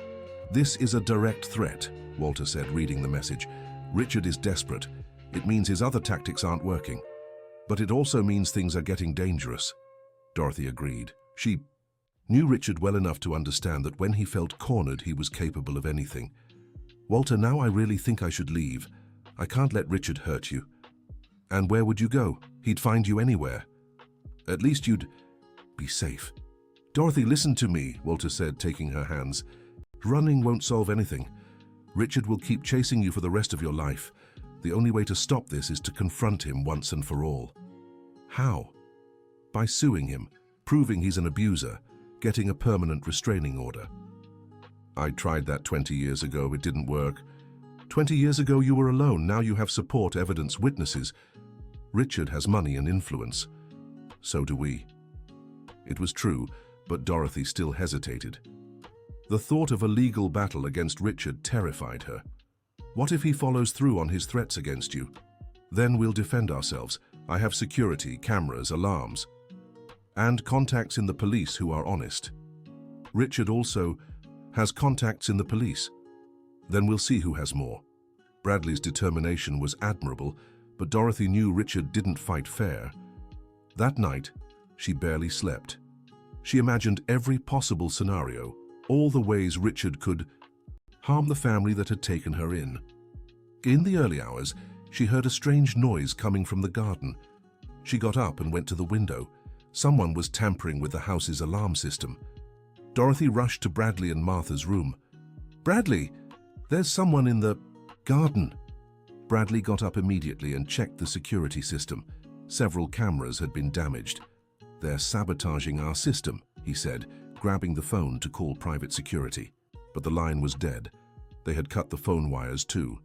This is a direct threat," Walter said, reading the message. "Richard is desperate. It means his other tactics aren't working. But it also means things are getting dangerous." Dorothy agreed. She knew Richard well enough to understand that when he felt cornered, he was capable of anything. "Walter, now I really think I should leave. I can't let Richard hurt you." "And where would you go? He'd find you anywhere." "At least you'd be safe." "Dorothy, listen to me," Walter said, taking her hands. "Running won't solve anything. Richard will keep chasing you for the rest of your life. The only way to stop this is to confront him once and for all." "How?" "By suing him, proving he's an abuser, getting a permanent restraining order." "I tried that 20 years ago. It didn't work." 20 years ago you were alone. Now you have support, evidence, witnesses. Richard has money and influence. So do we." It was true, but Dorothy still hesitated. The thought of a legal battle against Richard terrified her. "What if he follows through on his threats against you? Then we'll defend ourselves. I have security, cameras, alarms, and contacts in the police who are honest. Richard also has contacts in the police. Then we'll see who has more." Bradley's determination was admirable, but Dorothy knew Richard didn't fight fair. That night, she barely slept. She imagined every possible scenario, all the ways Richard could harm the family that had taken her in. In the early hours, she heard a strange noise coming from the garden. She got up and went to the window. Someone was tampering with the house's alarm system. Dorothy rushed to Bradley and Martha's room. "Bradley, there's someone in the garden." Bradley got up immediately and checked the security system. Several cameras had been damaged. "They're sabotaging our system," he said, grabbing the phone to call private security. But the line was dead. They had cut the phone wires too.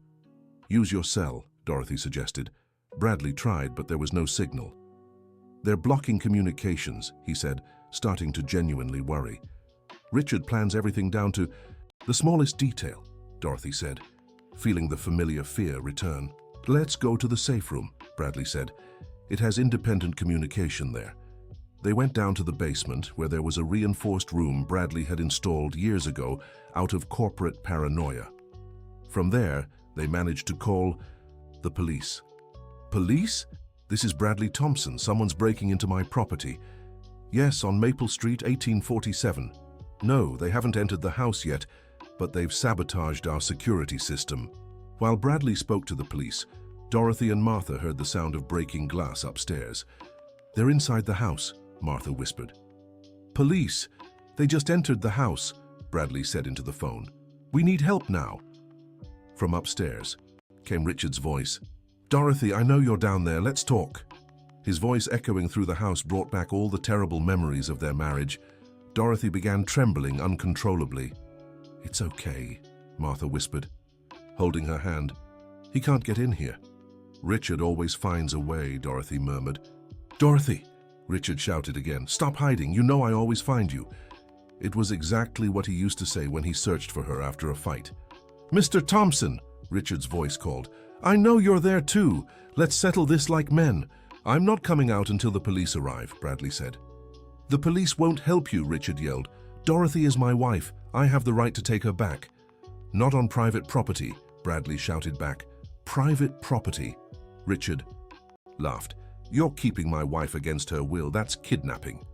"Use your cell," Dorothy suggested. Bradley tried, but there was no signal. "They're blocking communications," he said, starting to genuinely worry. "Richard plans everything down to the smallest detail," Dorothy said, feeling the familiar fear return. "Let's go to the safe room," Bradley said. "It has independent communication there." They went down to the basement, where there was a reinforced room Bradley had installed years ago out of corporate paranoia. From there, they managed to call the police. "Police? This is Bradley Thompson. Someone's breaking into my property." "Yes, on Maple Street, 1847. "No, they haven't entered the house yet, but they've sabotaged our security system." While Bradley spoke to the police, Dorothy and Martha heard the sound of breaking glass upstairs. "They're inside the house," Martha whispered. "Police! They just entered the house," Bradley said into the phone. "We need help now." From upstairs came Richard's voice. "Dorothy, I know you're down there. Let's talk." His voice echoing through the house brought back all the terrible memories of their marriage. Dorothy began trembling uncontrollably. "It's okay," Martha whispered, holding her hand. "He can't get in here." "Richard always finds a way," Dorothy murmured. "Dorothy!" Richard shouted again. "Stop hiding. You know I always find you." It was exactly what he used to say when he searched for her after a fight. "Mr. Thompson!" Richard's voice called. "I know you're there too. Let's settle this like men." "I'm not coming out until the police arrive," Bradley said. "The police won't help you," Richard yelled. "Dorothy is my wife. I have the right to take her back." "Not on private property," Bradley shouted back. "Private property," Richard laughed. "You're keeping my wife against her will. That's kidnapping."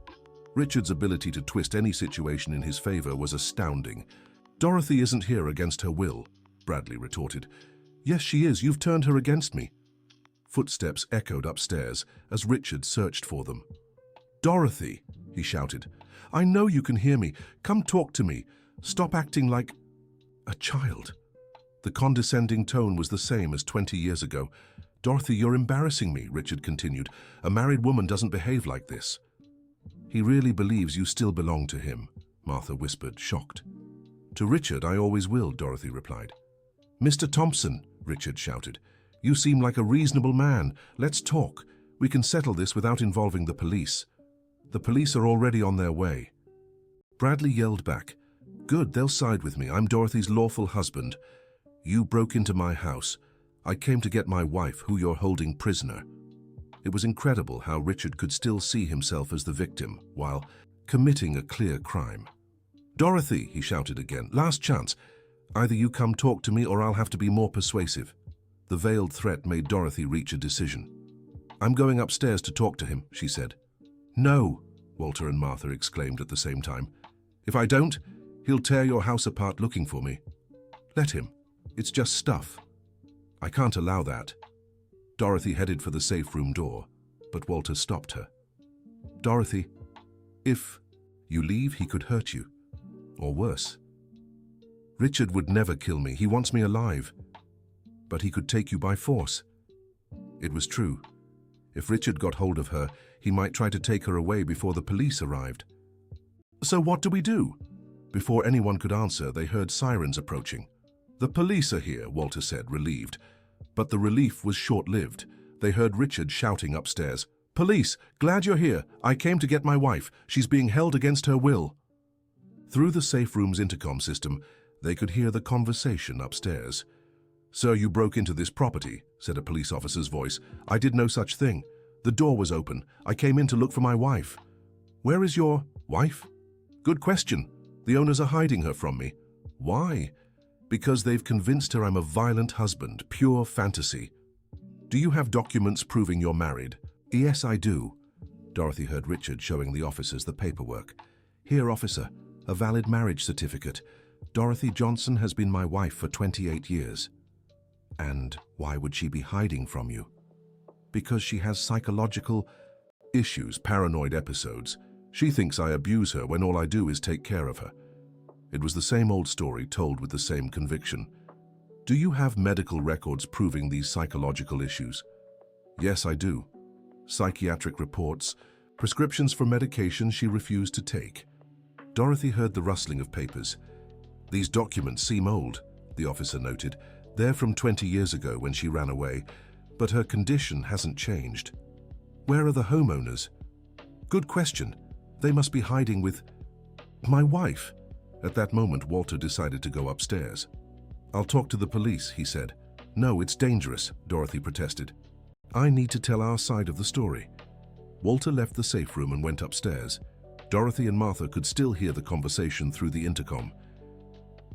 Richard's ability to twist any situation in his favor was astounding. "Dorothy isn't here against her will," Bradley retorted. "Yes, she is. You've turned her against me." Footsteps echoed upstairs as Richard searched for them. "Dorothy," he shouted. "I know you can hear me. Come talk to me. Stop acting like a child." The condescending tone was the same as 20 years ago. "Dorothy, you're embarrassing me," Richard continued. "A married woman doesn't behave like this." "He really believes you still belong to him," Martha whispered, shocked. "To Richard, I always will," Dorothy replied. "Mr. Thompson," Richard shouted. "You seem like a reasonable man. Let's talk. We can settle this without involving the police." "The police are already on their way." Bradley yelled back. "Good, they'll side with me. I'm Dorothy's lawful husband. You broke into my house. I came to get my wife, who you're holding prisoner." It was incredible how Richard could still see himself as the victim, while committing a clear crime. "Dorothy," he shouted again, "last chance. Either you come talk to me or I'll have to be more persuasive." The veiled threat made Dorothy reach a decision. "I'm going upstairs to talk to him," she said. "No," Walter and Martha exclaimed at the same time. "If I don't, he'll tear your house apart looking for me." "Let him. It's just stuff." "I can't allow that." Dorothy headed for the safe room door, but Walter stopped her. "Dorothy, if you leave, he could hurt you. Or worse. Richard would never kill me. He wants me alive. But he could take you by force." It was true. If Richard got hold of her, he might try to take her away before the police arrived. "So what do we do?" Before anyone could answer, they heard sirens approaching. "The police are here," Walter said, relieved. But the relief was short-lived. They heard Richard shouting upstairs. "Police! Glad you're here. I came to get my wife. She's being held against her will." Through the safe room's intercom system, they could hear the conversation upstairs. "Sir, you broke into this property," said a police officer's voice. "I did no such thing. The door was open. I came in to look for my wife." "Where is your wife?" "Good question. The owners are hiding her from me." "Why?" "Because they've convinced her I'm a violent husband, pure fantasy." "Do you have documents proving you're married?" "Yes, I do." Dorothy heard Richard showing the officers the paperwork. "Here, officer, a valid marriage certificate. Dorothy Johnson has been my wife for 28 years. "And why would she be hiding from you?" "Because she has psychological..." Issues, paranoid episodes. She thinks I abuse her when all I do is take care of her. It was the same old story told with the same conviction. Do you have medical records proving these psychological issues? Yes, I do. Psychiatric reports, prescriptions for medication she refused to take. Dorothy heard the rustling of papers. These documents seem old, the officer noted. They're from 20 years ago when she ran away, but her condition hasn't changed. Where are the homeowners? Good question. They must be hiding with my wife. At that moment, Walter decided to go upstairs. I'll talk to the police, he said. No, it's dangerous, Dorothy protested. I need to tell our side of the story. Walter left the safe room and went upstairs. Dorothy and Martha could still hear the conversation through the intercom.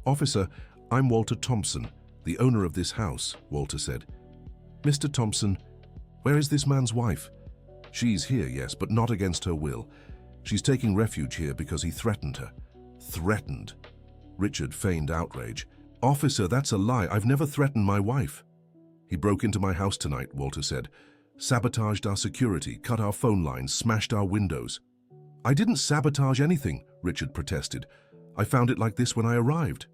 Officer, I'm Walter Thompson, the owner of this house, Walter said. Mr. Thompson, where is this man's wife? She's here, yes, but not against her will. She's taking refuge here because he threatened her. Threatened? Richard feigned outrage. Officer, that's a lie. I've never threatened my wife. He broke into my house tonight, Walter said. Sabotaged our security, cut our phone lines, smashed our windows. I didn't sabotage anything, Richard protested. I found it like this when I arrived.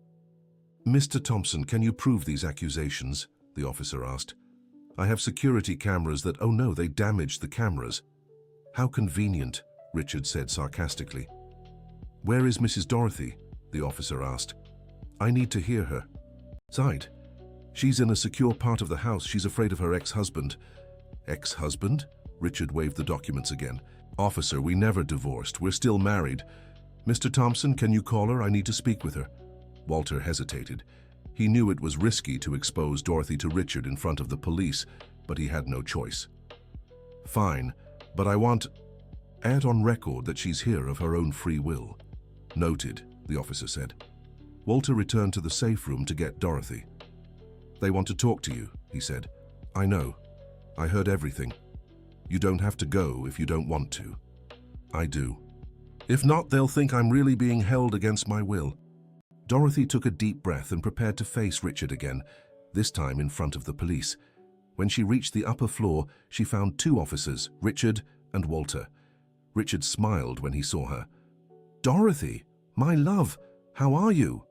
Mr. Thompson, can you prove these accusations? The officer asked. I have security cameras that, oh no, they damaged the cameras. How convenient, Richard said sarcastically. Where is Mrs. Dorothy? The officer asked. I need to hear her. Side. She's in a secure part of the house. She's afraid of her ex-husband. Ex-husband? Richard waved the documents again. Officer, we never divorced. We're still married. Mr. Thompson, can you call her? I need to speak with her. Walter hesitated. He knew it was risky to expose Dorothy to Richard in front of the police, but he had no choice. Fine, but I want it on record that she's here of her own free will. Noted, the officer said. Walter returned to the safe room to get Dorothy. They want to talk to you, he said. I know. I heard everything. You don't have to go if you don't want to. I do. If not, they'll think I'm really being held against my will. Dorothy took a deep breath and prepared to face Richard again, this time in front of the police. When she reached the upper floor, she found two officers, Richard and Walter. Richard smiled when he saw her. Dorothy, my love, how are you?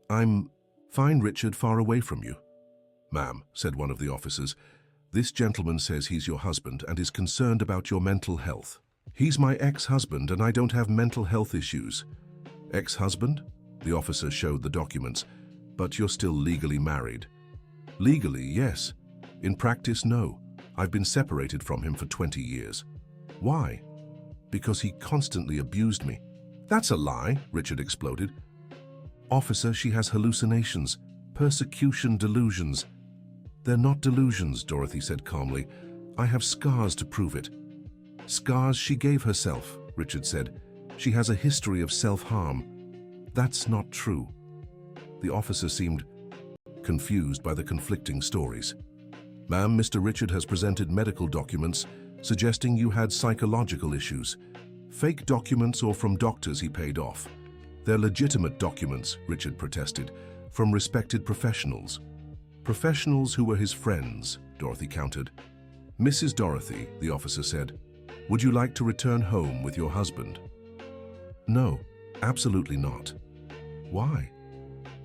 I'm fine, Richard, far away from you. Ma'am, said one of the officers, this gentleman says he's your husband and is concerned about your mental health. He's my ex-husband and I don't have mental health issues. Ex-husband? The officer showed the documents. But you're still legally married. Legally, yes. In practice, no. I've been separated from him for 20 years. Why? Because he constantly abused me. That's a lie, Richard exploded. Officer, she has hallucinations, persecution delusions. They're not delusions, Dorothy said calmly. I have scars to prove it. Scars she gave herself, Richard said. She has a history of self-harm. That's not true. The officer seemed confused by the conflicting stories. Ma'am, Mr. Richard has presented medical documents suggesting you had psychological issues. Fake documents or from doctors he paid off. They're legitimate documents, Richard protested, from respected professionals. Professionals who were his friends, Dorothy countered. Mrs. Dorothy, the officer said, would you like to return home with your husband? No, absolutely not. Why?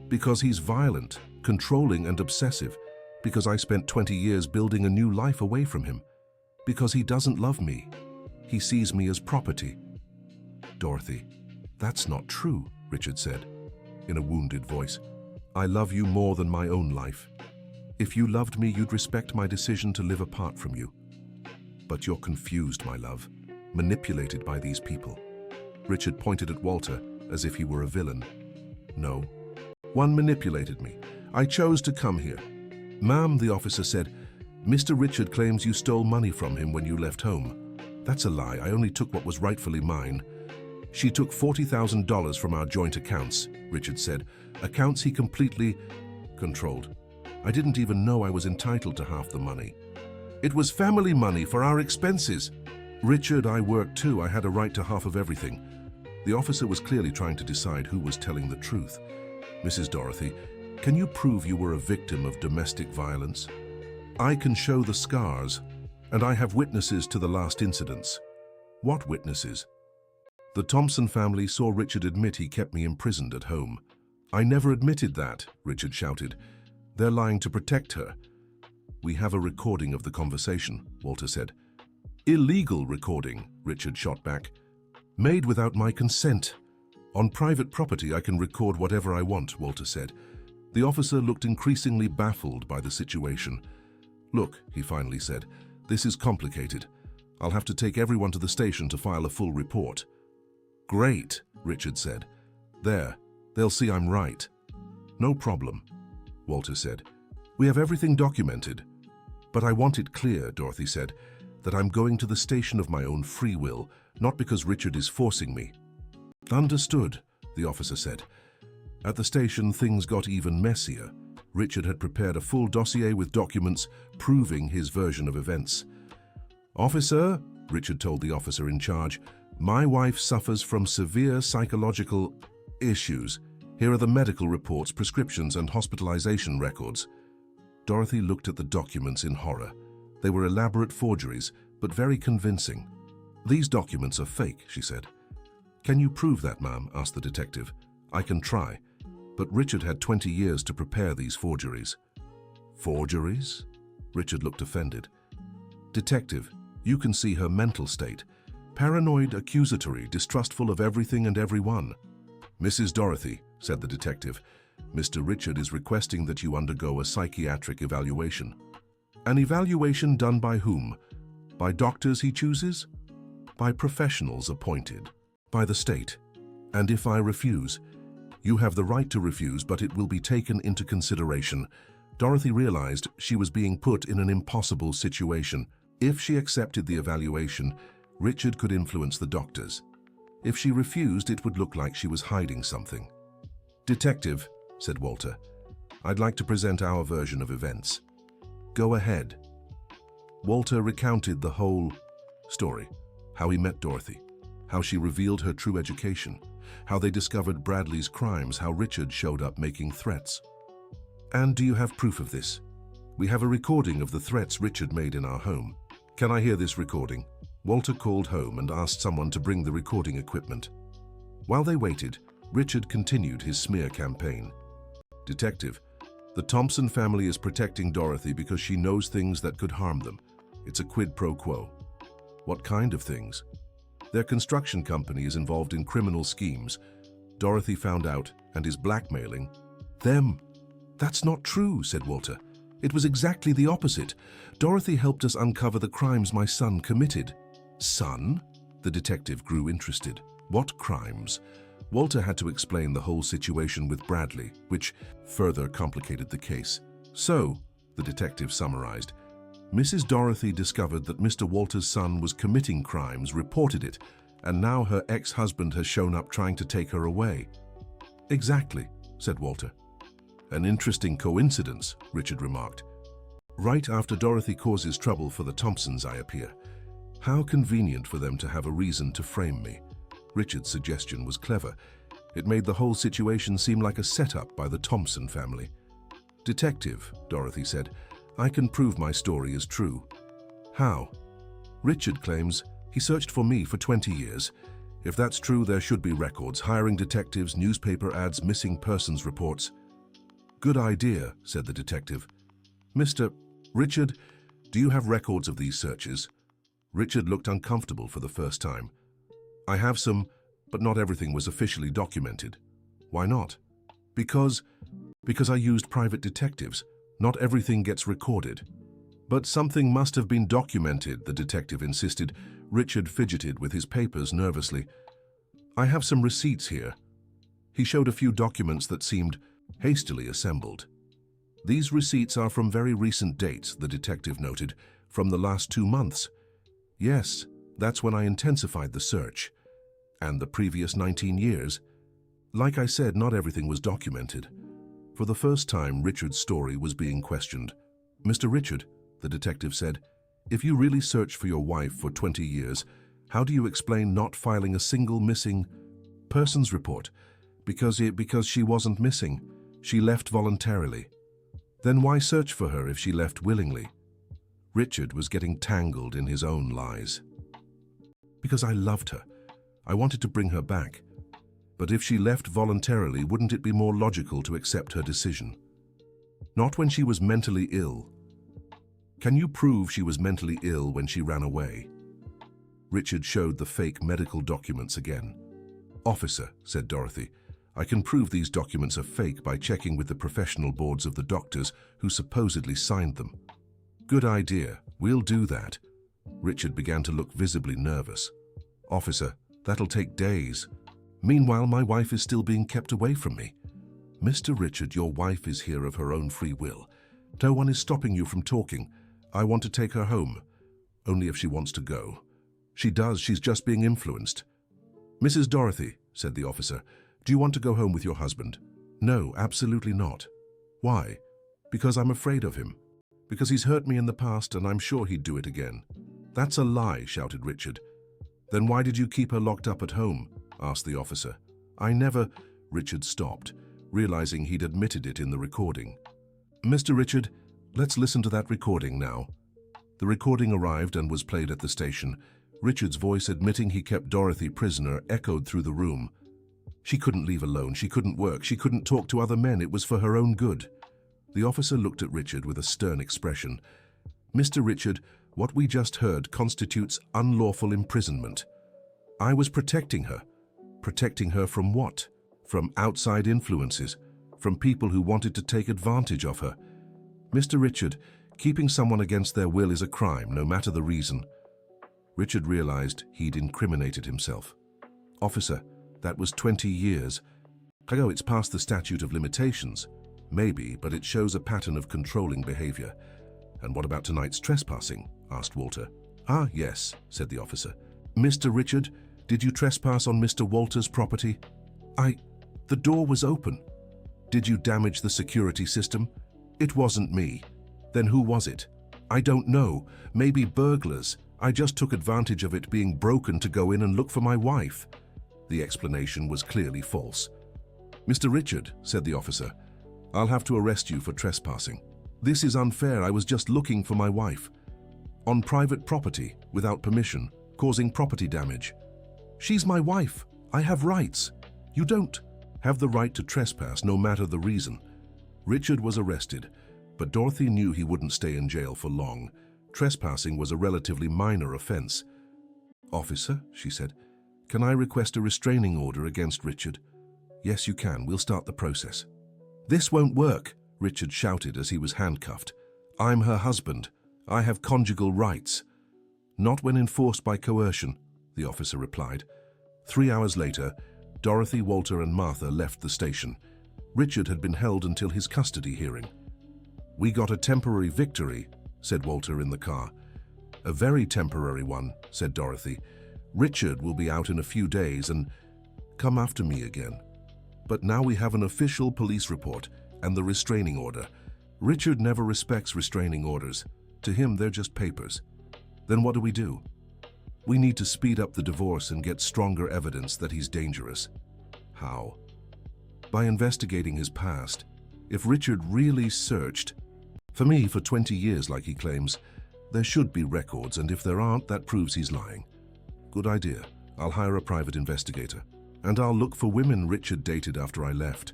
Because he's violent, controlling and obsessive. Because I spent 20 years building a new life away from him. Because he doesn't love me. He sees me as property. Dorothy, that's not true, Richard said, in a wounded voice. I love you more than my own life. If you loved me, you'd respect my decision to live apart from you. But you're confused, my love, manipulated by these people. Richard pointed at Walter as if he were a villain. No, one manipulated me. I chose to come here. Ma'am, the officer said, Mr. Richard claims you stole money from him when you left home. That's a lie. I only took what was rightfully mine. She took $40,000 from our joint accounts, Richard said, accounts he completely controlled. I didn't even know I was entitled to half the money. It was family money for our expenses. Richard, I worked too. I had a right to half of everything. The officer was clearly trying to decide who was telling the truth. Mrs. Dorothy, can you prove you were a victim of domestic violence? I can show the scars, And I have witnesses to the last incidents. What witnesses? The Thompson family saw Richard admit he kept me imprisoned at home. I never admitted that, Richard shouted. They're lying to protect her. We have a recording of the conversation, Walter said. Illegal recording, Richard shot back. Made without my consent. On private property I can record whatever I want, Walter said. The officer looked increasingly baffled by the situation. Look, he finally said, this is complicated. I'll have to take everyone to the station to file a full report. Great, Richard said. There, they'll see I'm right. No problem, Walter said. We have everything documented. But I want it clear, Dorothy said, that I'm going to the station of my own free will, not because Richard is forcing me. Understood, the officer said. At the station, things got even messier. Richard had prepared a full dossier with documents proving his version of events. Officer, Richard told the officer in charge, my wife suffers from severe psychological issues. Here are the medical reports, prescriptions, and hospitalization records. Dorothy looked at the documents in horror. They were elaborate forgeries, but very convincing. These documents are fake, she said. Can you prove that, ma'am? Asked the detective. I can try. But Richard had 20 years to prepare these forgeries. Forgeries? Richard looked offended. Detective, you can see her mental state. Paranoid, accusatory, distrustful of everything and everyone. Mrs. Dorothy, said the detective, Mr. Richard is requesting that you undergo a psychiatric evaluation. An evaluation done by whom? By doctors he chooses? By professionals appointed? By the state? And if I refuse? You have the right to refuse, but it will be taken into consideration. Dorothy realized she was being put in an impossible situation. If she accepted the evaluation, Richard could influence the doctors. If she refused, it would look like she was hiding something. Detective, said Walter, I'd like to present our version of events. Go ahead. Walter recounted the whole story, how he met Dorothy, how she revealed her true education, how they discovered Bradley's crimes, how Richard showed up making threats. And do you have proof of this? We have a recording of the threats Richard made in our home. Can I hear this recording? Walter called home and asked someone to bring the recording equipment. While they waited, Richard continued his smear campaign. Detective, the Thompson family is protecting Dorothy because she knows things that could harm them. It's a quid pro quo. What kind of things? Their construction company is involved in criminal schemes. Dorothy found out and is blackmailing them. That's not true, said Walter. It was exactly the opposite. Dorothy helped us uncover the crimes my son committed. Son? The detective grew interested. What crimes? Walter had to explain the whole situation with Bradley, which further complicated the case. So, the detective summarized, Mrs. Dorothy discovered that Mr. Walter's son was committing crimes, reported it, and now her ex-husband has shown up trying to take her away. Exactly, said Walter. An interesting coincidence, Richard remarked. Right after Dorothy causes trouble for the Thompsons, I appear. How convenient for them to have a reason to frame me. Richard's suggestion was clever. It made the whole situation seem like a setup by the Thompson family. Detective, Dorothy said, I can prove my story is true. How? Richard claims he searched for me for 20 years. If that's true, there should be records, hiring detectives, newspaper ads, missing persons reports. Good idea, said the detective. Mr. Richard, do you have records of these searches? Richard looked uncomfortable for the first time. I have some, but not everything was officially documented. Why not? Because I used private detectives. Not everything gets recorded. But something must have been documented, the detective insisted. Richard fidgeted with his papers nervously. I have some receipts here. He showed a few documents that seemed hastily assembled. These receipts are from very recent dates, the detective noted, from the last 2 months. Yes, that's when I intensified the search. And the previous 19 years? Like I said, not everything was documented. For the first time, Richard's story was being questioned. Mr. Richard, the detective said, if you really searched for your wife for 20 years, how do you explain not filing a single missing persons report? Because she wasn't missing. She left voluntarily. Then why search for her if she left willingly? Richard was getting tangled in his own lies. Because I loved her. I wanted to bring her back. But if she left voluntarily, wouldn't it be more logical to accept her decision? Not when she was mentally ill. Can you prove she was mentally ill when she ran away? Richard showed the fake medical documents again. Officer, said Dorothy, I can prove these documents are fake by checking with the professional boards of the doctors who supposedly signed them. Good idea. We'll do that. Richard began to look visibly nervous. Officer, that'll take days. Meanwhile, my wife is still being kept away from me. Mr. Richard, your wife is here of her own free will. No one is stopping you from talking. I want to take her home. Only if she wants to go. She does, she's just being influenced. Mrs. Dorothy, said the officer, do you want to go home with your husband? No, absolutely not. Why? Because I'm afraid of him. Because he's hurt me in the past and I'm sure he'd do it again. That's a lie, shouted Richard. Then why did you keep her locked up at home? Asked the officer. I never... Richard stopped, realizing he'd admitted it in the recording. Mr. Richard, let's listen to that recording now. The recording arrived and was played at the station. Richard's voice admitting he kept Dorothy prisoner echoed through the room. She couldn't leave alone, she couldn't work, she couldn't talk to other men, it was for her own good. The officer looked at Richard with a stern expression. Mr. Richard, what we just heard constitutes unlawful imprisonment. I was protecting her. Protecting her from what? From outside influences, from people who wanted to take advantage of her. Mr. Richard, keeping someone against their will is a crime, no matter the reason. Richard realized he'd incriminated himself. Officer, that was 20 years. I know it's past the statute of limitations. Maybe, but it shows a pattern of controlling behavior. And what about tonight's trespassing? Asked Walter. Ah, yes, said the officer. Mr. Richard, did you trespass on Mr. Walter's property? The door was open. Did you damage the security system? It wasn't me. Then who was it? I don't know. Maybe burglars. I just took advantage of it being broken to go in and look for my wife. The explanation was clearly false. Mr. Richard, said the officer, I'll have to arrest you for trespassing. This is unfair. I was just looking for my wife. On private property, without permission, causing property damage. She's my wife. I have rights. You don't have the right to trespass, no matter the reason. Richard was arrested, but Dorothy knew he wouldn't stay in jail for long. Trespassing was a relatively minor offense. Officer, she said, can I request a restraining order against Richard? Yes, you can. We'll start the process. This won't work, Richard shouted as he was handcuffed. I'm her husband. I have conjugal rights. Not when enforced by coercion, the officer replied. 3 hours later, Dorothy, Walter, and Martha left the station. Richard had been held until his custody hearing. We got a temporary victory, said Walter in the car. A very temporary one, said Dorothy. Richard will be out in a few days and come after me again. But now we have an official police report and the restraining order. Richard never respects restraining orders. To him, they're just papers. Then what do? We need to speed up the divorce and get stronger evidence that he's dangerous. How? By investigating his past. If Richard really searched, for me, for 20 years like he claims, there should be records, and if there aren't, that proves he's lying. Good idea. I'll hire a private investigator. And I'll look for women Richard dated after I left.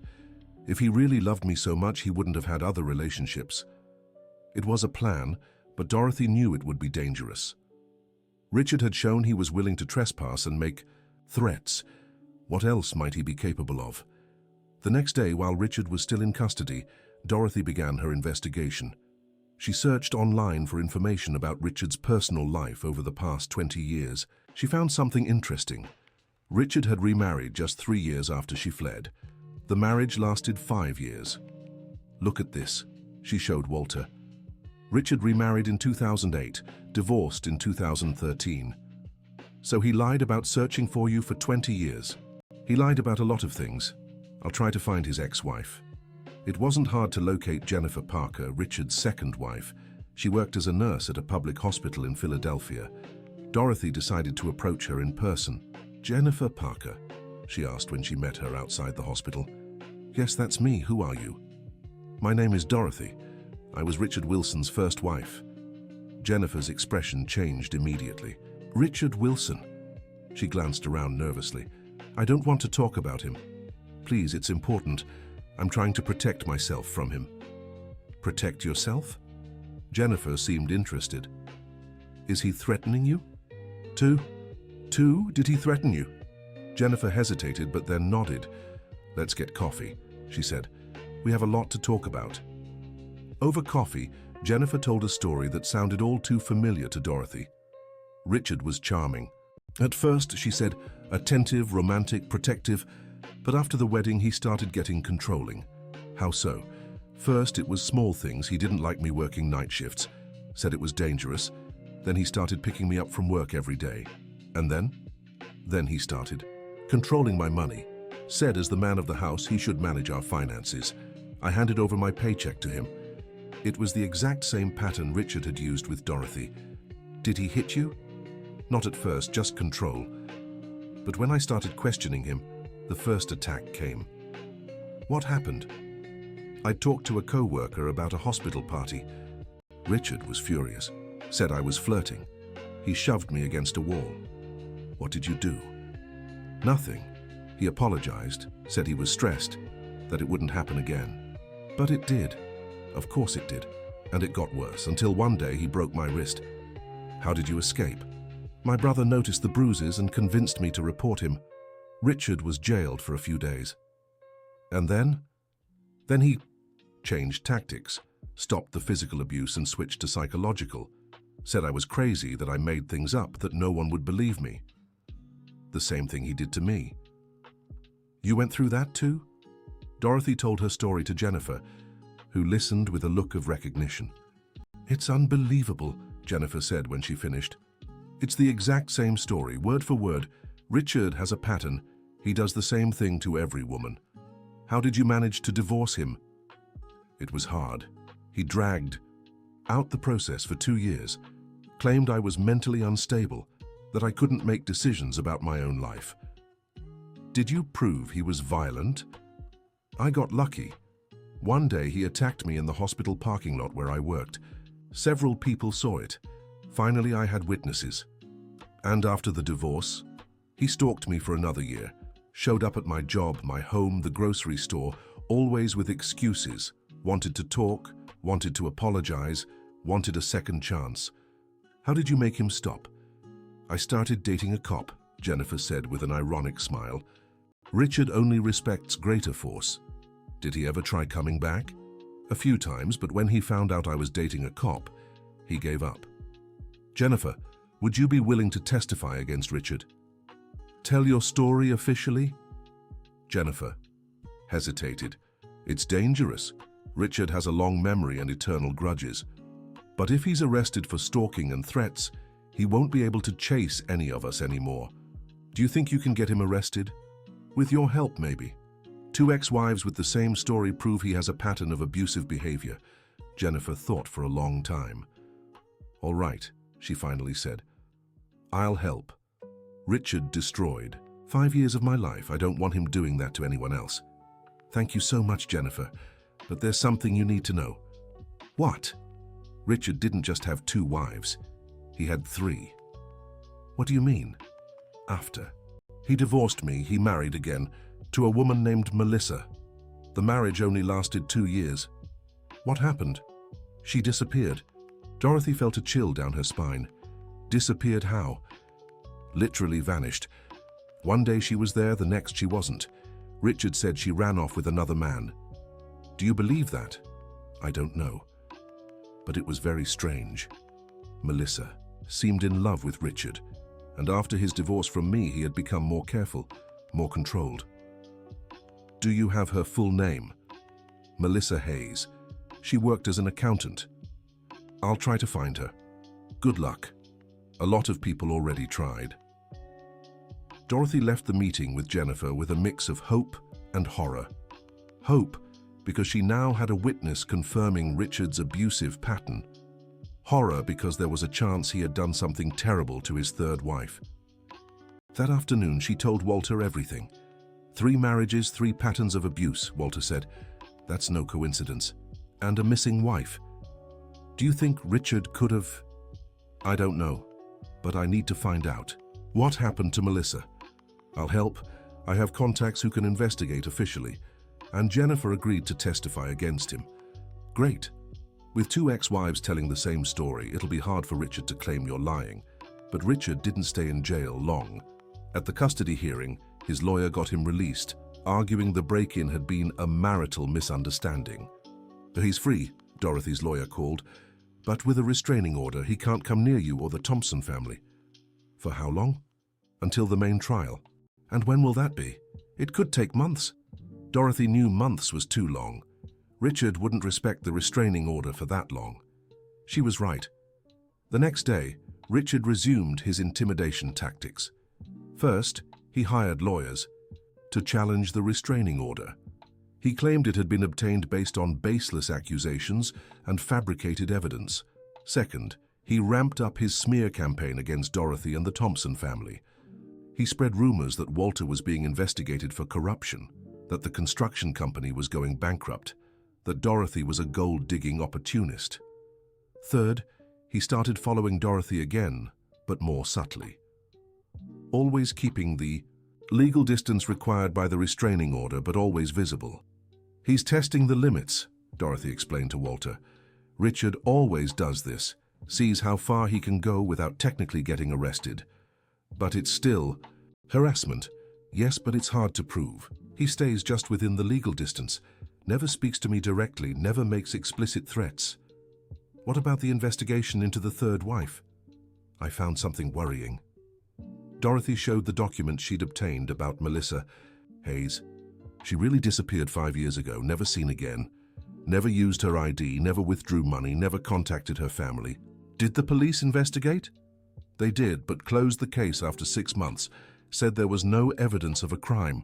If he really loved me so much, he wouldn't have had other relationships. It was a plan, but Dorothy knew it would be dangerous. Richard had shown he was willing to trespass and make threats. What else might he be capable of? The next day, while Richard was still in custody, Dorothy began her investigation. She searched online for information about Richard's personal life over the past 20 years. She found something interesting. Richard had remarried just 3 years after she fled. The marriage lasted 5 years. Look at this, she showed Walter. Richard remarried in 2008, divorced in 2013. So he lied about searching for you for 20 years. He lied about a lot of things. I'll try to find his ex-wife. It wasn't hard to locate Jennifer Parker, Richard's second wife. She worked as a nurse at a public hospital in Philadelphia. Dorothy decided to approach her in person. Jennifer Parker, she asked when she met her outside the hospital. Yes, that's me. Who are you? My name is Dorothy. I was Richard Wilson's first wife. Jennifer's expression changed immediately. Richard Wilson. She glanced around nervously. I don't want to talk about him. Please, it's important. I'm trying to protect myself from him. Protect yourself? Jennifer seemed interested. Is he threatening you? Did he threaten you? Jennifer hesitated but then nodded. Let's get coffee, she said. We have a lot to talk about. Over coffee, Jennifer told a story that sounded all too familiar to Dorothy. Richard was charming. At first, she said, attentive, romantic, protective, but after the wedding he started getting controlling. How so? First, it was small things. He didn't like me working night shifts, said it was dangerous. Then he started picking me up from work every day. And then? Then he started controlling my money. Said as the man of the house he should manage our finances. I handed over my paycheck to him. It was the exact same pattern Richard had used with Dorothy. Did he hit you? Not at first, just control. But when I started questioning him, the first attack came. What happened? I talked to a co-worker about a hospital party. Richard was furious, said I was flirting. He shoved me against a wall. What did you do? Nothing. He apologized, said he was stressed, that it wouldn't happen again. But it did. Of course it did. And it got worse, until one day he broke my wrist. How did you escape? My brother noticed the bruises and convinced me to report him. Richard was jailed for a few days. And then? Then he changed tactics, stopped the physical abuse and switched to psychological. Said I was crazy, that I made things up, that no one would believe me. The same thing he did to me. You went through that too? Dorothy told her story to Jennifer, who listened with a look of recognition. It's unbelievable, Jennifer said when she finished. It's the exact same story, word for word. Richard has a pattern. He does the same thing to every woman. How did you manage to divorce him? It was hard. He dragged out the process for 2 years, claimed I was mentally unstable, that I couldn't make decisions about my own life. Did you prove he was violent? I got lucky. One day he attacked me in the hospital parking lot where I worked. Several people saw it. Finally, I had witnesses. And after the divorce, he stalked me for another year, showed up at my job, my home, the grocery store, always with excuses, wanted to talk, wanted to apologize, wanted a second chance. How did you make him stop? I started dating a cop, Jennifer said with an ironic smile. Richard only respects greater force. Did he ever try coming back? A few times, but when he found out I was dating a cop, he gave up. Jennifer, would you be willing to testify against Richard? Tell your story officially? Jennifer hesitated. It's dangerous. Richard has a long memory and eternal grudges. But if he's arrested for stalking and threats, he won't be able to chase any of us anymore. Do you think you can get him arrested? With your help, maybe. 2 ex-wives with the same story prove he has a pattern of abusive behavior. Jennifer thought for a long time. All right, she finally said. I'll help. Richard destroyed 5 years of my life. I don't want him doing that to anyone else. Thank you so much, Jennifer. But there's something you need to know. What? Richard didn't just have 2 wives. He had 3. What do you mean? After he divorced me, he married again to a woman named Melissa. The marriage only lasted 2 years. What happened? She disappeared. Dorothy felt a chill down her spine. Disappeared how? Literally vanished. One day she was there, the next she wasn't. Richard said she ran off with another man. Do you believe that? I don't know. But it was very strange. Melissa seemed in love with Richard, and after his divorce from me, he had become more careful, more controlled. Do you have her full name? Melissa Hayes. She worked as an accountant. I'll try to find her. Good luck. A lot of people already tried. Dorothy left the meeting with Jennifer with a mix of hope and horror. Hope, because she now had a witness confirming Richard's abusive pattern. Horror, because there was a chance he had done something terrible to his 3rd wife. That afternoon, she told Walter everything. 3 marriages, 3 patterns of abuse, Walter said. That's no coincidence. And a missing wife. Do you think Richard could have I don't know, but I need to find out. What happened to Melissa? I'll help. I have contacts who can investigate officially, and Jennifer agreed to testify against him. Great. With two ex-wives telling the same story, it'll be hard for Richard to claim you're lying. But Richard didn't stay in jail long. At the custody hearing, his lawyer got him released, arguing the break-in had been a marital misunderstanding. He's free, Dorothy's lawyer called, but with a restraining order, he can't come near you or the Thompson family. For how long? Until the main trial. And when will that be? It could take months. Dorothy knew months was too long. Richard wouldn't respect the restraining order for that long. She was right. The next day, Richard resumed his intimidation tactics. First, he hired lawyers to challenge the restraining order. He claimed it had been obtained based on baseless accusations and fabricated evidence. Second, he ramped up his smear campaign against Dorothy and the Thompson family. He spread rumors that Walter was being investigated for corruption, that the construction company was going bankrupt, that Dorothy was a gold-digging opportunist. Third, he started following Dorothy again, but more subtly. Always keeping the legal distance required by the restraining order, but always visible. He's testing the limits, Dorothy explained to Walter. Richard always does this, sees how far he can go without technically getting arrested. But it's still harassment. Yes, but it's hard to prove. He stays just within the legal distance, never speaks to me directly, never makes explicit threats. What about the investigation into the third wife? I found something worrying. Dorothy showed the document she'd obtained about Melissa Hayes. She really disappeared 5 years ago, never seen again. Never used her ID, never withdrew money, never contacted her family. Did the police investigate? They did, but closed the case after 6 months, said there was no evidence of a crime.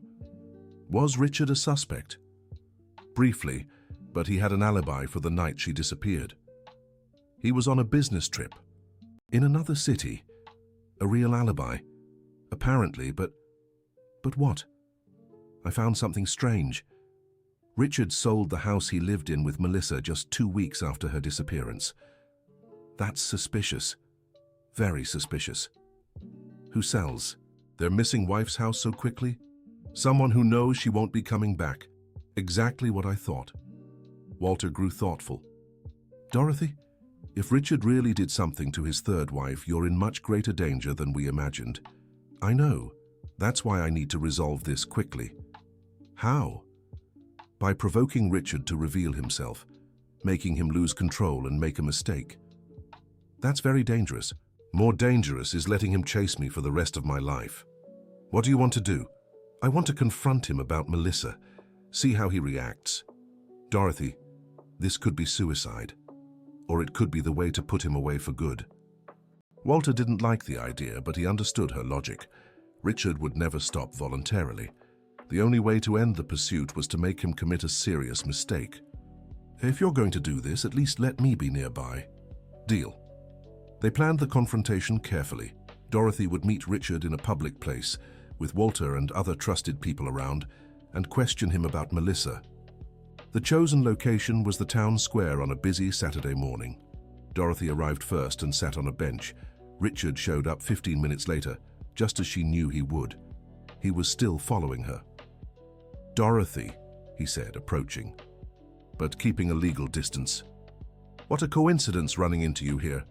Was Richard a suspect? Briefly, but he had an alibi for the night she disappeared. He was on a business trip, in another city. A real alibi, apparently, but what? I found something strange. Richard sold the house he lived in with Melissa just 2 weeks after her disappearance. That's suspicious. Very suspicious. Who sells their missing wife's house so quickly? Someone who knows she won't be coming back. Exactly what I thought. Walter grew thoughtful. Dorothy, if Richard really did something to his third wife, you're in much greater danger than we imagined. I know. That's why I need to resolve this quickly. How? By provoking Richard to reveal himself, making him lose control and make a mistake. That's very dangerous. More dangerous is letting him chase me for the rest of my life. What do you want to do? I want to confront him about Melissa, see how he reacts. Dorothy, this could be suicide, or it could be the way to put him away for good. Walter didn't like the idea, but he understood her logic. Richard would never stop voluntarily. The only way to end the pursuit was to make him commit a serious mistake. If you're going to do this, at least let me be nearby. Deal. They planned the confrontation carefully. Dorothy would meet Richard in a public place, with Walter and other trusted people around, and question him about Melissa. The chosen location was the town square on a busy Saturday morning. Dorothy arrived first and sat on a bench. Richard showed up 15 minutes later, just as she knew he would. He was still following her. Dorothy, he said, approaching, but keeping a legal distance. What a coincidence running into you here.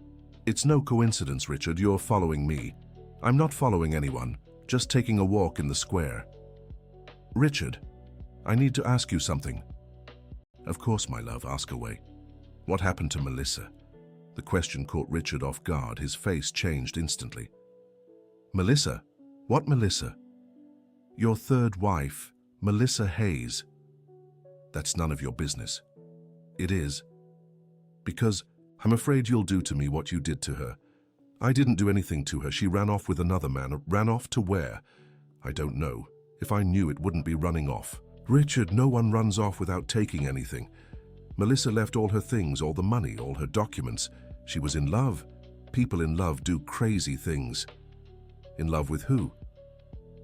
It's no coincidence, Richard, you're following me. I'm not following anyone, just taking a walk in the square. Richard, I need to ask you something. Of course, my love, ask away. What happened to Melissa? The question caught Richard off guard. His face changed instantly. Melissa? What Melissa? Your third wife, Melissa Hayes. That's none of your business. It is. Because I'm afraid you'll do to me what you did to her. I didn't do anything to her. She ran off with another man. Ran off to where? I don't know. If I knew, it wouldn't be running off. Richard, no one runs off without taking anything. Melissa left all her things, all the money, all her documents. She was in love. People in love do crazy things. In love with who?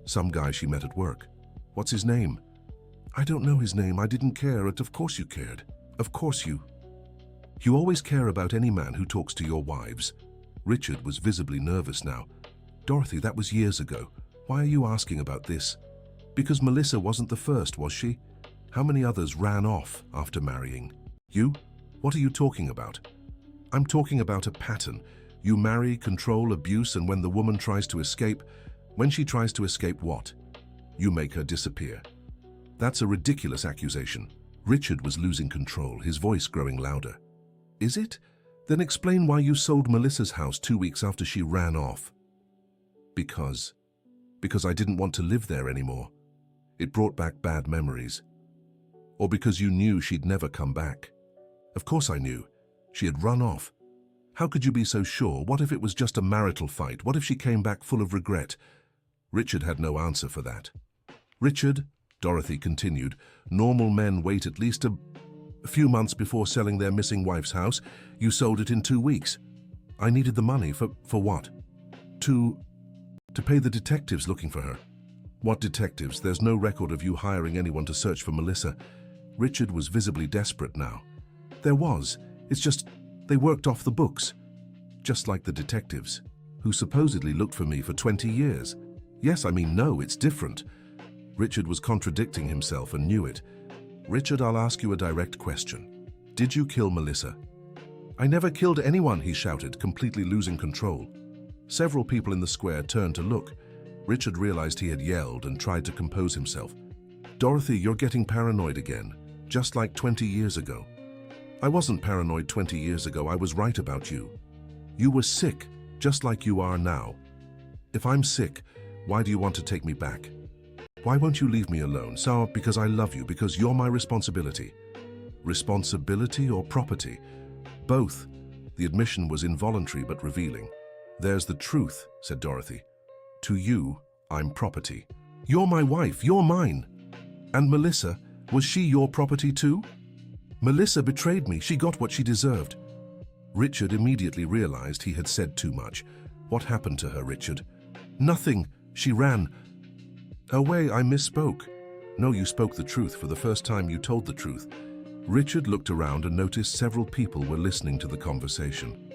Some guy she met at work. What's his name? I don't know his name. I didn't care. Of course you cared. Of course you. You always care about any man who talks to your wives. Richard was visibly nervous now. Dorothy, that was years ago. Why are you asking about this? Because Melissa wasn't the first, was she? How many others ran off after marrying? You? What are you talking about? I'm talking about a pattern. You marry, control, abuse, and when the woman tries to escape, when she tries to escape what? You make her disappear. That's a ridiculous accusation. Richard was losing control, his voice growing louder. Is it? Then explain why you sold Melissa's house 2 weeks after she ran off. Because I didn't want to live there anymore. It brought back bad memories. Or because you knew she'd never come back. Of course I knew. She had run off. How could you be so sure? What if it was just a marital fight? What if she came back full of regret? Richard had no answer for that. Richard, Dorothy continued, normal men wait at least a few months before selling their missing wife's house. You sold it in 2 weeks. I needed the money for what? To pay the detectives looking for her. What detectives? There's no record of you hiring anyone to search for Melissa. Richard was visibly desperate now. There was. It's just they worked off the books. Just like the detectives, who supposedly looked for me for 20 years. Yes, I mean, no, it's different. Richard was contradicting himself and knew it. Richard, I'll ask you a direct question. Did you kill Melissa? I never killed anyone, he shouted, completely losing control. Several people in the square turned to look. Richard realized he had yelled and tried to compose himself. Dorothy, you're getting paranoid again, just like 20 years ago. I wasn't paranoid 20 years ago, I was right about you. You were sick, just like you are now. If I'm sick, why do you want to take me back? Why won't you leave me alone? So, because I love you, because you're my responsibility. Responsibility or property? Both. The admission was involuntary but revealing. There's the truth, said Dorothy. To you, I'm property. You're my wife, you're mine. And Melissa, was she your property too? Melissa betrayed me, she got what she deserved. Richard immediately realized he had said too much. What happened to her, Richard? Nothing, she ran. Away, I misspoke. No, you spoke the truth. For the first time you told the truth. Richard looked around and noticed several people were listening to the conversation.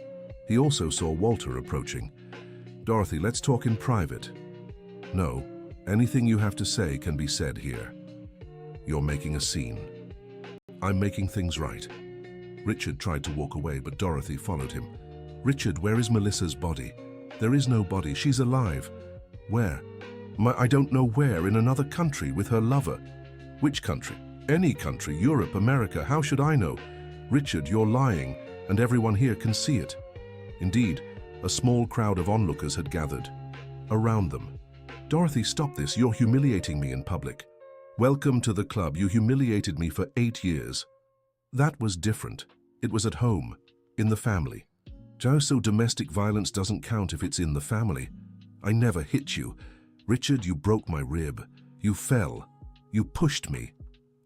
He also saw Walter approaching. Dorothy, let's talk in private. No, anything you have to say can be said here. You're making a scene. I'm making things right. Richard tried to walk away, but Dorothy followed him. Richard, where is Melissa's body? There is no body. She's alive. Where? I don't know where. In another country with her lover. Which country? Any country. Europe, America. How should I know? Richard, you're lying, and everyone here can see it. Indeed, a small crowd of onlookers had gathered around them. Dorothy, stop this. You're humiliating me in public. Welcome to the club. You humiliated me for 8 years. That was different. It was at home, in the family. So domestic violence doesn't count if it's in the family. I never hit you. Richard, you broke my rib. You fell. You pushed me.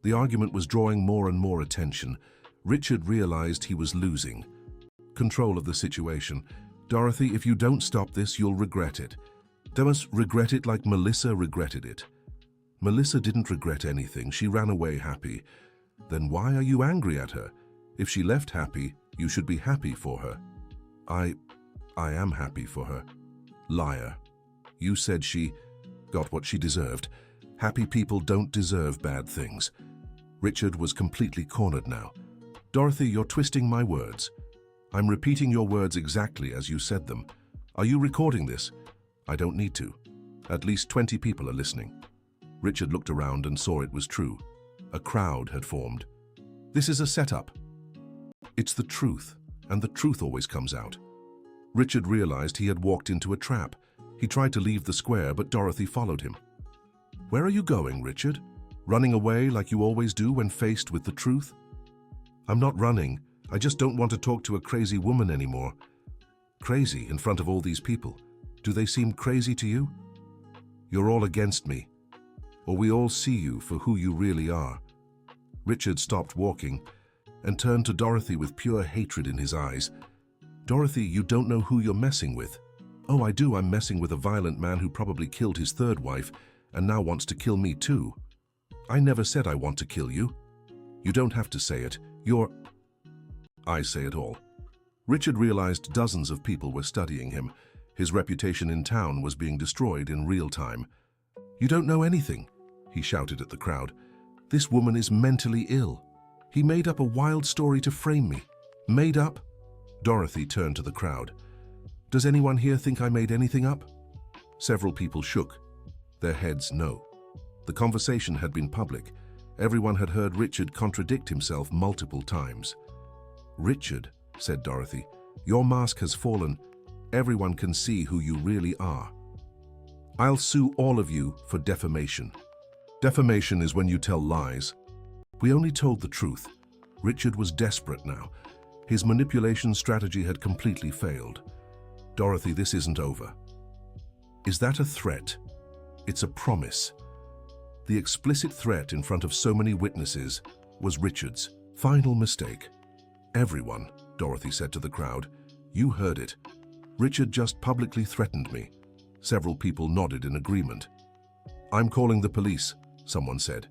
The argument was drawing more and more attention. Richard realized he was losing control of the situation. Dorothy, if you don't stop this, you'll regret it. They must regret it like Melissa regretted it. Melissa didn't regret anything. She ran away happy. Then why are you angry at her? If she left happy, you should be happy for her. I am happy for her. Liar. You said she got what she deserved. Happy people don't deserve bad things. Richard was completely cornered now. Dorothy, you're twisting my words. I'm repeating your words exactly as you said them. Are you recording this? I don't need to. At least 20 people are listening. Richard looked around and saw it was true. A crowd had formed. This is a setup. It's the truth, and the truth always comes out. Richard realized he had walked into a trap. He tried to leave the square, but Dorothy followed him. Where are you going, Richard? Running away like you always do when faced with the truth? I'm not running. I just don't want to talk to a crazy woman anymore. Crazy in front of all these people. Do they seem crazy to you? You're all against me. Or we all see you for who you really are. Richard stopped walking and turned to Dorothy with pure hatred in his eyes. Dorothy, you don't know who you're messing with. Oh, I do. I'm messing with a violent man who probably killed his third wife and now wants to kill me too. I never said I want to kill you. You don't have to say it. I say it all. Richard realized dozens of people were studying him. His reputation in town was being destroyed in real time. "You don't know anything," he shouted at the crowd. "This woman is mentally ill. He made up a wild story to frame me." "Made up?" Dorothy turned to the crowd. "Does anyone here think I made anything up?" Several people shook, their heads no. The conversation had been public. Everyone had heard Richard contradict himself multiple times. "Richard," said Dorothy, "your mask has fallen. Everyone can see who you really are. I'll sue all of you for defamation." Defamation is when you tell lies. We only told the truth. Richard was desperate now. His manipulation strategy had completely failed. "Dorothy, this isn't over." "Is that a threat?" "It's a promise." The explicit threat in front of so many witnesses was Richard's final mistake. "Everyone," Dorothy said to the crowd, "you heard it. Richard just publicly threatened me." Several people nodded in agreement. "I'm calling the police," someone said.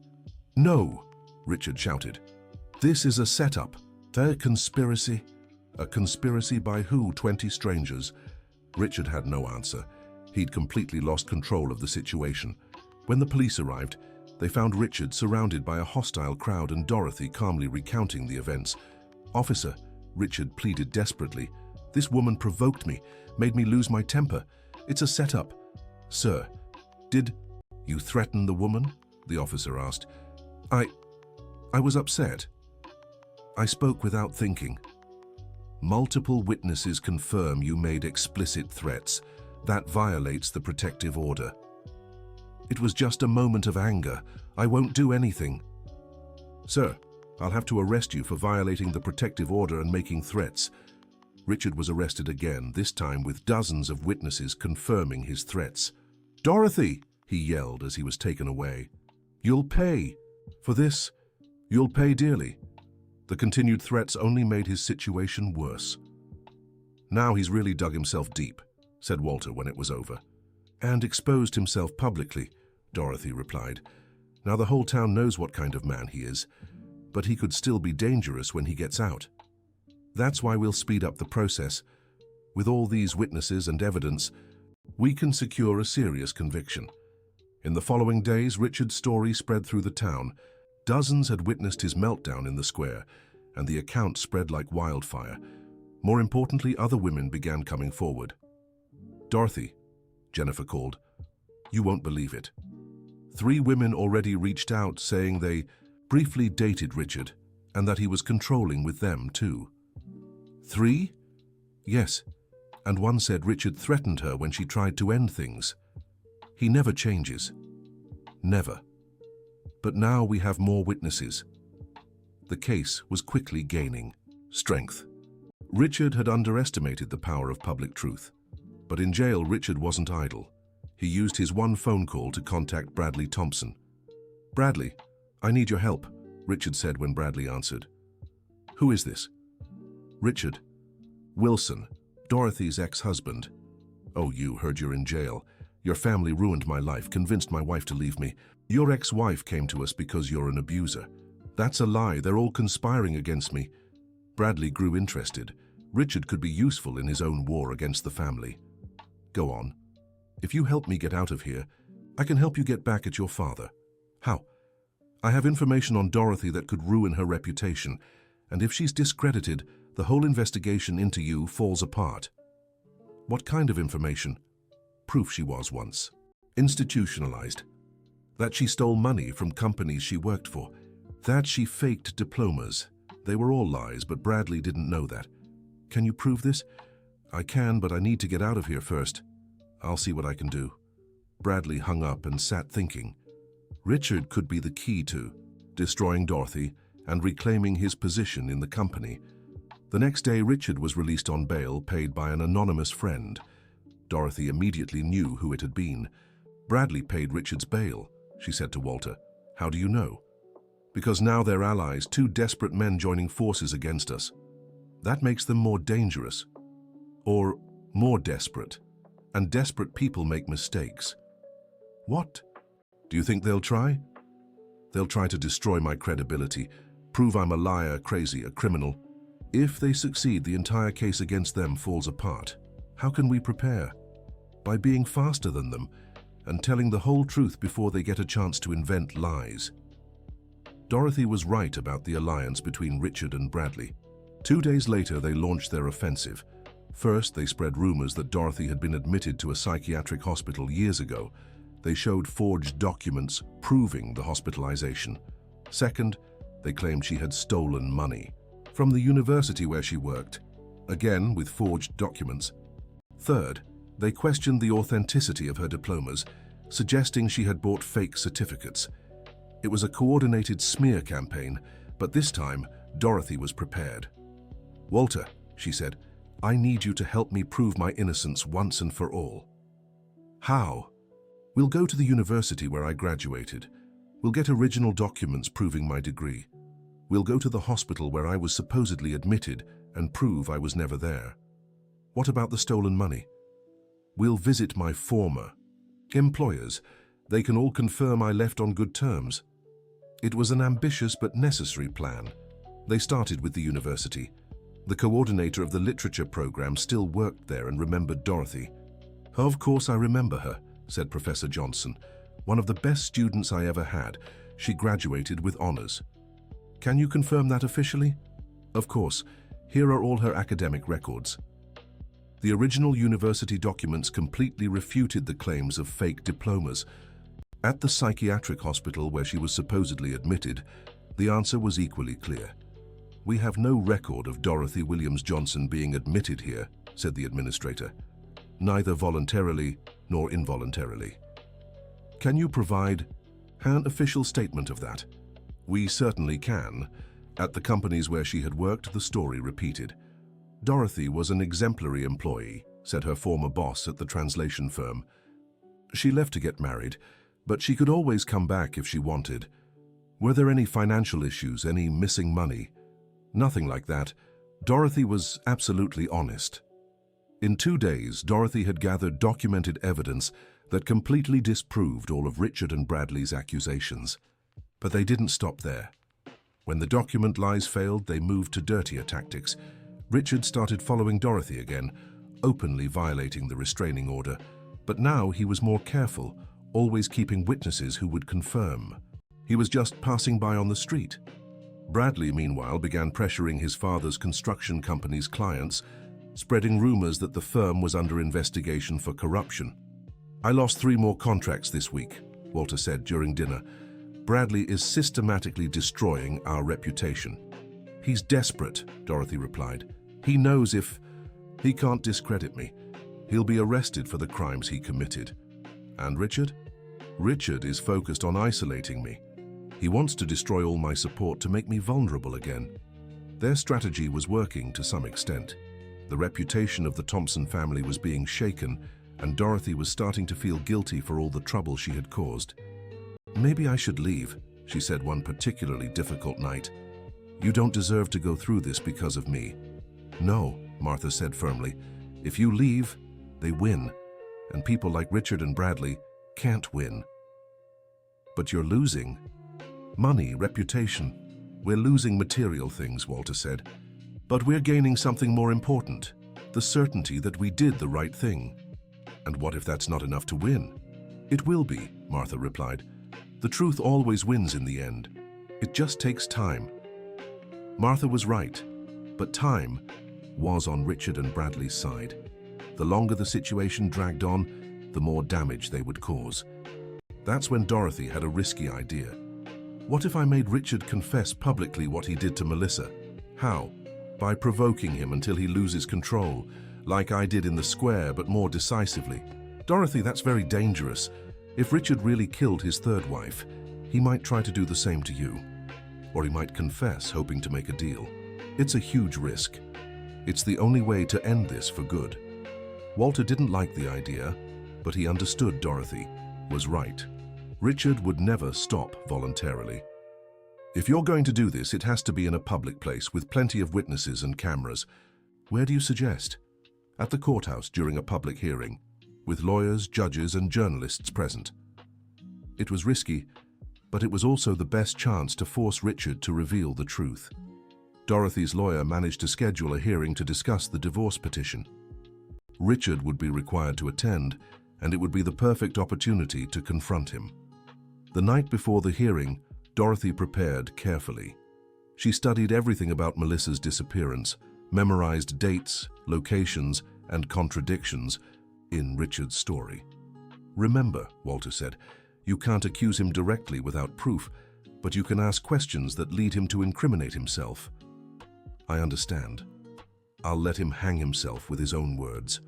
"No," Richard shouted. "This is a setup. A conspiracy." "A conspiracy by who? 20 strangers?" Richard had no answer. He'd completely lost control of the situation. When the police arrived, they found Richard surrounded by a hostile crowd and Dorothy calmly recounting the events. "Officer," Richard pleaded desperately, "this woman provoked me, made me lose my temper. It's a setup." "Sir, did you threaten the woman?" the officer asked. I was upset. I spoke without thinking." "Multiple witnesses confirm you made explicit threats. That violates the protective order." "It was just a moment of anger. I won't do anything." "Sir, I'll have to arrest you for violating the protective order and making threats." Richard was arrested again, this time with dozens of witnesses confirming his threats. "Dorothy!" he yelled as he was taken away. "You'll pay. For this, you'll pay dearly." The continued threats only made his situation worse. "Now he's really dug himself deep," said Walter when it was over. "And exposed himself publicly," Dorothy replied. "Now the whole town knows what kind of man he is, but he could still be dangerous when he gets out. That's why we'll speed up the process. With all these witnesses and evidence, we can secure a serious conviction." In the following days, Richard's story spread through the town. Dozens had witnessed his meltdown in the square, and the account spread like wildfire. More importantly, other women began coming forward. "Dorothy," Jennifer called, "you won't believe it. 3 women already reached out saying they briefly dated Richard and that he was controlling with them too." 3? "Yes, and one said Richard threatened her when she tried to end things. He never changes. Never. But now we have more witnesses." The case was quickly gaining strength. Richard had underestimated the power of public truth. But in jail, Richard wasn't idle. He used his one phone call to contact Bradley Thompson. "Bradley, I need your help," Richard said when Bradley answered. "Who is this?" "Richard. Wilson, Dorothy's ex-husband." "Oh, you heard you're in jail. Your family ruined my life, convinced my wife to leave me. Your ex-wife came to us because you're an abuser." "That's a lie. They're all conspiring against me." Bradley grew interested. Richard could be useful in his own war against the family. "Go on. If you help me get out of here, I can help you get back at your father." "How?" "I have information on Dorothy that could ruin her reputation, and if she's discredited, the whole investigation into you falls apart." "What kind of information?" "Proof she was once institutionalized. That she stole money from companies she worked for. That she faked diplomas. They were all lies, but Bradley didn't know that." "Can you prove this?" "I can, but I need to get out of here first." "I'll see what I can do." Bradley hung up and sat thinking. Richard could be the key to destroying Dorothy and reclaiming his position in the company. The next day, Richard was released on bail, paid by an anonymous friend. Dorothy immediately knew who it had been. "Bradley paid Richard's bail," she said to Walter. "How do you know?" "Because now they're allies, 2 desperate men joining forces against us. That makes them more dangerous. Or more desperate. And desperate people make mistakes." "What? Do you think they'll try?" "They'll try to destroy my credibility, prove I'm a liar, crazy, a criminal. If they succeed, the entire case against them falls apart. How can we prepare? By being faster than them and telling the whole truth before they get a chance to invent lies. Dorothy was right about the alliance between Richard and Bradley. 2 days later, they launched their offensive. First, they spread rumors that Dorothy had been admitted to a psychiatric hospital years ago. They showed forged documents proving the hospitalization. Second, they claimed she had stolen money from the university where she worked, again with forged documents. Third, they questioned the authenticity of her diplomas, suggesting she had bought fake certificates. It was a coordinated smear campaign, but this time, Dorothy was prepared. "Walter," she said, "I need you to help me prove my innocence once and for all." "How?" "We'll go to the university where I graduated. We'll get original documents proving my degree. We'll go to the hospital where I was supposedly admitted and prove I was never there." "What about the stolen money?" "We'll visit my former employers. They can all confirm I left on good terms." It was an ambitious but necessary plan. They started with the university. The coordinator of the literature program still worked there and remembered Dorothy. "Of course I remember her," said Professor Johnson. "One of the best students I ever had. She graduated with honors." "Can you confirm that officially?" "Of course. Here are all her academic records." The original university documents completely refuted the claims of fake diplomas. At the psychiatric hospital where she was supposedly admitted, the answer was equally clear. "We have no record of Dorothy Williams Johnson being admitted here," said the administrator, "neither voluntarily nor involuntarily." "Can you provide an official statement of that?" "We certainly can." At the companies where she had worked, the story repeated. "Dorothy was an exemplary employee," said her former boss at the translation firm. "She left to get married, but she could always come back if she wanted. Were there any financial issues, any missing money?" "Nothing like that. Dorothy was absolutely honest." In 2 days, Dorothy had gathered documented evidence that completely disproved all of Richard and Bradley's accusations. But they didn't stop there. When the document lies failed, they moved to dirtier tactics. Richard started following Dorothy again, openly violating the restraining order. But now he was more careful, always keeping witnesses who would confirm. He was just passing by on the street. Bradley, meanwhile, began pressuring his father's construction company's clients, spreading rumors that the firm was under investigation for corruption. "I lost 3 more contracts this week," Walter said during dinner. "Bradley is systematically destroying our reputation." "He's desperate," Dorothy replied. "He knows if he can't discredit me, he'll be arrested for the crimes he committed." "And Richard?" "Richard is focused on isolating me. He wants to destroy all my support to make me vulnerable again." Their strategy was working to some extent. The reputation of the Thompson family was being shaken, and Dorothy was starting to feel guilty for all the trouble she had caused. "Maybe I should leave," she said one particularly difficult night. "You don't deserve to go through this because of me." "No," Martha said firmly. "If you leave, they win. And people like Richard and Bradley can't win." "But you're losing money, reputation. We're losing material things," Walter said. "But we're gaining something more important, the certainty that we did the right thing." "And what if that's not enough to win?" "It will be," Martha replied. "The truth always wins in the end. It just takes time." Martha was right, but time was on Richard and Bradley's side. The longer the situation dragged on, the more damage they would cause. That's when Dorothy had a risky idea. "What if I made Richard confess publicly what he did to Melissa?" "How?" "By provoking him until he loses control, like I did in the square, but more decisively." "Dorothy, that's very dangerous. If Richard really killed his third wife, he might try to do the same to you. Or he might confess, hoping to make a deal. It's a huge risk. It's the only way to end this for good." Walter didn't like the idea, but he understood Dorothy was right. Richard would never stop voluntarily. "If you're going to do this, it has to be in a public place with plenty of witnesses and cameras. Where do you suggest?" "At the courthouse during a public hearing, with lawyers, judges, and journalists present." It was risky, but it was also the best chance to force Richard to reveal the truth. Dorothy's lawyer managed to schedule a hearing to discuss the divorce petition. Richard would be required to attend, and it would be the perfect opportunity to confront him. The night before the hearing, Dorothy prepared carefully. She studied everything about Melissa's disappearance, memorized dates, locations, and contradictions in Richard's story. "Remember," Walter said, "you can't accuse him directly without proof, but you can ask questions that lead him to incriminate himself." "I understand. I'll let him hang himself with his own words."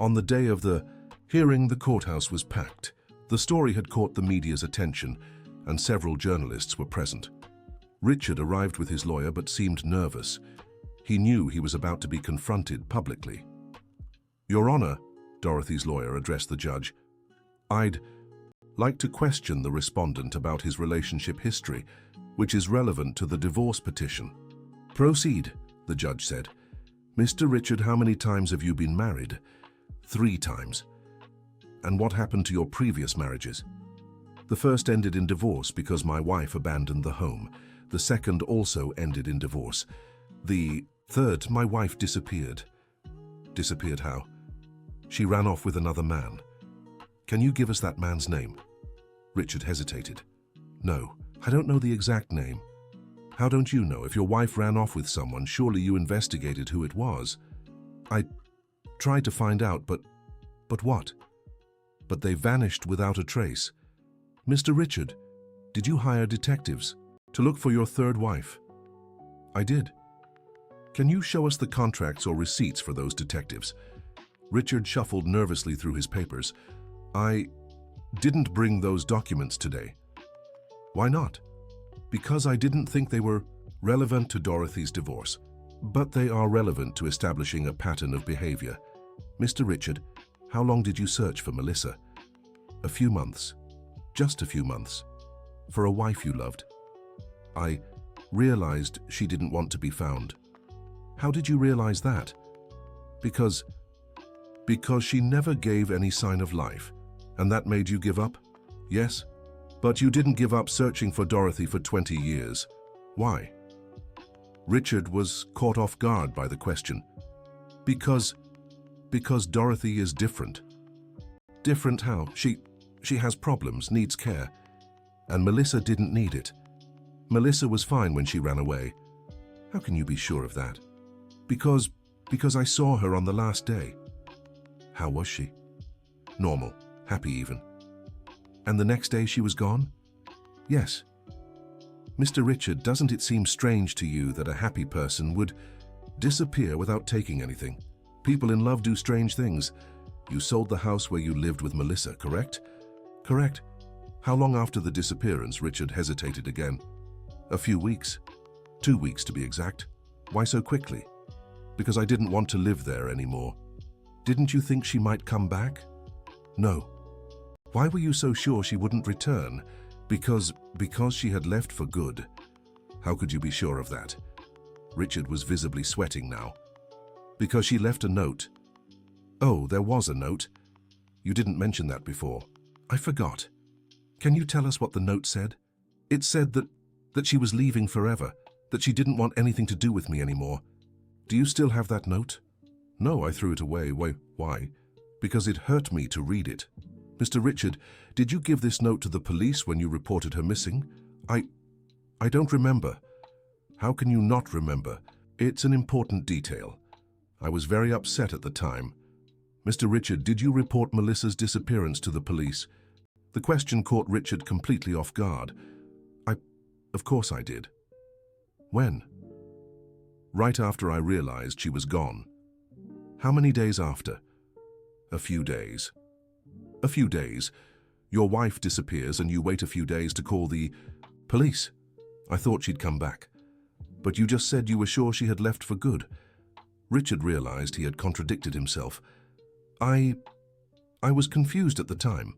On the day of the hearing, the courthouse was packed. The story had caught the media's attention, and several journalists were present. Richard arrived with his lawyer but seemed nervous. He knew he was about to be confronted publicly. "Your Honor," Dorothy's lawyer addressed the judge, "I'd like to question the respondent about his relationship history, which is relevant to the divorce petition." "Proceed," the judge said. "Mr. Richard, how many times have you been married?" "3 times. "And what happened to your previous marriages?" "The first ended in divorce because my wife abandoned the home. The second also ended in divorce. The third, my wife disappeared." "Disappeared how?" "She ran off with another man." "Can you give us that man's name?" Richard hesitated. "No, I don't know the exact name." "How don't you know? If your wife ran off with someone, surely you investigated who it was." "I tried to find out, but what?" "But they vanished without a trace." "Mr. Richard, did you hire detectives to look for your third wife?" "I did." "Can you show us the contracts or receipts for those detectives?" Richard shuffled nervously through his papers. "I didn't bring those documents today." "Why not?" "Because I didn't think they were relevant to Dorothy's divorce. But they are relevant to establishing a pattern of behavior." "Mr. Richard, how long did you search for Melissa?" "A few months. Just a few months. For a wife you loved." "I realized she didn't want to be found." "How did you realize that?" Because she never gave any sign of life." "And that made you give up?" "Yes. But you didn't give up searching for Dorothy for 20 years. Why?" Richard was caught off guard by the question. Because Dorothy is different." "Different how?" She has problems, needs care. And Melissa didn't need it." "Melissa was fine when she ran away." "How can you be sure of that?" Because I saw her on the last day." "How was she?" "Normal, happy even." "And the next day she was gone?" "Yes." "Mr. Richard, doesn't it seem strange to you that a happy person would disappear without taking anything? People in love do strange things. You sold the house where you lived with Melissa, correct?" "Correct." "How long after the disappearance?" Richard hesitated again. "A few weeks. 2 weeks to be exact." "Why so quickly?" "Because I didn't want to live there anymore." "Didn't you think she might come back?" "No." "Why were you so sure she wouldn't return?" Because she had left for good." "How could you be sure of that?" Richard was visibly sweating now. "Because she left a note." "Oh, there was a note? You didn't mention that before." "I forgot. Can you tell us what the note said?" "It said that she was leaving forever, that she didn't want anything to do with me anymore." "Do you still have that note?" "No, I threw it away." Why?" "Because it hurt me to read it." "Mr. Richard, did you give this note to the police when you reported her missing?" I don't remember." "How can you not remember? It's an important detail. I was very upset at the time." "Mr. Richard, did you report Melissa's disappearance to the police?" The question caught Richard completely off guard. Of course I did." "When?" "Right after I realized she was gone." "How many days after?" "A few days." "A few days? Your wife disappears and you wait a few days to call the police?" "I thought she'd come back." "But you just said you were sure she had left for good." Richard realized he had contradicted himself. I was confused at the time."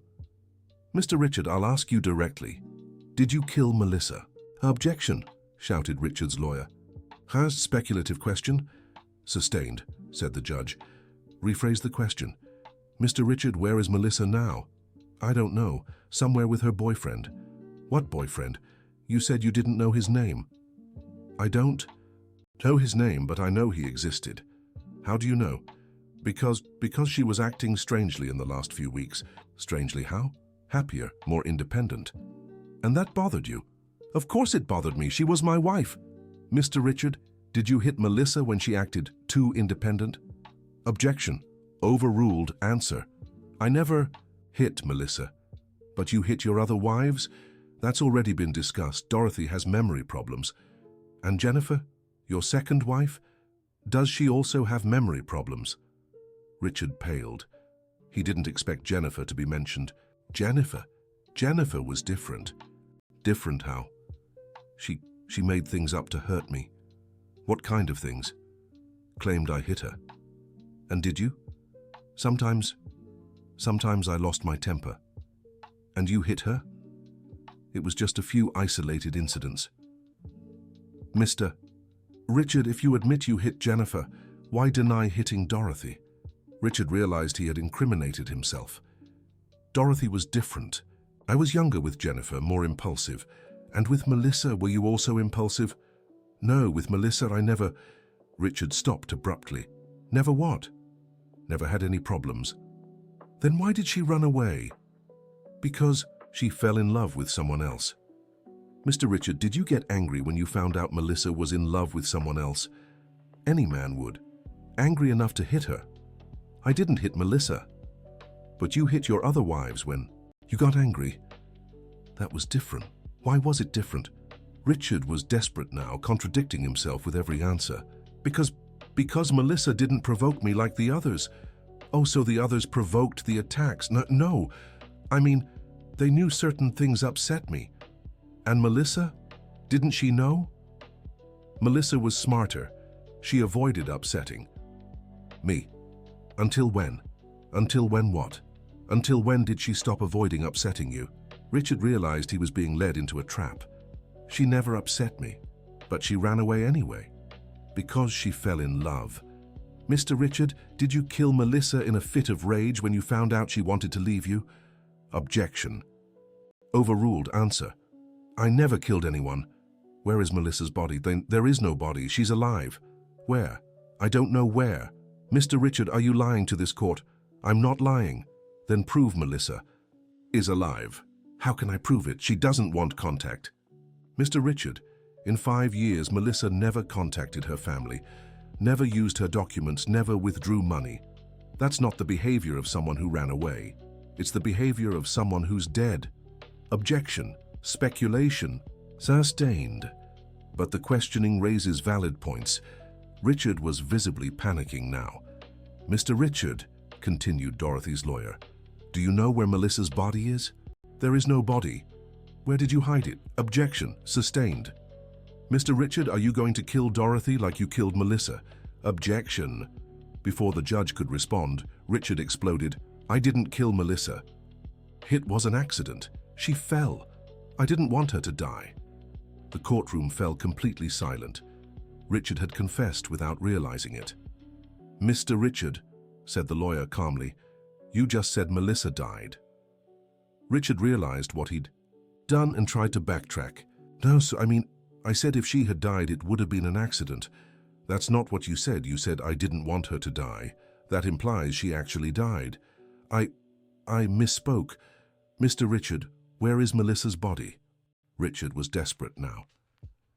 "Mr. Richard, I'll ask you directly. Did you kill Melissa?" "Objection," shouted Richard's lawyer. "Has speculative question?" "Sustained," said the judge. "Rephrase the question." "Mr. Richard, where is Melissa now?" "I don't know. Somewhere with her boyfriend." "What boyfriend? You said you didn't know his name." I don't know his name, but I know he existed. How do you know? Because she was acting strangely in the last few weeks. Strangely how? Happier, more independent. And that bothered you? Of course it bothered me. She was my wife. Mr. Richard, did you hit Melissa when she acted too independent? Objection. Overruled. Answer. I never hit Melissa. But you hit your other wives? That's already been discussed. Dorothy has memory problems. And Jennifer, your second wife? Does she also have memory problems? Richard paled. He didn't expect Jennifer to be mentioned. Jennifer was different. Different how? She made things up to hurt me. What kind of things? Claimed I hit her. And did you? Sometimes I lost my temper. And you hit her? It was just a few isolated incidents. Mr. Richard, if you admit you hit Jennifer, why deny hitting Dorothy? Richard realized he had incriminated himself. Dorothy was different. I was younger with Jennifer, more impulsive. And with Melissa, were you also impulsive? No, with Melissa I never... Richard stopped abruptly. Never what? Never had any problems. Then why did she run away? Because she fell in love with someone else. Mr. Richard, did you get angry when you found out Melissa was in love with someone else? Any man would. Angry enough to hit her. I didn't hit Melissa. But you hit your other wives when you got angry. That was different. Why was it different? Richard was desperate now, contradicting himself with every answer. Because Melissa didn't provoke me like the others. Oh, so the others provoked the attacks. No. I mean, they knew certain things upset me. And Melissa? Didn't she know? Melissa was smarter. She avoided upsetting me. Until when? Until when what? Until when did she stop avoiding upsetting you? Richard realized he was being led into a trap. She never upset me, but she ran away anyway. Because she fell in love. Mr. Richard, did you kill Melissa in a fit of rage when you found out she wanted to leave you? Objection. Overruled. Answer. I never killed anyone. Where is Melissa's body? There is no body. She's alive. Where? I don't know where. Mr. Richard, are you lying to this court? I'm not lying. Then prove Melissa is alive. How can I prove it? She doesn't want contact. Mr. Richard, in 5 years, Melissa never contacted her family, never used her documents, never withdrew money. That's not the behavior of someone who ran away. It's the behavior of someone who's dead. Objection. Speculation. Sustained. But the questioning raises valid points. Richard was visibly panicking now. Mr. Richard, continued Dorothy's lawyer, do you know where Melissa's body is? There is no body. Where did you hide it? Objection. Sustained. Mr. Richard, are you going to kill Dorothy like you killed Melissa? Objection. Before the judge could respond, Richard exploded. I didn't kill Melissa. It was an accident. She fell. I didn't want her to die. The courtroom fell completely silent. Richard had confessed without realizing it. Mr. Richard, said the lawyer calmly, you just said Melissa died. Richard realized what he'd done and tried to backtrack. No, sir, I said if she had died, it would have been an accident. That's not what you said. You said I didn't want her to die. That implies she actually died. I misspoke. Mr. Richard, where is Melissa's body? Richard was desperate now.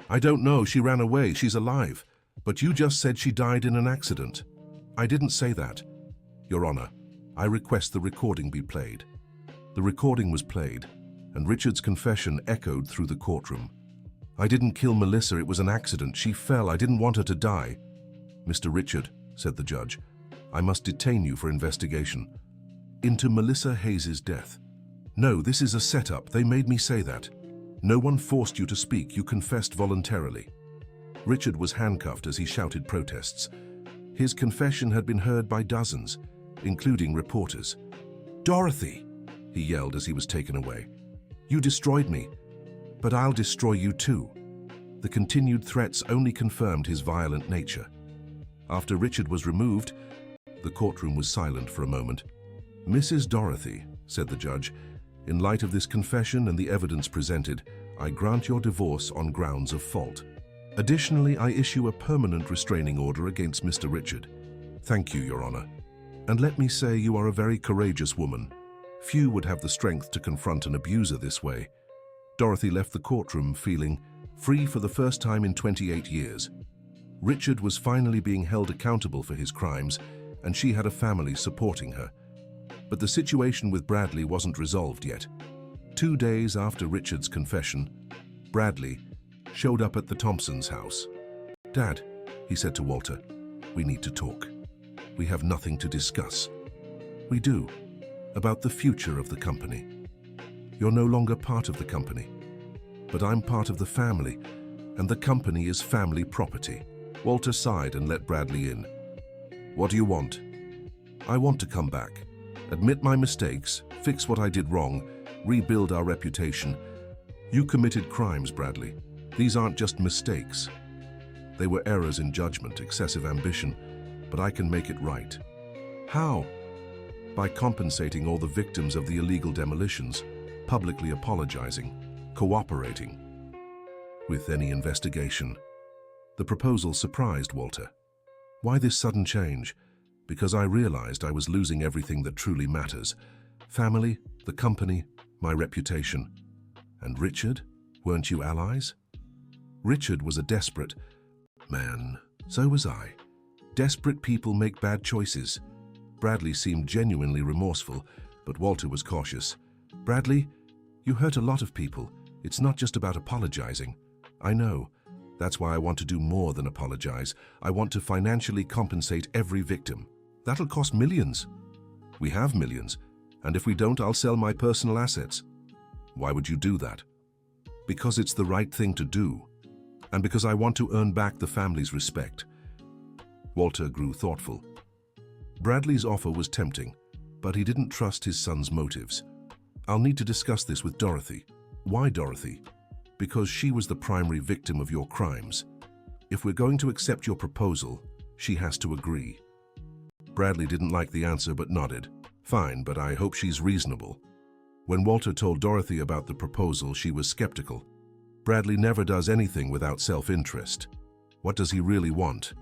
I don't know. She ran away. She's alive. But you just said she died in an accident. I didn't say that. Your Honor, I request the recording be played. The recording was played, and Richard's confession echoed through the courtroom. I didn't kill Melissa. It was an accident. She fell. I didn't want her to die. Mr. Richard, said the judge, I must detain you for investigation. Into Melissa Hayes' death. No, this is a setup. They made me say that. No one forced you to speak. You confessed voluntarily. Richard was handcuffed as he shouted protests. His confession had been heard by dozens, including reporters. Dorothy, he yelled as he was taken away. You destroyed me, but I'll destroy you too. The continued threats only confirmed his violent nature. After Richard was removed, the courtroom was silent for a moment. Mrs. Dorothy, said the judge, in light of this confession and the evidence presented, I grant your divorce on grounds of fault. Additionally, I issue a permanent restraining order against Mr. Richard. Thank you, Your Honor. And let me say you are a very courageous woman. Few would have the strength to confront an abuser this way. Dorothy left the courtroom feeling free for the first time in 28 years. Richard was finally being held accountable for his crimes, and she had a family supporting her. But the situation with Bradley wasn't resolved yet. 2 days after Richard's confession, Bradley showed up at the Thompsons' house. "Dad," he said to Walter, "we need to talk. We have nothing to discuss." "We do. About the future of the company. You're no longer part of the company. But I'm part of the family, and the company is family property." Walter sighed and let Bradley in. "What do you want?" "I want to come back. Admit my mistakes, fix what I did wrong, rebuild our reputation. You committed crimes, Bradley. These aren't just mistakes. They were errors in judgment, excessive ambition, but I can make it right." "How?" "By compensating all the victims of the illegal demolitions, publicly apologizing, cooperating with any investigation." The proposal surprised Walter. "Why this sudden change?" "Because I realized I was losing everything that truly matters. Family, the company, my reputation." "And Richard? Weren't you allies?" "Richard was a desperate man. So was I. Desperate people make bad choices." Bradley seemed genuinely remorseful, but Walter was cautious. "Bradley, you hurt a lot of people. It's not just about apologizing." "I know. That's why I want to do more than apologize. I want to financially compensate every victim. That'll cost millions." "We have millions, and if we don't, I'll sell my personal assets." "Why would you do that?" "Because it's the right thing to do, and because I want to earn back the family's respect." Walter grew thoughtful. Bradley's offer was tempting, but he didn't trust his son's motives. "I'll need to discuss this with Dorothy." "Why Dorothy?" "Because she was the primary victim of your crimes. If we're going to accept your proposal, she has to agree." Bradley didn't like the answer but nodded. "Fine, but I hope she's reasonable." When Walter told Dorothy about the proposal, she was skeptical. Bradley never does anything without self-interest. What does he really want?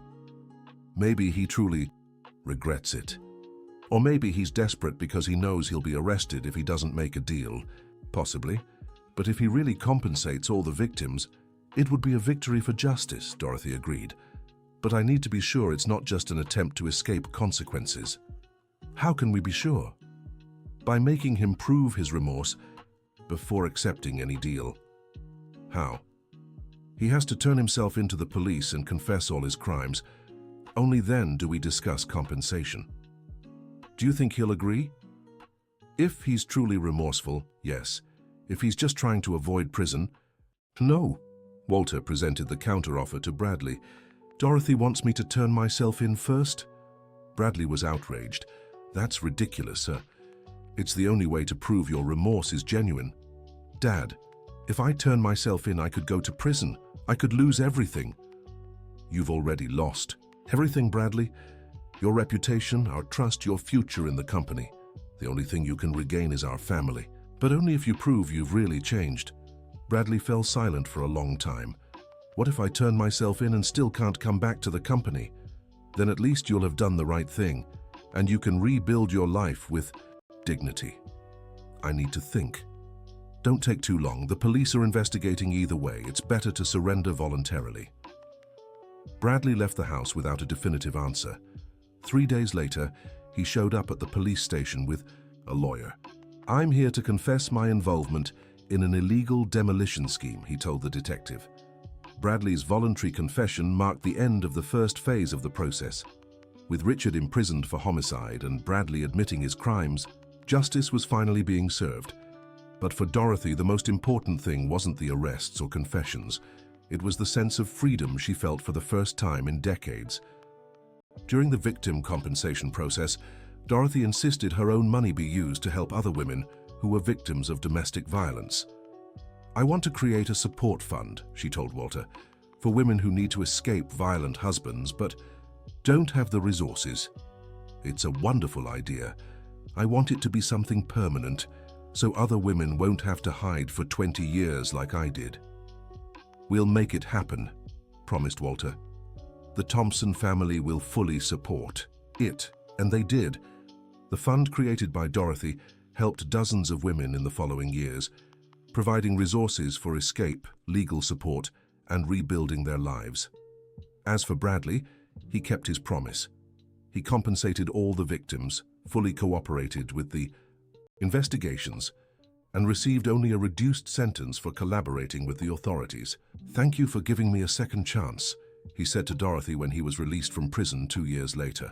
Maybe he truly regrets it. Or maybe he's desperate because he knows he'll be arrested if he doesn't make a deal. Possibly. But if he really compensates all the victims, it would be a victory for justice, Dorothy agreed. "But I need to be sure it's not just an attempt to escape consequences." "How can we be sure?" "By making him prove his remorse before accepting any deal." "How?" "He has to turn himself into the police and confess all his crimes. Only then do we discuss compensation." "Do you think he'll agree?" "If he's truly remorseful, yes. If he's just trying to avoid prison, no." Walter presented the counteroffer to Bradley. "Dorothy wants me to turn myself in first?" Bradley was outraged. "That's ridiculous, sir. It's the only way to prove your remorse is genuine." "Dad, if I turn myself in, I could go to prison. I could lose everything." "You've already lost everything, Bradley. Your reputation, our trust, your future in the company. The only thing you can regain is our family. But only if you prove you've really changed." Bradley fell silent for a long time. "What if I turn myself in and still can't come back to the company? Then at least you'll have done the right thing, and you can rebuild your life with dignity." "I need to think." "Don't take too long. The police are investigating either way. It's better to surrender voluntarily." Bradley left the house without a definitive answer. 3 days later, he showed up at the police station with a lawyer. "I'm here to confess my involvement in an illegal demolition scheme," he told the detective. Bradley's voluntary confession marked the end of the first phase of the process. With Richard imprisoned for homicide and Bradley admitting his crimes, justice was finally being served. But for Dorothy, the most important thing wasn't the arrests or confessions. It was the sense of freedom she felt for the first time in decades. During the victim compensation process, Dorothy insisted her own money be used to help other women who were victims of domestic violence. "I want to create a support fund," she told Walter, "for women who need to escape violent husbands but don't have the resources." "It's a wonderful idea. I want it to be something permanent, so other women won't have to hide for 20 years like I did." "We'll make it happen," promised Walter. The Thompson family will fully support it, and they did. The fund created by Dorothy helped dozens of women in the following years, providing resources for escape, legal support, and rebuilding their lives. As for Bradley, he kept his promise. He compensated all the victims, fully cooperated with the investigations, and received only a reduced sentence for collaborating with the authorities. "Thank you for giving me a second chance," he said to Dorothy when he was released from prison 2 years later.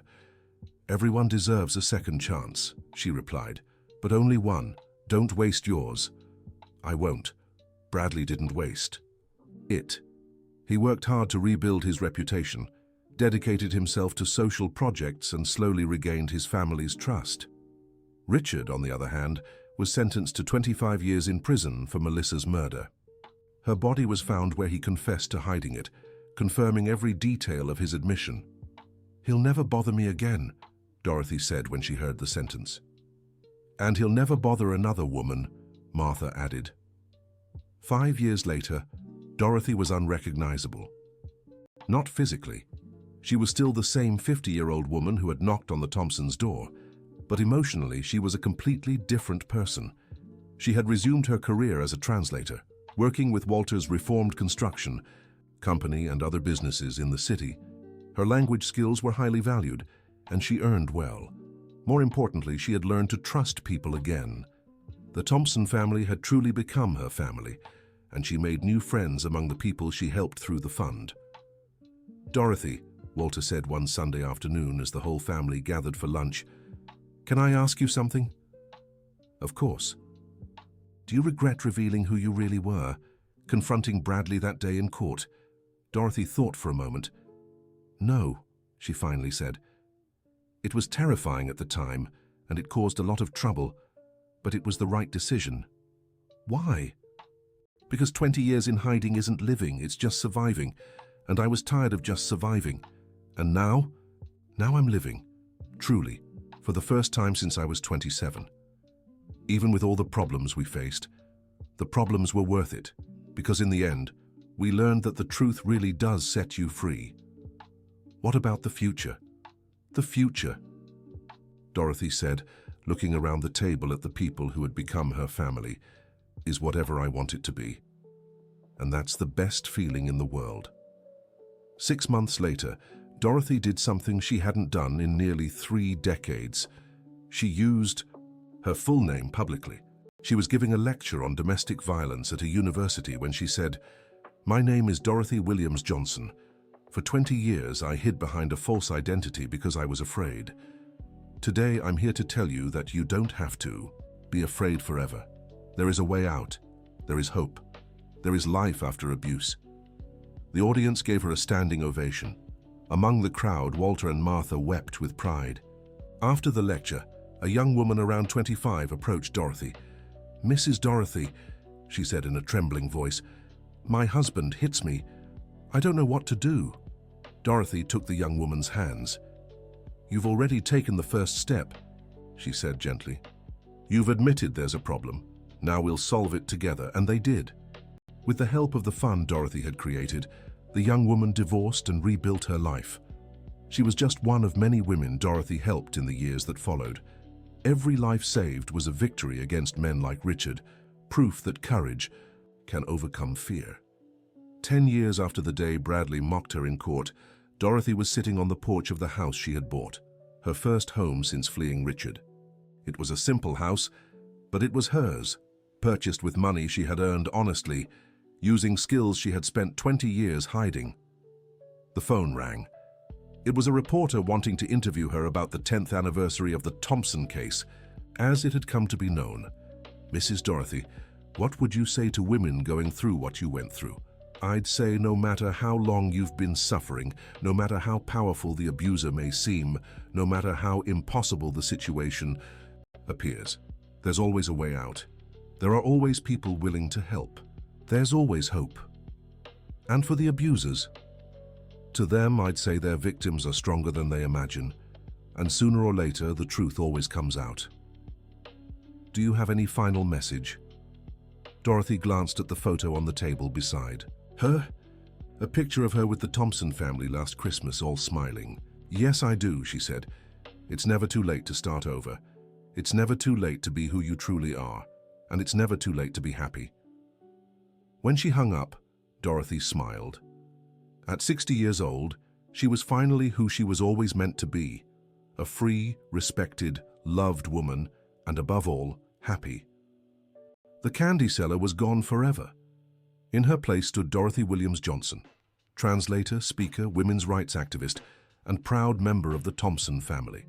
"Everyone deserves a second chance," she replied, "but only one. Don't waste yours." "I won't." Bradley didn't waste it. He worked hard to rebuild his reputation, dedicated himself to social projects, and slowly regained his family's trust. Richard, on the other hand, was sentenced to 25 years in prison for Melissa's murder. Her body was found where he confessed to hiding it, confirming every detail of his admission. "He'll never bother me again," Dorothy said when she heard the sentence. "And he'll never bother another woman," Martha added. 5 years later, Dorothy was unrecognizable. Not physically. She was still the same 50-year-old woman who had knocked on the Thompsons' door, but emotionally she was a completely different person. She had resumed her career as a translator, working with Walter's Reformed Construction Company and other businesses in the city. Her language skills were highly valued, and she earned well. More importantly, she had learned to trust people again. The Thompson family had truly become her family, and she made new friends among the people she helped through the fund. "Dorothy," Walter said one Sunday afternoon as the whole family gathered for lunch, "can I ask you something?" "Of course." "Do you regret revealing who you really were, confronting Bradley that day in court?" Dorothy thought for a moment. "No," she finally said. "It was terrifying at the time, and it caused a lot of trouble, but it was the right decision." "Why?" "Because 20 years in hiding isn't living, it's just surviving, and I was tired of just surviving. And now I'm living, truly, for the first time since I was 27. Even with all the problems we faced, the problems were worth it, because in the end, we learned that the truth really does set you free." "What about the future?" "The future," Dorothy said, looking around the table at the people who had become her family, "is whatever I want it to be. And that's the best feeling in the world." 6 months later, Dorothy did something she hadn't done in nearly 3 decades. She used her full name publicly. She was giving a lecture on domestic violence at a university when she said, "My name is Dorothy Williams Johnson. For 20 years, I hid behind a false identity because I was afraid. Today, I'm here to tell you that you don't have to be afraid forever. There is a way out. There is hope. There is life after abuse." The audience gave her a standing ovation. Among the crowd, Walter and Martha wept with pride. After the lecture, a young woman around 25 approached Dorothy. "Mrs. Dorothy," she said in a trembling voice, "my husband hits me. I don't know what to do." Dorothy took the young woman's hands. "You've already taken the first step," she said gently. "You've admitted there's a problem. Now we'll solve it together," and they did. With the help of the fund Dorothy had created, the young woman divorced and rebuilt her life. She was just one of many women Dorothy helped in the years that followed. Every life saved was a victory against men like Richard, proof that courage can overcome fear. 10 years after the day Bradley mocked her in court, Dorothy was sitting on the porch of the house she had bought, her first home since fleeing Richard. It was a simple house, but it was hers, purchased with money she had earned honestly, using skills she had spent 20 years hiding. The phone rang. It was a reporter wanting to interview her about the 10th anniversary of the Thompson case, as it had come to be known. "Mrs. Dorothy, what would you say to women going through what you went through?" "I'd say no matter how long you've been suffering, no matter how powerful the abuser may seem, no matter how impossible the situation appears, there's always a way out. There are always people willing to help. There's always hope. And for the abusers, to them I'd say their victims are stronger than they imagine, and sooner or later the truth always comes out." "Do you have any final message?" Dorothy glanced at the photo on the table beside her A picture of her with the Thompson family last Christmas, all smiling. "Yes, I do," she said. "It's never too late to start over. It's never too late to be who you truly are. And it's never too late to be happy." When she hung up, Dorothy smiled. At 60 years old, she was finally who she was always meant to be, a free, respected, loved woman, and above all, happy. The candy seller was gone forever. In her place stood Dorothy Williams Johnson, translator, speaker, women's rights activist, and proud member of the Thompson family.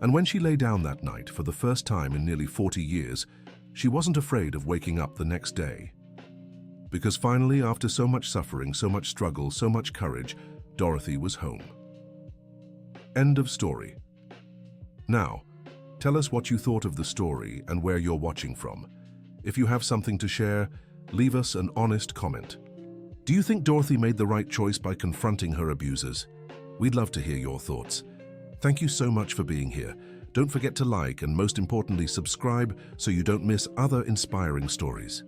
And when she lay down that night for the first time in nearly 40 years, she wasn't afraid of waking up the next day. Because finally, after so much suffering, so much struggle, so much courage, Dorothy was home. End of story. Now, tell us what you thought of the story and where you're watching from. If you have something to share, leave us an honest comment. Do you think Dorothy made the right choice by confronting her abusers? We'd love to hear your thoughts. Thank you so much for being here. Don't forget to like and, most importantly, subscribe so you don't miss other inspiring stories.